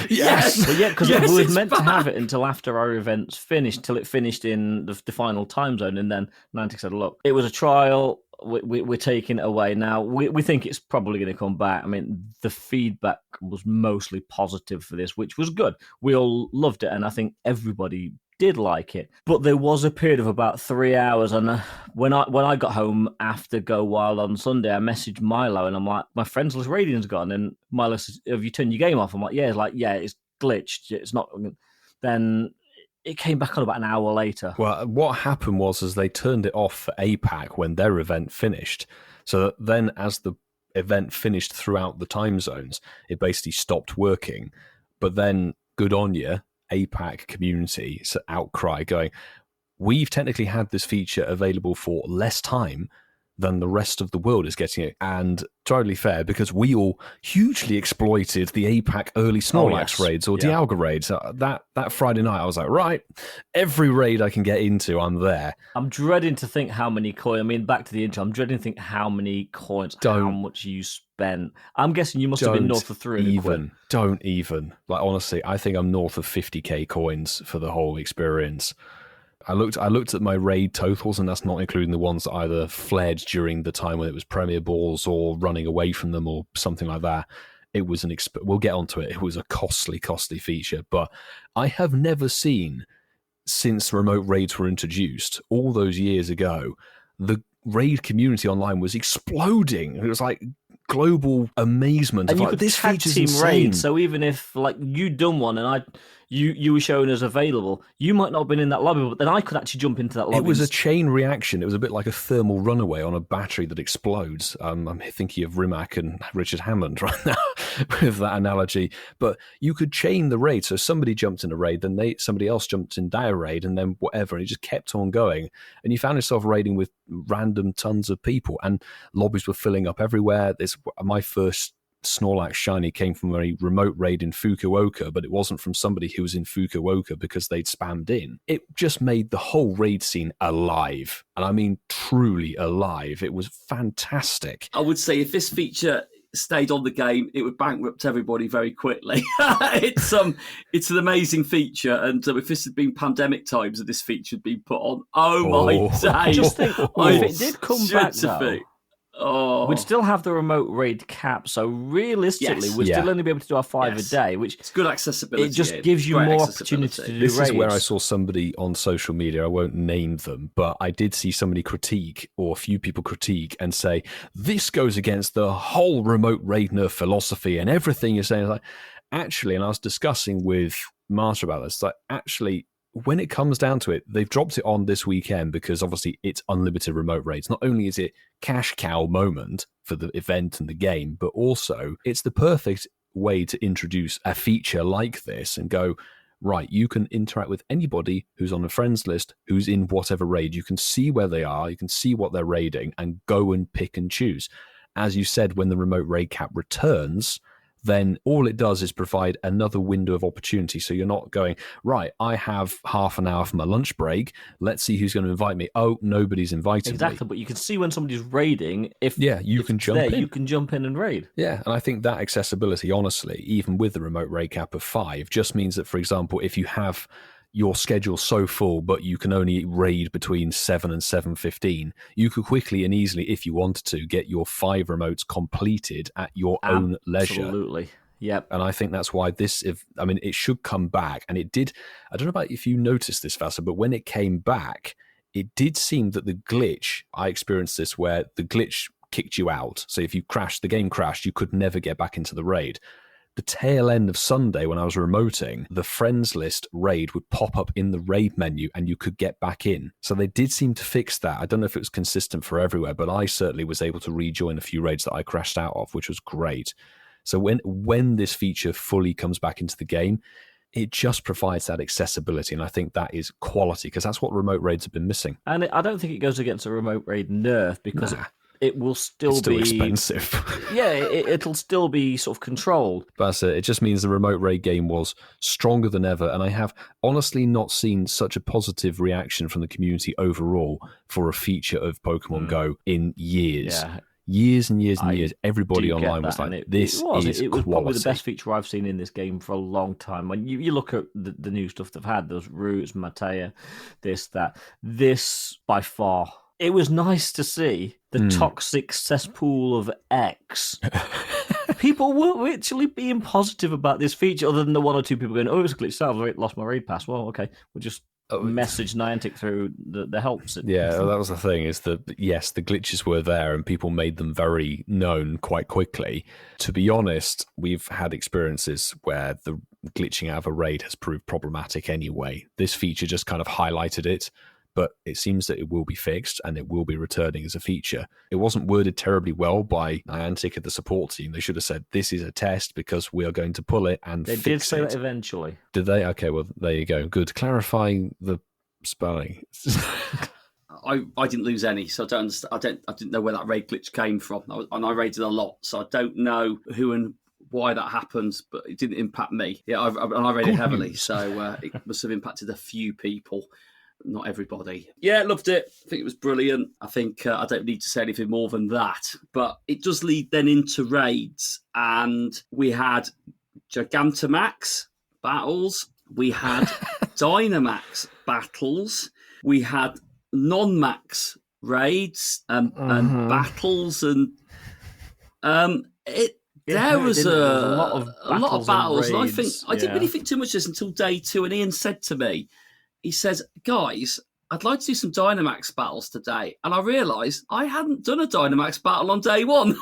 yes. Well, yeah, because we were meant to have it until after our events finished, till it finished in the final time zone, and then Niantic said, look, it was a trial. We're taking it away now. We think it's probably going to come back. I mean, the feedback was mostly positive for this, which was good. We all loved it, and I think everybody did like it. But there was a period of about 3 hours, and when I got home after Go Wild on Sunday, I messaged Milo, and I'm like, my friends list rating's gone. And Milo says, have you turned your game off? I'm like, yeah. It's like, yeah, it's glitched. It's not. Then it came back on about an hour later. Well, what happened was they turned it off for APAC when their event finished. So then as the event finished throughout the time zones, it basically stopped working. But then, good on you, APAC community outcry going, we've technically had this feature available for less time than the rest of the world is getting it. And totally fair, because we all hugely exploited the APAC early Snorlax raids or Dialga raids. That Friday night, I was like, right, every raid I can get into, I'm there. I'm dreading to think how many coins, I mean, back to the intro, I'm dreading to think how many coins, how much you spent. I'm guessing you must have been north of 300 quid. Don't even. Like, honestly, I think I'm north of 50k coins for the whole experience. I looked at my raid totals, and that's not including the ones that either fled during the time when it was Premier Balls or running away from them or something like that. It was we'll get onto it. It was a costly feature, but I have never seen, since remote raids were introduced all those years ago, the raid community online was exploding. It was like global amazement. And of you could this tag feature's team insane. raid, so even if like you'd done one and you were showing us available, you might not have been in that lobby, but then I could actually jump into that lobby. It was a chain reaction. It was a bit like a thermal runaway on a battery that explodes. I'm thinking of Rimac and Richard Hammond right now with that analogy. But you could chain the raid. So somebody jumped in a raid, then somebody else jumped in their raid, and then whatever. And it just kept on going. And you found yourself raiding with random tons of people. And lobbies were filling up everywhere. My first Snorlax shiny came from a remote raid in Fukuoka, but it wasn't from somebody who was in Fukuoka because they'd spammed in. It just made the whole raid scene alive. And I mean truly alive. It was fantastic. I would say if this feature stayed on the game, it would bankrupt everybody very quickly. It's an amazing feature, and if this had been pandemic times and this feature had been put on, my days. Just think, if it did come back though, Oh. we'd still have the remote raid cap, so realistically, we'd still only be able to do our 5 a day, which it's good accessibility. It just gives you more opportunity to do This raids. is where I saw somebody on social media, I won't name them, but I did see somebody critique, or a few people critique, and say, this goes against the whole remote raid nerf philosophy and everything you're saying. Like, actually, and I was discussing with Marta about this, like, actually, when it comes down to it, they've dropped it on this weekend because obviously it's unlimited remote raids. Not only is it cash cow moment for the event and the game, but also it's the perfect way to introduce a feature like this and go, right, you can interact with anybody who's on a friends list, who's in whatever raid. You can see where they are, you can see what they're raiding, and go and pick and choose. As you said, when the remote raid cap returns, then all it does is provide another window of opportunity. So you're not going, right, I have half an hour for my lunch break. Let's see who's going to invite me. Oh, nobody's invited me. Exactly, but you can see when somebody's raiding. If you can jump in. You can jump in and raid. Yeah, and I think that accessibility, honestly, even with the remote raid cap of 5, just means that, for example, if you have your schedule so full, but you can only raid between 7 and 7:15, you could quickly and easily, if you wanted to, get your 5 remotes completed at your own leisure. Absolutely. Yep. And I think that's why it should come back. And it did. I don't know about if you noticed this, Vasa, but when it came back, it did seem that the glitch, I experienced this where the glitch kicked you out. So if you crashed, the game crashed, you could never get back into the raid. The tail end of Sunday, when I was remoting, the friends list raid would pop up in the raid menu and you could get back in. So they did seem to fix that. I don't know if it was consistent for everywhere, but I certainly was able to rejoin a few raids that I crashed out of, which was great. So when this feature fully comes back into the game, it just provides that accessibility. And I think that is quality, because that's what remote raids have been missing. And I don't think it goes against a remote raid nerf, because it will still be expensive. Yeah, it'll still be sort of controlled. But it just means the remote raid game was stronger than ever, and I have honestly not seen such a positive reaction from the community overall for a feature of Pokemon Go in years. Yeah. Years and years and years. Everybody online was like, "This is quality." It was probably the best feature I've seen in this game for a long time. When you look at the new stuff they've had, those routes, Matea, this, that, this by far. It was nice to see the toxic cesspool of X. People were actually being positive about this feature, other than the one or two people going, "Oh, it's glitched out. I've lost my raid pass." Well, okay, we'll just message Niantic through the helps. Yeah, that was the thing, is that, yes, the glitches were there and people made them very known quite quickly. To be honest, we've had experiences where the glitching out of a raid has proved problematic anyway. This feature just kind of highlighted it. But it seems that it will be fixed and it will be returning as a feature. It wasn't worded terribly well by Niantic at the support team. They should have said, this is a test because we are going to pull it and fix it. They did say that eventually. Did they? Okay, well, there you go. Good. Clarifying the spelling. I didn't lose any, so I didn't know where that raid glitch came from. I raided a lot, so I don't know who and why that happened, but it didn't impact me. Yeah, I raided heavily, so it must have impacted a few people. Not everybody. Yeah, loved it. I think it was brilliant. I think I don't need to say anything more than that. But it does lead then into raids. And we had Gigantamax battles. We had Dynamax battles. We had non-max raids and battles. And there was a lot of battles. And I think I didn't really think too much of this until day 2. And Ian said to me, he says, "Guys, I'd like to do some Dynamax battles today." And I realised I hadn't done a Dynamax battle on day 1.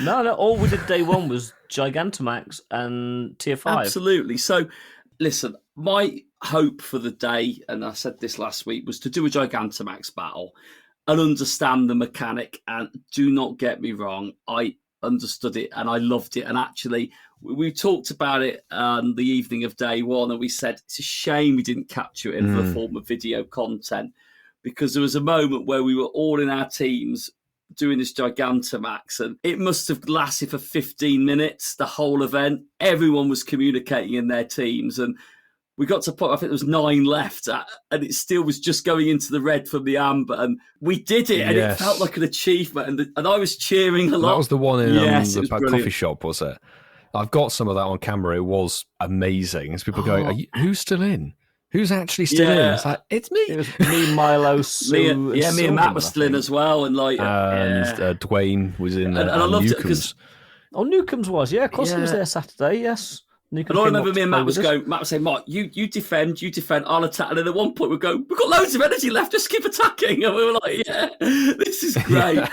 No, all we did day 1 was Gigantamax and Tier 5. Absolutely. So, listen, my hope for the day, and I said this last week, was to do a Gigantamax battle and understand the mechanic. And do not get me wrong, I understood it and I loved it. And actually, we talked about it on the evening of day 1, and we said it's a shame we didn't capture it in the form of video content, because there was a moment where we were all in our teams doing this Gigantamax, and it must have lasted for 15 minutes, the whole event. Everyone was communicating in their teams, and we got to a point, I think there was 9 left, and it still was just going into the red from the amber, and we did it, and it felt like an achievement, and I was cheering a lot. That was the one in the coffee shop, was it? I've got some of that on camera. It was amazing. As people going, who's still in? Who's actually still in? It's like, it's me. It was me, Milo, Sue, me and Matt were still in as well, and Dwayne was in there. And I loved it because Newcomb's was, of course he was there Saturday. Yes. And I remember me and Matt was saying, "Mark, you defend, I'll attack." And then at one point we've got loads of energy left, just keep attacking. And we were like, yeah, this is great.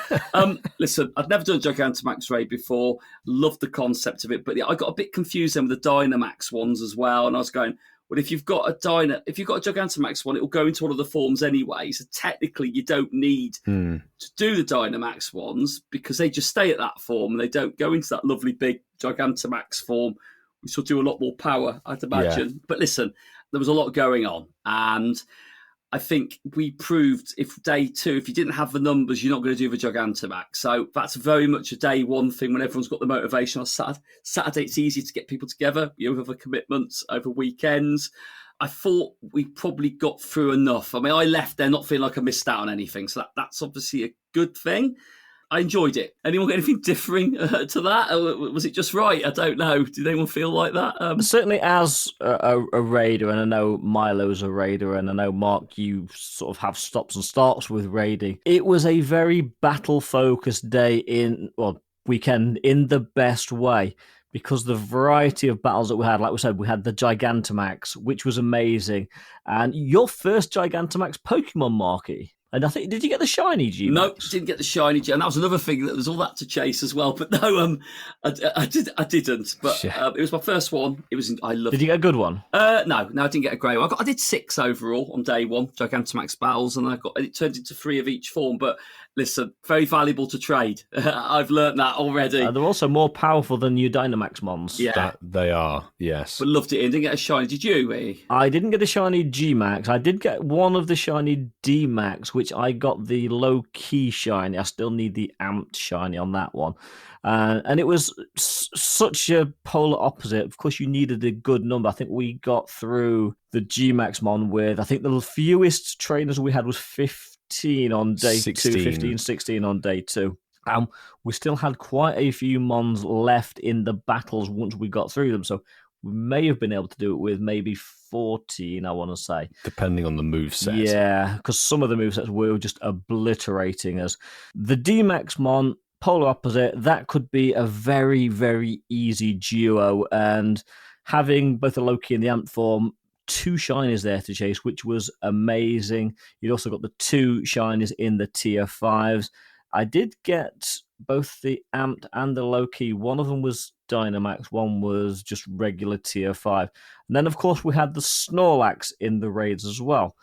Listen, I'd never done a Gigantamax raid before, loved the concept of it, but I got a bit confused then with the Dynamax ones as well. And I was going, well, if you've got a Gigantamax one, it will go into all of the forms anyway. So technically you don't need to do the Dynamax ones, because they just stay at that form and they don't go into that lovely big Gigantamax form, which will do a lot more power, I'd imagine. But listen, there was a lot going on. And I think we proved if day 2, if you didn't have the numbers, you're not going to do the Gigantamax. So that's very much a day 1 thing when everyone's got the motivation. On Saturday, it's easy to get people together. You have other commitments over weekends. I thought we probably got through enough. I mean, I left there not feeling like I missed out on anything. So that's obviously a good thing. I enjoyed it. Anyone got anything differing to that? Or was it just right? I don't know. Did anyone feel like that? Certainly as a raider, and I know Milo's a raider, and I know, Mark, you sort of have stops and starts with raiding. It was a very battle-focused day weekend in the best way, because the variety of battles that we had, like we said, we had the Gigantamax, which was amazing. And your first Gigantamax Pokemon, Marky. And I think, did you get the shiny G? No, didn't get the shiny G, and that was another thing. That was all that to chase as well. But no, I didn't. But it was my first one. It was. I loved. Did you get a good one? No, I didn't get a great one. I did 6 overall on day 1, Gigantamax battles, and it turned into 3 of each form. But listen, very valuable to trade. I've learnt that already. They're also more powerful than your Dynamax mons. Yeah, that they are. Yes, but loved it. Didn't get a shiny. Did you? E? I didn't get a shiny G Max. I did get one of the shiny D Max, which I got the low key shiny. I still need the amped shiny on that one. And it was such a polar opposite. Of course, you needed a good number. I think we got through the G Max mon with, I think the fewest trainers we had was 15 on day 16. 2, 15, 16 on day 2. We still had quite a few mons left in the battles once we got through them. So we may have been able to do it with maybe 14, I want to say. Depending on the moveset. Yeah, because some of the movesets were just obliterating us. The D-Max mon, polar opposite, that could be a very, very easy duo. And having both the Loki and the Amp form, 2 shinies there to chase, which was amazing. You'd also got the 2 shinies in the tier 5s. I did get both the Amped and the Loki. One of them was Dynamax, one was just regular tier 5. And then, of course, we had the Snorlax in the raids as well,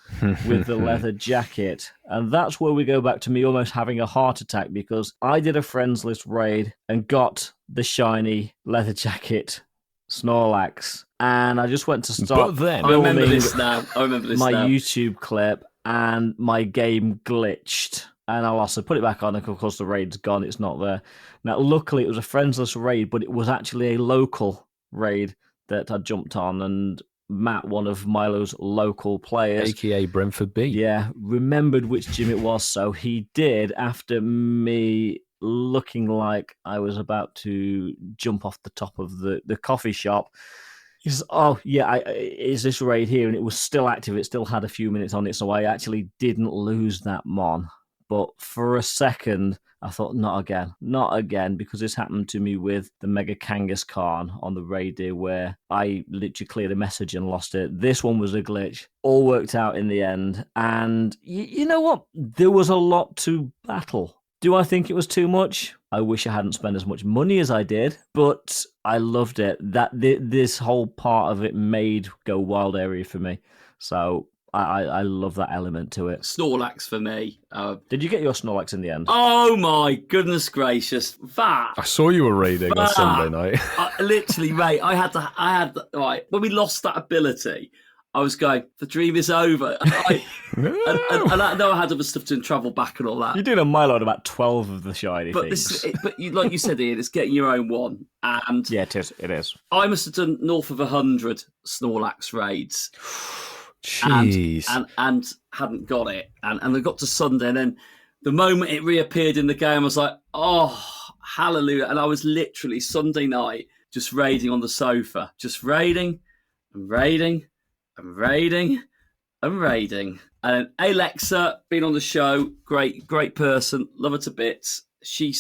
with the leather jacket. And that's where we go back to me almost having a heart attack, because I did a friends list raid and got the shiny leather jacket Snorlax. And I just went to start I remember this now. my YouTube clip, and my game glitched. And I lost. I put it back on, and of course the raid's gone. It's not there. Now, luckily, it was a friendsless raid, but it was actually a local raid that I jumped on. And Matt, one of Milo's local players, a.k.a. Brentford B, remembered which gym it was. So he did, after me looking like I was about to jump off the top of the coffee shop. He says, "Oh, yeah, is this raid here?" And it was still active. It still had a few minutes on it. So I actually didn't lose that mon. But for a second, I thought, not again, because this happened to me with the Mega Kangaskhan on the raid day, where I literally cleared a message and lost it. This one was a glitch. All worked out in the end. And you know what? There was a lot to battle. Do I think it was too much? I wish I hadn't spent as much money as I did, but I loved it. This whole part of it made Go Wild area for me. So I love that element to it. Snorlax for me. Did you get your Snorlax in the end? Oh my goodness gracious! I saw you were raiding on Sunday night. Literally, mate. I had right when we lost that ability. I was going, the dream is over. And I know I had other stuff to travel back and all that. You did a Milo at about 12 of the shiny things. Like you said, Ian, it's getting your own one. And yeah, it is. I must have done north of 100 Snorlax raids. Jeez. And hadn't got it. And I got to Sunday, and then the moment it reappeared in the game, I was like, oh, hallelujah. And I was literally Sunday night just raiding on the sofa. Just raiding and raiding and raiding and raiding. And Alexa, been on the show, great person, love her to bits. She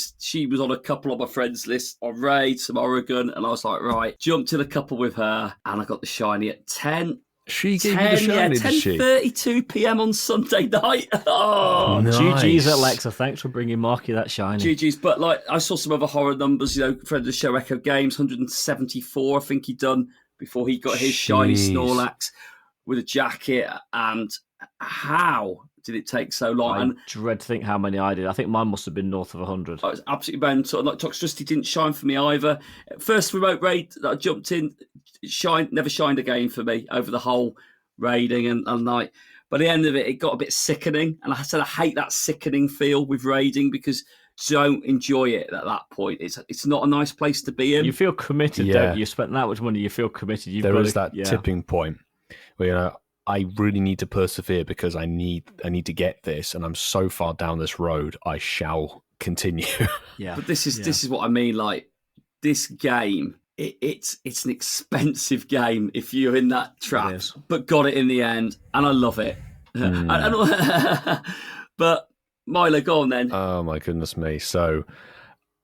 was on a couple of my friends' lists on raid, some Oregon, and I was like, right, jumped in a couple with her, and I got the shiny at 10. She gave you the shiny, did she? 10:32 p.m. on Sunday night. Oh, nice. GG's Alexa. Thanks for bringing Marky that shiny. GG's. But like, I saw some other horror numbers. You know, friend of the show, Echo Games, 174. I think he'd done before he got his shiny Snorlax with a jacket. And how did it take so long? I dread to think how many I did. I think mine must have been north of 100. I was absolutely mental. Like Toxtricity didn't shine for me either. First remote raid that I jumped in, never shined again for me over the whole raiding and like By the end of it, it got a bit sickening. And I said I hate that sickening feel with raiding because don't enjoy it at that point. It's not a nice place to be in. You feel committed, don't you? You spent that much money, you feel committed. There is that tipping point where I really need to persevere because I need to get this, and I'm so far down this road, I shall continue. Yeah. But this is what I mean. Like, this game, it's an expensive game if you're in that trap, but got it in the end, and I love it. But Milo, go on then. Oh my goodness me. So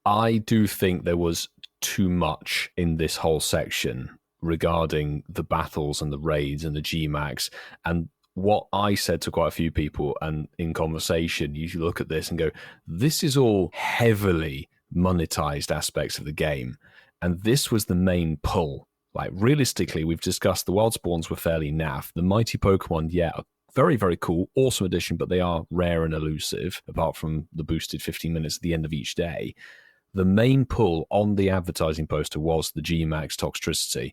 I do think there was too much in this whole section regarding the battles and the raids and the Gmax. And what I said to quite a few people and in conversation, you look at this and go, this is all heavily monetized aspects of the game. And this was the main pull. Like, realistically, we've discussed the wild spawns were fairly naff. The mighty Pokemon, are very, very cool, awesome addition, but they are rare and elusive, apart from the boosted 15 minutes at the end of each day. The main pull on the advertising poster was the Gmax Toxtricity.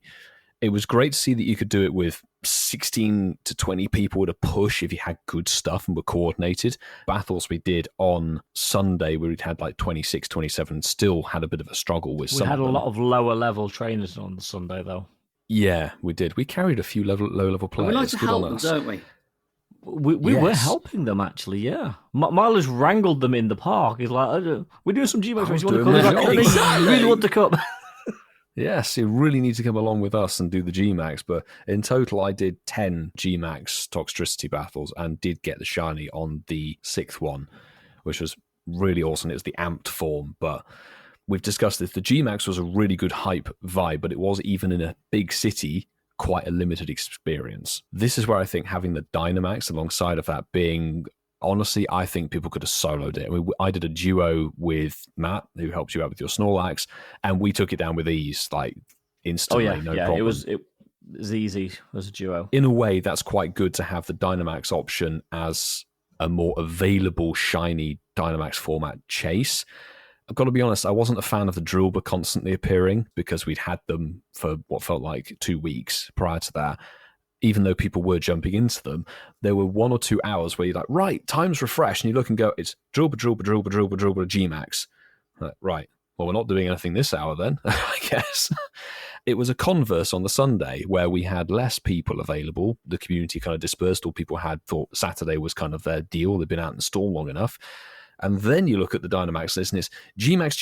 It was great to see that you could do it with 16 to 20 people at a push if you had good stuff and were coordinated. Battles we did on Sunday where we'd had like 26, 27, still had a bit of a struggle with some. We had a lot of lower level trainers on the Sunday though. Yeah, we did. We carried a few low level players. We like to help them, don't we? We were helping them, actually, yeah. Milo's wrangled them in the park. He's like, we're doing some Gmax. You want to come? I really want to come. Yes, you really need to come along with us and do the Gmax. But in total, I did 10 Gmax Toxtricity battles and did get the shiny on the 6th one, which was really awesome. It was the amped form, but we've discussed this. The Gmax was a really good hype vibe, but it was, even in a big city, quite a limited experience. This is where I think having the Dynamax alongside of that being, honestly, I think people could have soloed it. I mean, I did a duo with Matt, who helps you out with your Snorlax, and we took it down with ease, like instantly, no problem. It was easy as a duo. In a way, that's quite good to have the Dynamax option as a more available, shiny Dynamax format chase. I've got to be honest, I wasn't a fan of the Drillbur constantly appearing because we'd had them for what felt like 2 weeks prior to that. Even though people were jumping into them, there were 1 or 2 hours where you're like, right, time's refreshed, and you look and go, it's Drillbur, Gmax. Right, well, we're not doing anything this hour then, I guess. It was a converse on the Sunday where we had less people available. The community kind of dispersed. All people had thought Saturday was kind of their deal. They'd been out in the store long enough. And then you look at the Dynamax list and it's Gmax,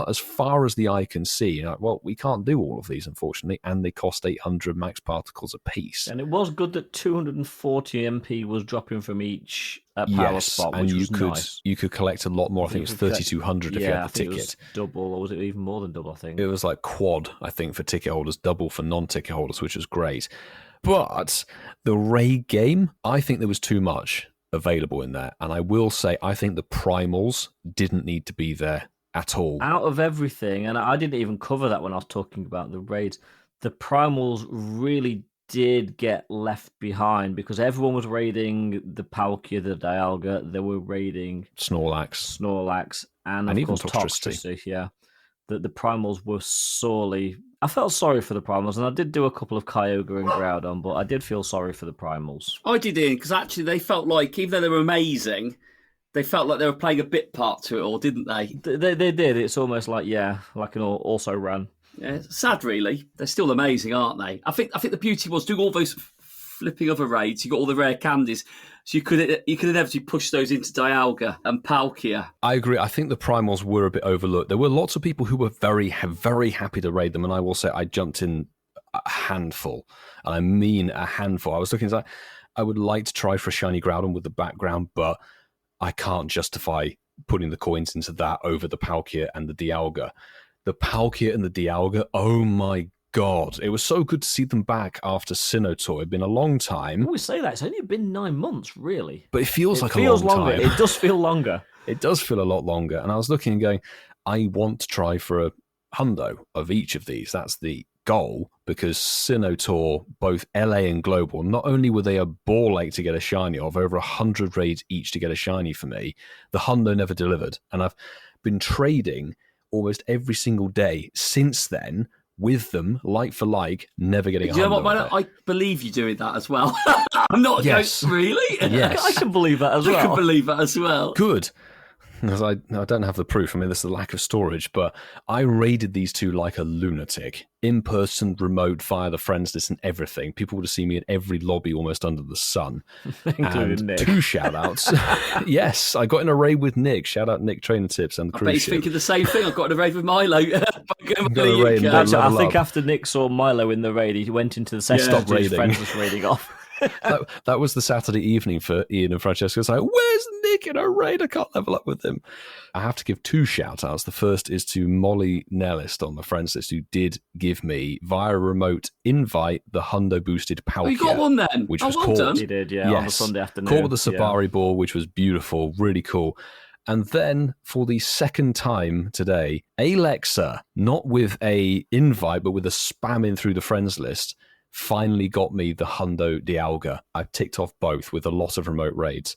as far as the eye can see. You're like, well, we can't do all of these, unfortunately, and they cost 800 max particles a piece. And it was good that 240 MP was dropping from each power spot, which was nice. You could collect a lot more. I think it was 3,200 if you had the ticket. It was double, or was it even more than double, I think? It was like quad, I think, for ticket holders, double for non-ticket holders, which was great. But the raid game, I think there was too much available in there, and I will say I think the primals didn't need to be there at all. Out of everything, and I didn't even cover that when I was talking about the raids, the primals really did get left behind because everyone was raiding the Palkia, the Dialga, they were raiding Snorlax, and of course Toxtricity. Yeah, the primals were sorely. I felt sorry for the primals, and I did do a couple of Kyogre and Groudon, but I did feel sorry for the primals. I did, Ian, because actually they felt like, even though they were amazing, they felt like they were playing a bit part to it all, didn't they? They did. It's almost like, like an also ran. Yeah, it's sad, really. They're still amazing, aren't they? I think the beauty was doing all those flipping other raids. You got all the rare candies, so you could inevitably push those into Dialga and Palkia. I agree. I think the primals were a bit overlooked. There were lots of people who were very, very happy to raid them, and I will say I jumped in a handful, and I mean a handful. I was looking at, I would like to try for a shiny Groudon with the background, but I can't justify putting the coins into that over the Palkia and the Dialga. The Palkia and the Dialga, oh my God, it was so good to see them back after Sinnoh. It'd been a long time. I always say that. It's only been 9 months, really. But it feels like a long longer. time. It does feel longer. It does feel a lot longer. And I was looking and going, I want to try for a hundo of each of these. That's the goal, because Sinnoh, both LA and Global, not only were they a ball ache to get a shiny of, over 100 raids each to get a shiny for me, the hundo never delivered. And I've been trading almost every single day since then with them, like for like, never getting a Do you know what, hundo Milo? of it. I believe you doing that as well. I'm not Yes. going, really? Yes. I can believe that as I can well. believe that as well. Good. Because I don't have the proof. I mean, there's the lack of storage, but I raided these two like a lunatic. In person, remote, via the friends list and everything. People would have seen me in every lobby almost under the sun. Including And Nick. 2 shout outs. Yes, I got in a raid with Nick. Shout out Nick Trainer Tips and the I cruise bet he's ship. thinking the same thing. I've got to rave with Milo. Got a raid and Actually, I level think up. after Nick saw Milo in the raid, he went into the session Stop to his raiding. friends was raiding off. That was the Saturday evening for Ian and Francesca. It's like, where's Nick in a raid? I can't level up with him. I have to give 2 shout outs. The first is to Molly Nellist on the friends list, who did give me, via a remote invite, the Hundo boosted Palkia. Oh, you got one then? Which Oh, was well caught. done. He did, yeah, on the Sunday afternoon. Caught with the Sabari ball, which was beautiful, really cool. And then for the second time today, Alexa, not with a invite, but with a spam in through the friends list, finally got me the Hundo Dialga. I've ticked off both with a lot of remote raids.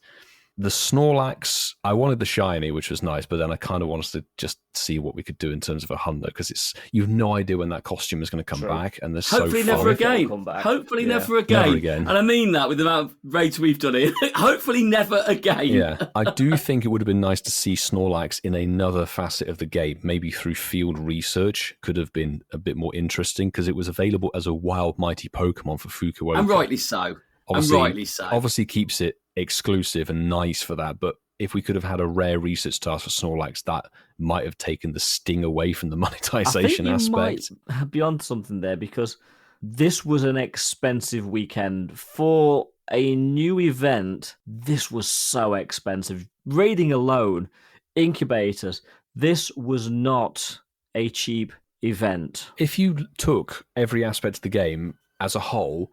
The Snorlax, I wanted the shiny, which was nice, but then I kind of wanted to just see what we could do in terms of a Hundo, because you have no idea when that costume is going to come back, and there's Hopefully so never far. again. come back. Hopefully Yeah. never again. Never again. And I mean that with the amount of raids we've done here. Hopefully never again. Yeah, I do think it would have been nice to see Snorlax in another facet of the game, maybe through field research. Could have been a bit more interesting, because it was available as a wild mighty Pokemon for Fukuoka. And rightly so. Obviously keeps it exclusive and nice for that, but if we could have had a rare research task for Snorlax, that might have taken the sting away from the monetization I think you aspect. might be onto something there, because this was an expensive weekend for a new event. This was so expensive. Raiding alone, incubators. This was not a cheap event. If you took every aspect of the game as a whole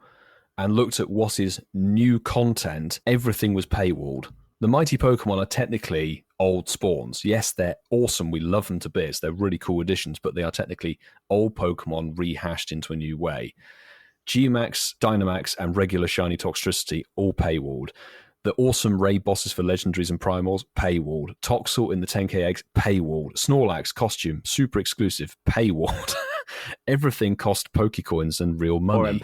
and looked at what is new content, everything was paywalled. The mighty Pokemon are technically old spawns. Yes, they're awesome. We love them to bits. They're really cool additions, but they are technically old Pokemon rehashed into a new way. Gmax, Dynamax, and regular shiny Toxtricity, all paywalled. The awesome raid bosses for legendaries and primals, paywalled. Toxel in the 10k eggs, paywalled. Snorlax costume, super exclusive, paywalled. Everything cost Pokecoins and real money,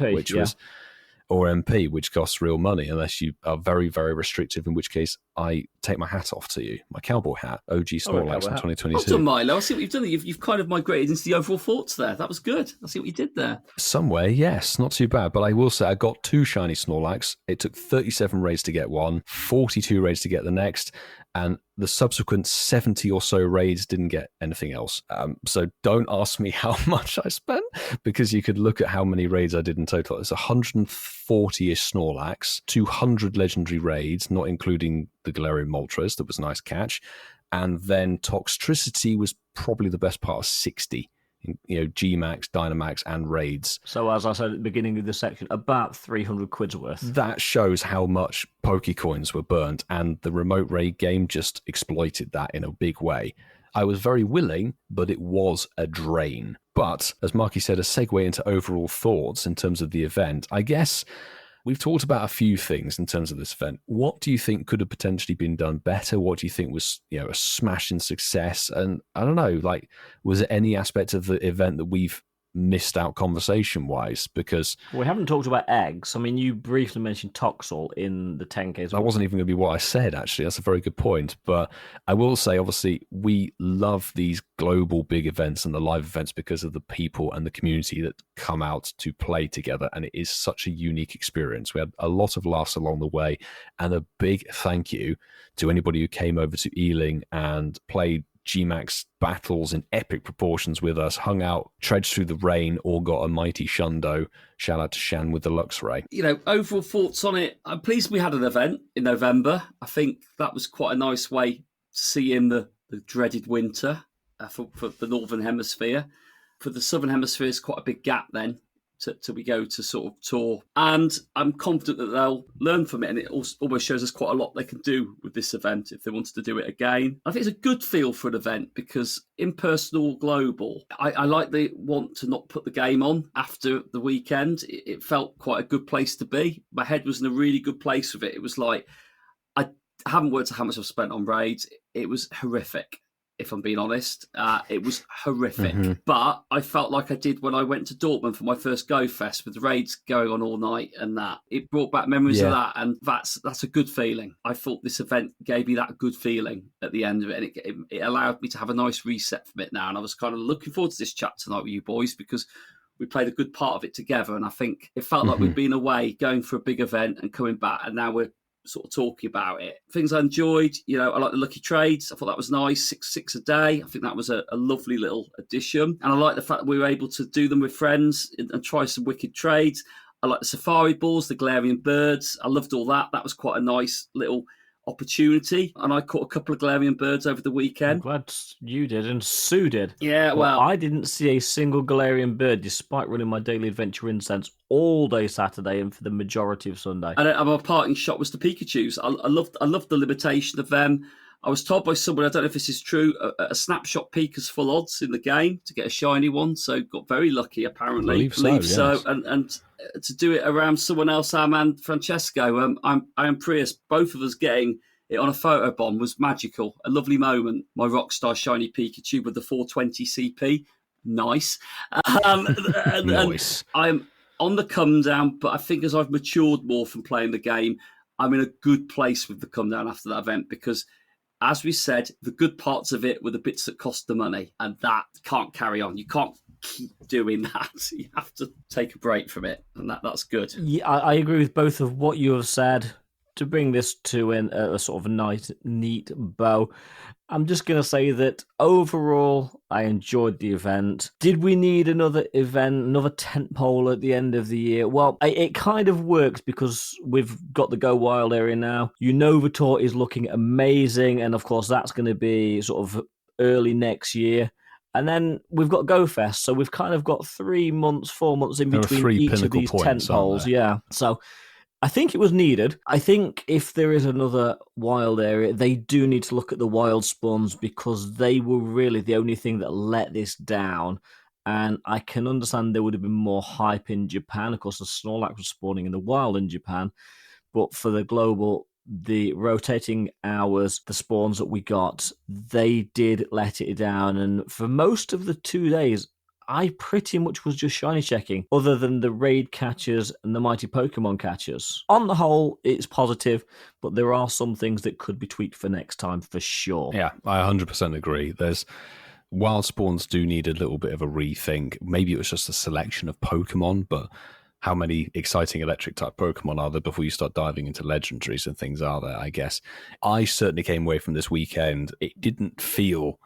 or MP, which costs real money, unless you are very, very restrictive, in which case I take my hat off to you. My cowboy hat, OG Snorlax in 2022. Well done, Milo. I see what you've done. You've kind of migrated into the overall thoughts there. That was good. I see what you did there. Some way, yes, not too bad. But I will say I got 2 shiny Snorlax. It took 37 raids to get one, 42 raids to get the next, and the subsequent 70 or so raids didn't get anything else. So don't ask me how much I spent, because you could look at how many raids I did in total. It's 140-ish Snorlax, 200 legendary raids, not including the Galarian Moltres. That was a nice catch. And then Toxtricity was probably the best part of 60. Gmax, Dynamax, and raids. So as I said at the beginning of the section, about 300 quid's worth. That shows how much Pokecoins were burnt, and the remote raid game just exploited that in a big way. I was very willing, but it was a drain. But, as Marky said, a segue into overall thoughts in terms of the event. I guess we've talked about a few things in terms of this event. What do you think could have potentially been done better? What do you think was, a smashing success? And I don't know, was there any aspect of the event that we've missed out conversation-wise? Because we haven't talked about eggs. I mean, you briefly mentioned Toxel in the 10Ks. that wasn't even going to be what I said, actually. That's a very good point. But I will say, obviously, we love these global big events and the live events because of the people and the community that come out to play together. And it is such a unique experience. We had a lot of laughs along the way. And a big thank you to anybody who came over to Ealing and played Gmax battles in epic proportions with us, hung out, trudged through the rain, or got a mighty Shundo. Shout out to Shan with the Luxray. Overall thoughts on it. I'm pleased we had an event in November. I think that was quite a nice way to see in the dreaded winter for the Northern Hemisphere. For the Southern Hemisphere, it's quite a big gap then till we go to sort of tour. And I'm confident that they'll learn from it, and it almost shows us quite a lot they can do with this event if they wanted to do it again. I think it's a good feel for an event, because in-person or global, I like they want to not put the game on after the weekend. It felt quite a good place to be. My head was in a really good place with it. It was like, I haven't worked out how much I've spent on raids. It was horrific. if I'm being honest. It was horrific. Mm-hmm. But I felt like I did when I went to Dortmund for my first Go Fest with the raids going on all night, and that it brought back memories of that, and that's a good feeling. I thought this event gave me that good feeling at the end of it, and it allowed me to have a nice reset from it now. And I was kind of looking forward to this chat tonight with you boys, because we played a good part of it together, and I think it felt like we'd been away going for a big event and coming back, and now we're sort of talking about it. Things I enjoyed, I like the lucky trades. I thought that was nice, six a day. I think that was a lovely little addition. And I like the fact that we were able to do them with friends and try some wicked trades. I like the safari balls, the Galarian birds. I loved all that. That was quite a nice little opportunity. And I caught a couple of Galarian birds over the weekend. I'm glad you did, and Sue did. Yeah, well, I didn't see a single Galarian bird, despite running my daily adventure incense all day Saturday and for the majority of Sunday. And my parting shot was the Pikachus. I loved the limitation of them. I was told by someone, I don't know if this is true, a snapshot peak is full odds in the game to get a shiny one. So got very lucky, apparently. I believe so. Yes. And to do it around someone else, our man Francesco, I am Prius, both of us getting it on a photo bomb was magical. A lovely moment. My Rockstar shiny Pikachu with the 420 CP. Nice. Nice. And I'm on the come down, but I think as I've matured more from playing the game, I'm in a good place with the come down after that event, because as we said, the good parts of it were the bits that cost the money, and that can't carry on. You can't keep doing that. You have to take a break from it, and that's good. Yeah, I agree with both of what you have said. To bring this to a sort of a nice, neat bow, I'm just going to say that overall, I enjoyed the event. Did we need another event, another tentpole at the end of the year? Well, it kind of works because we've got the Go Wild area now. Unova Tour is looking amazing, and of course, that's going to be sort of early next year. And then we've got Go Fest, so we've kind of got 3 months, 4 months in between each of these tentpoles. Yeah, so I think it was needed. I think if there is another wild area, they do need to look at the wild spawns, because they were really the only thing that let this down. And I can understand there would have been more hype in Japan. Of course, the Snorlax was spawning in the wild in Japan. But for the global, the rotating hours, the spawns that we got, they did let it down. And for most of the 2 days, I pretty much was just shiny checking, other than the raid catchers and the mighty Pokemon catchers. On the whole, it's positive, but there are some things that could be tweaked for next time for sure. Yeah, I 100% agree. Wild spawns do need a little bit of a rethink. Maybe it was just a selection of Pokemon, but how many exciting electric type Pokemon are there before you start diving into legendaries and things are there, I guess. I certainly came away from this weekend. It didn't feel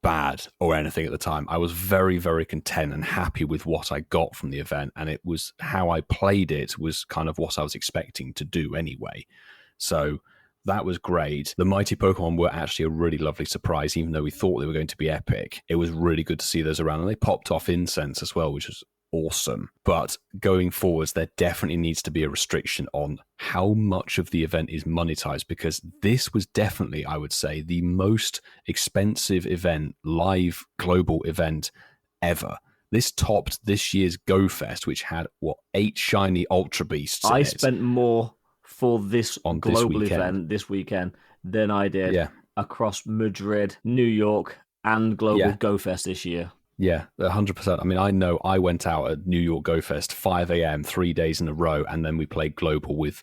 bad or anything at the time. I was very, very content and happy with what I got from the event, and it was how I played it was kind of what I was expecting to do anyway. So that was great. The mighty Pokemon were actually a really lovely surprise, even though we thought they were going to be epic. It was really good to see those around, and they popped off incense as well, which was awesome. But going forwards, there definitely needs to be a restriction on how much of the event is monetized, because this was definitely, I would say, the most expensive event, live global event ever. This topped this year's Go Fest, which had 8 shiny Ultra Beasts. I spent more for this global event this weekend than I did across Madrid, New York, and global Go Fest this year. Yeah, 100%. I mean, I know I went out at New York Go Fest 5 a.m., 3 days in a row, and then we played global with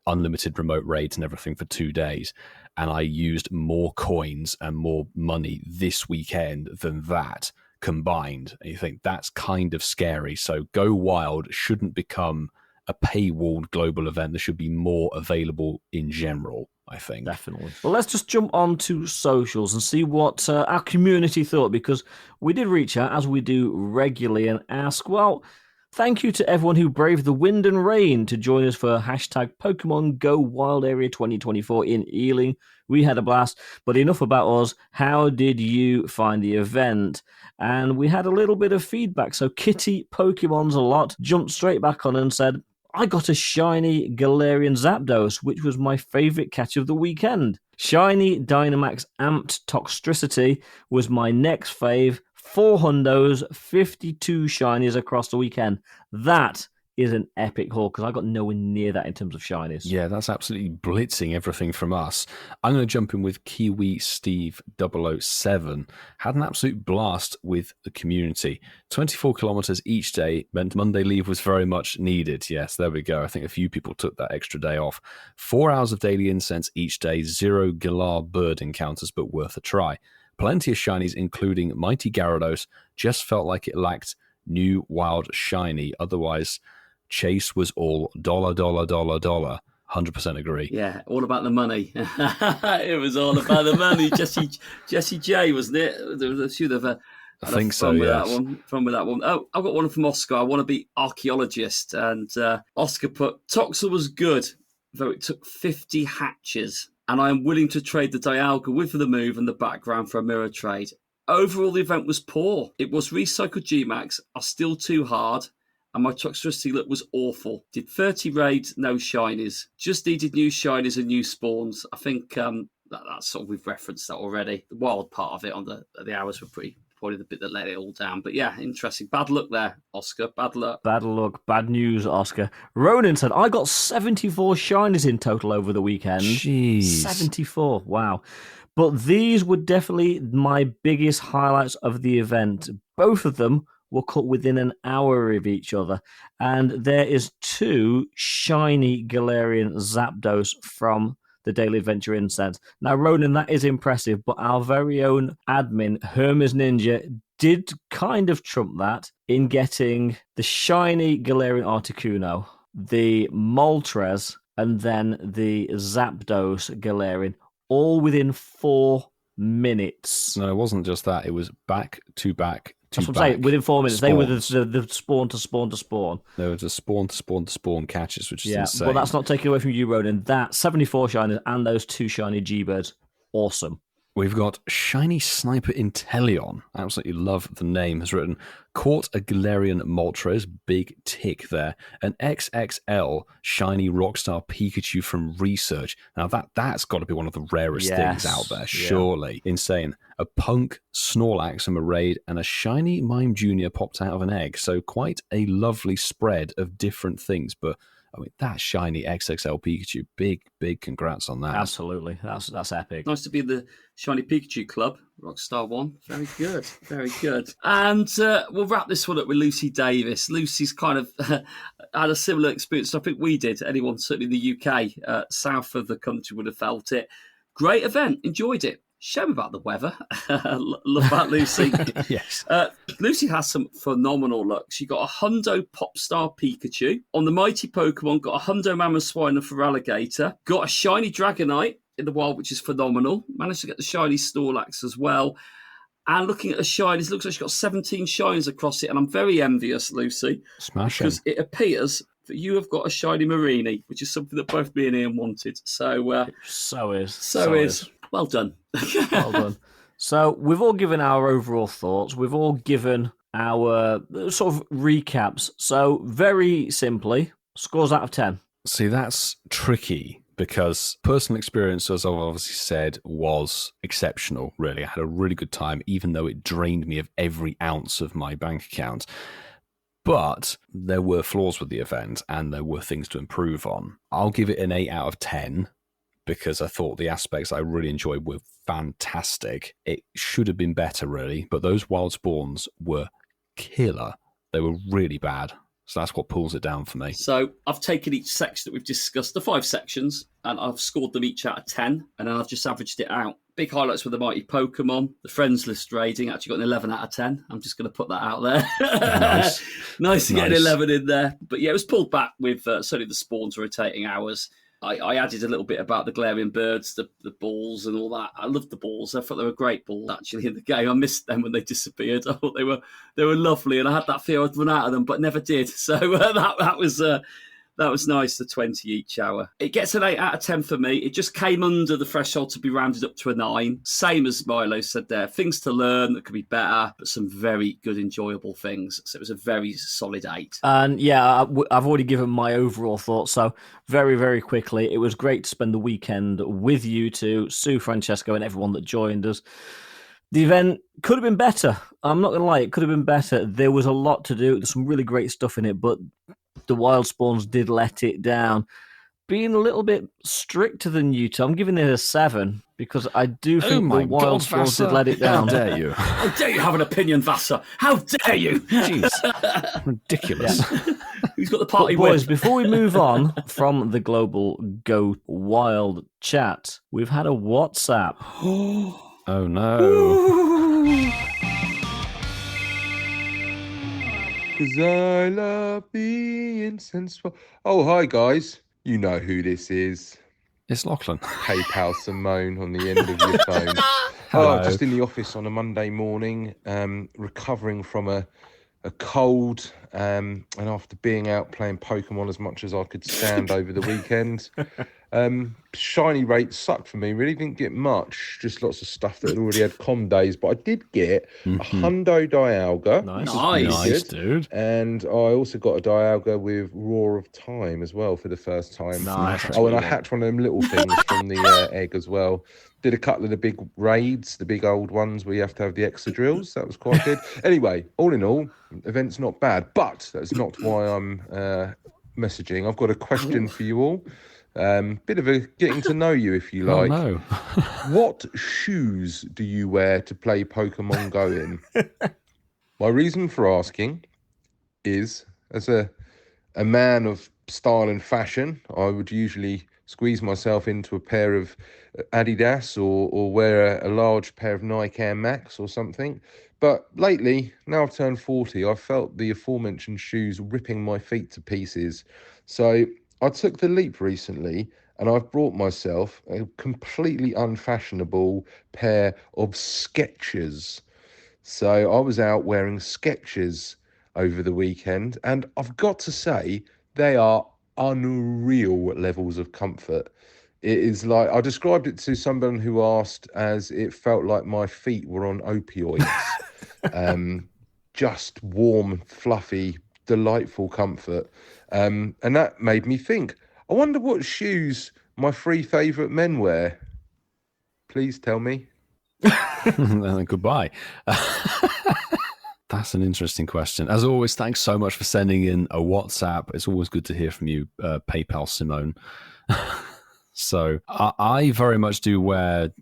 unlimited remote raids and everything for 2 days. And I used more coins and more money this weekend than that combined. And you think that's kind of scary. So Go Wild shouldn't become a paywalled global event. There should be more available in general, I think. Definitely. Well, let's just jump on to socials and see what our community thought, because we did reach out, as we do regularly, and ask, well, thank you to everyone who braved the wind and rain to join us for hashtag Pokemon Go Wild Area 2024 in Ealing. We had a blast, but enough about us. How did you find the event? And we had a little bit of feedback. So Kitty Pokemons a lot jumped straight back on and said, I got a shiny Galarian Zapdos, which was my favourite catch of the weekend. Shiny Dynamax Amped Toxtricity was my next fave. 4 hundos, 52 shinies across the weekend. That is an epic haul because I got nowhere near that in terms of shinies. Yeah, that's absolutely blitzing everything from us. I'm going to jump in with Kiwi Steve 007. Had an absolute blast with the community. 24 kilometers each day meant Monday leave was very much needed. Yes, there we go. I think a few people took that extra day off. 4 hours of daily incense each day, 0 Galar bird encounters, but worth a try. Plenty of shinies, including Mighty Gyarados. Just felt like it lacked new wild shiny. Otherwise, chase was all dollar. 100% agree. Yeah, all about the money. It was all about the money. Jesse J, wasn't it? There was a few of a. I think so, fun with yes. that one. Oh, I've got one from Oscar. I want to be archaeologist. And Oscar put, Toxel was good, though it took 50 hatches. And I am willing to trade the Dialga with the move and the background for a mirror trade. Overall, the event was poor. It was recycled Gmax, are still too hard, and my Toxtricity look was awful. Did 30 raids, no shinies. Just needed new shinies and new spawns. I think that's sort of, we've referenced that already. The wild part of it on the hours were probably the bit that let it all down. But yeah, interesting. Bad luck there, Oscar. Bad luck. Bad luck. Bad news, Oscar. Ronan said, I got 74 shinies in total over the weekend. Jeez. 74. Wow. But these were definitely my biggest highlights of the event. Both of them were cut within an hour of each other. And there is 2 shiny Galarian Zapdos from the Daily Adventure Incense. Now, Ronan, that is impressive, but our very own admin, Hermes Ninja, did kind of trump that in getting the shiny Galarian Articuno, the Moltres, and then the Zapdos Galarian, all within 4 minutes. No, it wasn't just that. It was back to back to That's what back. I'm saying. Within 4 minutes. spawns. They were the spawn to spawn to spawn. There was a spawn to spawn catches, which is Yeah, insane. but that's not taking away from you, Ronan. That 74 shinies and those 2 shiny G-Birds, awesome. We've got Shiny Sniper Inteleon. Absolutely love the name. Has written, caught a Galarian Moltres, big tick there. An XXL Shiny Rockstar Pikachu from Research. Now that's got to be one of the rarest things out there, surely. Insane. A Punk Snorlax from a raid, and a Shiny Mime Jr. popped out of an egg. So quite a lovely spread of different things, but I mean, that shiny XXL Pikachu, big congrats on that. Absolutely. That's epic. Nice to be in the Shiny Pikachu Club, Rockstar 1. Very good, very good. And we'll wrap this one up with Lucy Davis. Lucy's kind of had a similar experience, I think we did. Anyone, certainly in the UK, south of the country would have felt it. Great event, enjoyed it. Shame about the weather. Love that, Lucy. Yes. Lucy has some phenomenal luck. She got a Hundo Popstar Pikachu. On the Mighty Pokemon, got a Hundo Mamoswine for Alligator. Got a shiny Dragonite in the wild, which is phenomenal. Managed to get the shiny Snorlax as well. And looking at the shinies, looks like she's got 17 shines across it. And I'm very envious, Lucy. Smashing. Because it appears that you have got a shiny Marini, which is something that both me and Ian wanted. So is. Well done. Well done. So we've all given our overall thoughts. We've all given our sort of recaps. So very simply, scores out of 10. See, that's tricky because personal experience, as I've obviously said, was exceptional, really. I had a really good time, even though it drained me of every ounce of my bank account. But there were flaws with the event and there were things to improve on. I'll give it an 8 out of 10. Because I thought the aspects I really enjoyed were fantastic. It should have been better, really, but those wild spawns were killer. They were really bad. So that's what pulls it down for me. So I've taken each section that we've discussed, the 5 sections, and I've scored them each out of 10, and then I've just averaged it out. Big highlights with the Mighty Pokemon. The Friends List raiding actually got an 11 out of 10. I'm just going to put that out there. Nice to get an 11 in there. But yeah, it was pulled back with certainly the spawns rotating hours. I added a little bit about the Galarian birds, the balls and all that. I loved the balls. I thought they were great balls, actually, in the game. I missed them when they disappeared. I thought they were lovely, and I had that fear I'd run out of them, but never did. So that was nice, the 20 each hour. It gets an 8 out of 10 for me. It just came under the threshold to be rounded up to a 9. Same as Milo said there. Things to learn that could be better, but some very good, enjoyable things. So it was a very solid 8. And yeah, I've already given my overall thoughts. So very, very quickly, it was great to spend the weekend with you two, Sue, Francesco, and everyone that joined us. The event could have been better. I'm not going to lie, it could have been better. There was a lot to do. There's some really great stuff in it, but the wild spawns did let it down. Being a little bit stricter than you, Tom, I'm giving it a 7 because I do think the wild spawns did let it down. How dare you? How dare you have an opinion, Vassar? How dare you? Jeez. Ridiculous. Who's got the party But boys, with? before we move on from the global Go Wild chat, we've had a WhatsApp. Oh, no. 'Cause I love being sensual. Oh, hi, guys. You know who this is. It's Lachlan. PayPal Simone on the end of your phone. Hello. Just in the office on a Monday morning, recovering from a cold, and after being out playing Pokemon as much as I could stand over the weekend. Shiny rates sucked for me. Really didn't get much. Just lots of stuff that had already had com days. But I did get a Hundo Dialga. Nice, dude. And I also got a Dialga with Roar of Time as well for the first time. Nice. Oh, and I hatched one of them little things from the egg as well. Did a couple of the big raids, the big old ones where you have to have the extra drills. That was quite good. Anyway, all in all, event's not bad. But that's not why I'm messaging. I've got a question for you all. Bit of a getting to know you, if you like. Oh, no. What shoes do you wear to play Pokemon Go in? My reason for asking is, as a man of style and fashion, I would usually squeeze myself into a pair of Adidas or wear a large pair of Nike Air Max or something. But lately, now I've turned 40, I've felt the aforementioned shoes ripping my feet to pieces. So I took the leap recently and I've brought myself a completely unfashionable pair of Skechers. So I was out wearing Skechers over the weekend and I've got to say they are unreal levels of comfort. It is like, I described it to someone who asked as it felt like my feet were on opioids. Just warm, fluffy, delightful comfort. And that made me think, I wonder what shoes my three favourite men wear. Please tell me. Goodbye. That's an interesting question. As always, thanks so much for sending in a WhatsApp. It's always good to hear from you, PayPal Simone. So I very much do wear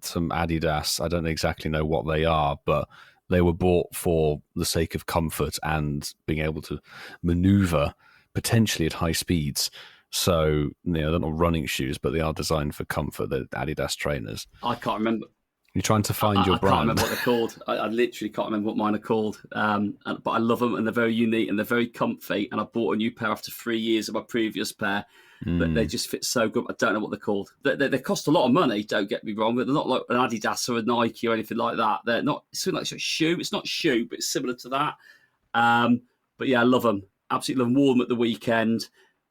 some Adidas. I don't exactly know what they are, but they were bought for the sake of comfort and being able to maneuver potentially at high speeds. So, they're not running shoes, but they are designed for comfort. They're Adidas trainers. I can't remember. You're trying to find your I brand. can't remember what they're called. I literally can't remember what mine are called. But I love them and they're very unique and they're very comfy. And I bought a new pair after 3 years of my previous pair. But they just fit so good. I don't know what they're called. They cost a lot of money, don't get me wrong, but they're not like an Adidas or a Nike or anything like that. They're not, it's like a shoe. It's not shoe, but it's similar to that. But yeah, I love them. Absolutely love them. Wore them at the weekend,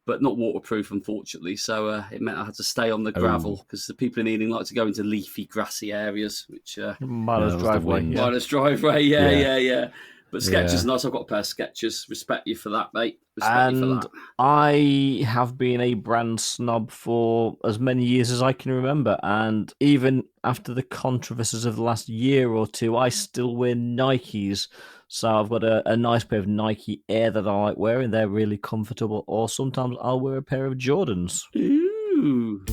but not waterproof, unfortunately. So it meant I had to stay on the gravel because the people in Ealing like to go into leafy, grassy areas, which... Milo's driveway. Milo's driveway, yeah. But Skechers are nice. I've got a pair of Skechers. Respect you for that, mate. Respect you for that. I have been a brand snob for as many years as I can remember. And even after the controversies of the last year or two, I still wear Nikes. So I've got a nice pair of Nike Air that I like wearing. They're really comfortable. Or sometimes I'll wear a pair of Jordans. Ooh.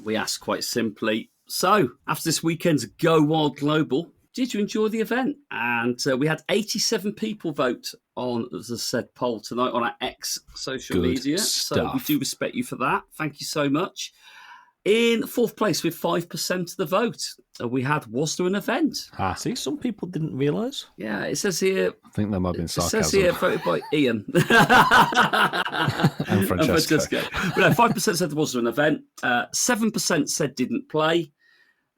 We ask quite simply, so after this weekend's Go Wild Global, did you enjoy the event? And we had 87 people vote on the said poll tonight on our X social media. So we do respect you for that. Thank you so much. In fourth place with 5% of the vote, we had, was there an event? See, some people didn't realise. Yeah, it says here... I think that might have been sarcasm. It says here, voted by Ian. and Francesco. But no, 5% said there was an event. 7% said didn't play.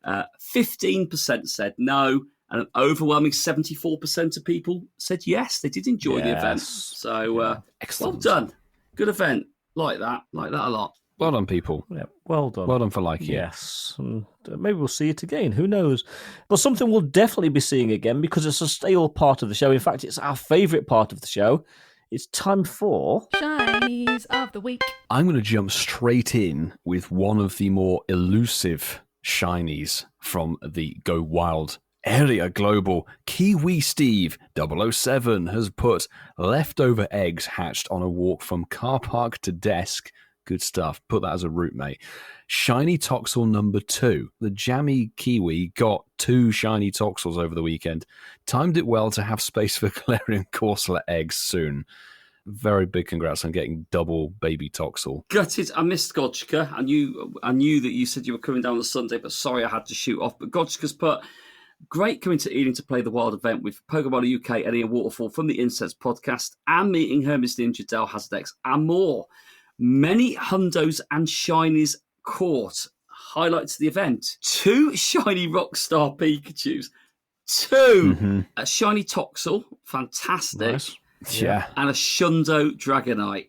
15% said no. And an overwhelming 74% of people said yes, they did enjoy the event. So, excellent. Well done. Good event. Like that a lot. Well done, people. Yeah, well done. Well done for liking it. Yes. And maybe we'll see it again. Who knows? But something we'll definitely be seeing again because it's a stable part of the show. In fact, it's our favourite part of the show. It's time for... Shinies of the Week. I'm going to jump straight in with one of the more elusive shinies from the Go Wild Area Global, Kiwi Steve 007 has put leftover eggs hatched on a walk from car park to desk. Good stuff. Put that as a route, mate. Shiny Toxel number 2. The jammy Kiwi got 2 shiny Toxels over the weekend. Timed it well to have space for Galarian Corsola eggs soon. Very big congrats on getting double baby Toxel. Gutted, I missed Gotchka. I knew that you said you were coming down on Sunday, but sorry I had to shoot off. But Gotchka's put, great coming to Ealing to play the Wild event with Pokemon UK, Eddie and Waterfall from the Incense podcast, and meeting Hermes Ninja, Dell Hazardex, and more. Many hundos and shinies caught. Highlights of the event: 2 shiny Rockstar Pikachus, 2 a shiny Toxel, fantastic. Nice. Yeah. And a Shundo Dragonite.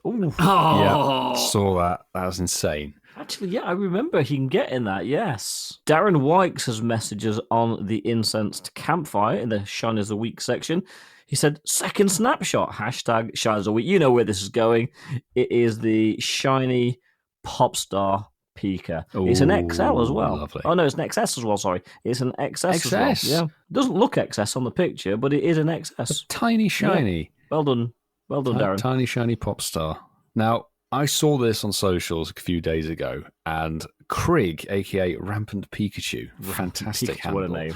Ooh. Yeah, saw that. That was insane. Actually, yeah, I remember him getting that, yes. Darren Wykes has messages on the Incensed Campfire in the Shinies of the Week section. He said, second snapshot, hashtag Shinies of the Week. You know where this is going. It is the shiny Popstar Pika. It's an XL as well. Lovely. Oh, no, it's an XS as well, sorry. It's an XS as well. Yeah. It doesn't look XS on the picture, but it is an XS. A tiny shiny. Yeah. Well done. Well done, Darren. Tiny shiny Popstar. Now, I saw this on socials a few days ago, and Krig, aka Rampant Pikachu, fantastic Pikachu, what a handle, name,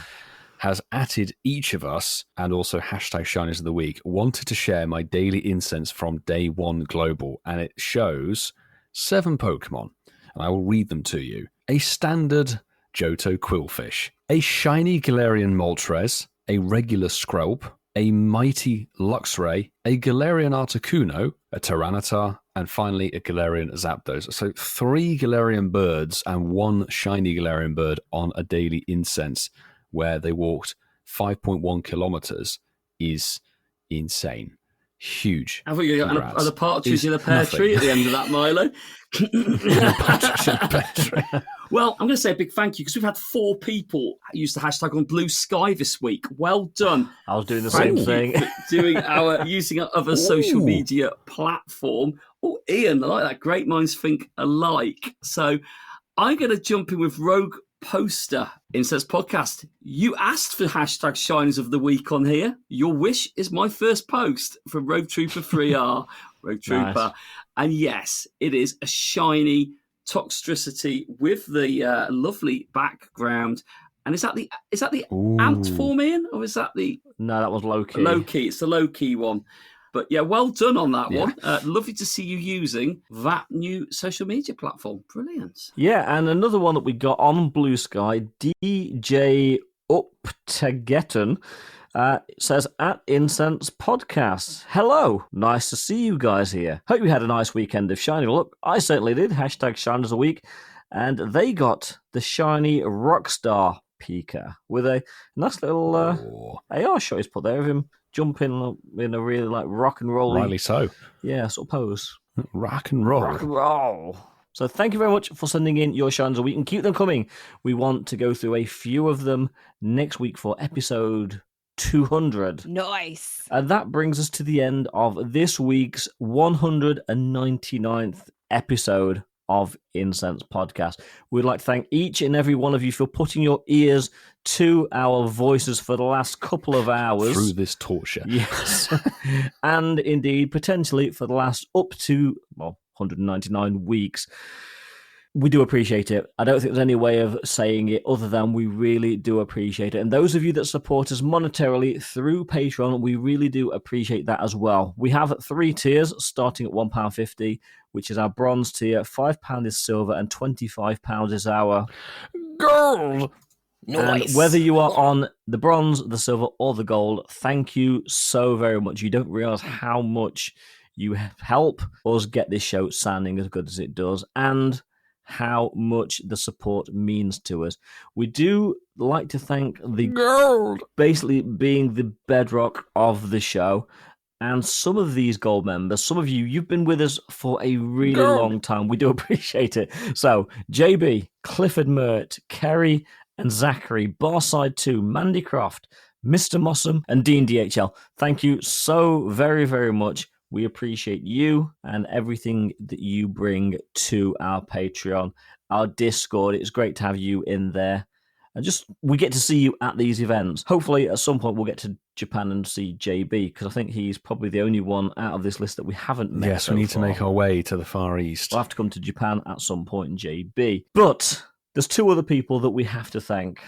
has atted each of us, and also hashtag Shinies of the Week, wanted to share my daily incense from day 1 global, and it shows 7 Pokemon, and I will read them to you. A standard Johto Quillfish, a shiny Galarian Moltres, a regular Skrelp, a mighty Luxray, a Galarian Articuno, a Tyranitar, and finally a Galarian Zapdos. So 3 Galarian birds and 1 shiny Galarian bird on a daily incense where they walked 5.1 kilometers is insane. Huge. I thought you were Congrats. a partridge in a pear Nothing. tree at the end of that, Milo. Partridge in a pear tree. Well, I'm going to say a big thank you because we've had 4 people use the hashtag on Blue Sky this week. Well done. I was doing the Thank same you thing. for using our other social media platform. Oh, Ian, I like that. Great minds think alike. So I'm going to jump in with Rogue Poster Incense Podcast. You asked for hashtag Shinies of the Week on here. Your wish is my first post from Rogue Trooper 3R. Rogue Trooper. Nice. And yes, it is a shiny Toxtricity with the lovely background. And is that the ant form, Ian? Or is that the... No, that was low key. Low key. It's the low key one. But yeah, well done on that one. Lovely to see you using that new social media platform. Brilliant. Yeah, and another one that we got on Blue Sky, DJ Uptagetten, says, at Incense Podcast. Hello. Nice to see you guys here. Hope you had a nice weekend of shiny. Look, I certainly did. Hashtag Shinies of the Week. And they got the shiny Rockstar Pika with a nice little AR shot he's put there of him jumping in a really like rock and roll. Rightly so. Yeah, sort of pose. Rock and roll. Rock and roll. So thank you very much for sending in your shines a week and keep them coming. We want to go through a few of them next week for episode 200. Nice. And that brings us to the end of this week's 199th episode of Incense Podcast. We'd like to thank each and every one of you for putting your ears to our voices for the last couple of hours. Through this torture. Yes. And indeed, potentially for the last up to, 199 weeks. We do appreciate it. I don't think there's any way of saying it other than we really do appreciate it. And those of you that support us monetarily through Patreon, we really do appreciate that as well. We have 3 tiers starting at £1.50, which is our bronze tier. £5 is silver and £25 is our Gold. Nice. And whether you are on the bronze, the silver, or the gold, thank you so very much. You don't realize how much you help us get this show sounding as good as it does, and how much the support means to us. We do like to thank the gold, basically being the bedrock of the show. And some of these gold members, some of you, you've been with us for a really long time. We do appreciate it. So, JB, Clifford Mert, Kerry, and Zachary, Barside 2, Mandy Croft, Mr. Mossam, and Dean DHL. Thank you so very, very much. We appreciate you and everything that you bring to our Patreon, our Discord. It's great to have you in there. And just we get to see you at these events. Hopefully, at some point, we'll get to Japan and see JB, because I think he's probably the only one out of this list that we haven't met. Yes, we need to make our way to the Far East. We'll have to come to Japan at some point in JB. But there's 2 other people that we have to thank.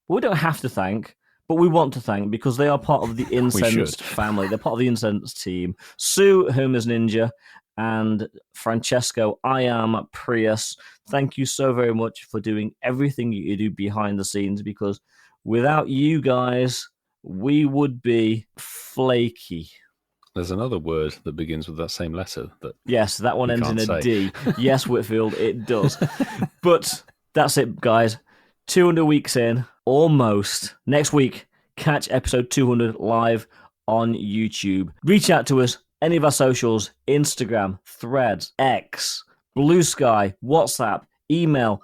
Well, we don't have to thank, but we want to thank, because they are part of the Incensed family. They're part of the Incensed team. Sue, Hermes Ninja, and Francesco, I am Prius. Thank you so very much for doing everything you do behind the scenes, because without you guys, we would be flaky. There's another word that begins with that same letter. Yes, that one ends in a D. Yes, Whitfield, it does. But that's it, guys. 200 weeks in, almost. Next week, catch episode 200 live on YouTube. Reach out to us. Any of our socials, Instagram, Threads, X, Blue Sky, WhatsApp, email.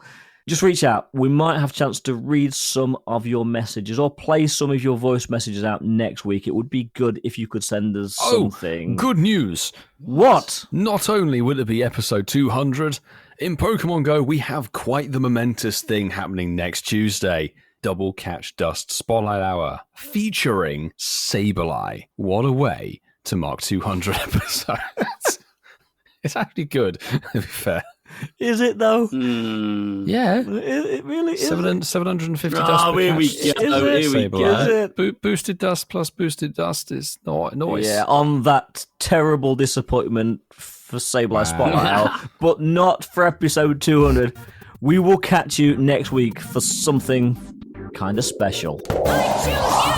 Just reach out. We might have a chance to read some of your messages or play some of your voice messages out next week. It would be good if you could send us something. Good news. What? Not only will it be episode 200, in Pokemon Go, we have quite the momentous thing happening next Tuesday. Double Catch Dust Spotlight Hour featuring Sableye. What a way to mark 200 episodes. It's actually good, to be fair. Is it, though? Yeah. It really is. 750 dust per here we catch. go. Here we go. Is it? Boosted dust plus boosted dust is nice. Yeah, on that terrible disappointment for Sableye Spotlight Hour, but not for episode 200. We will catch you next week for something kind of special. I choose you!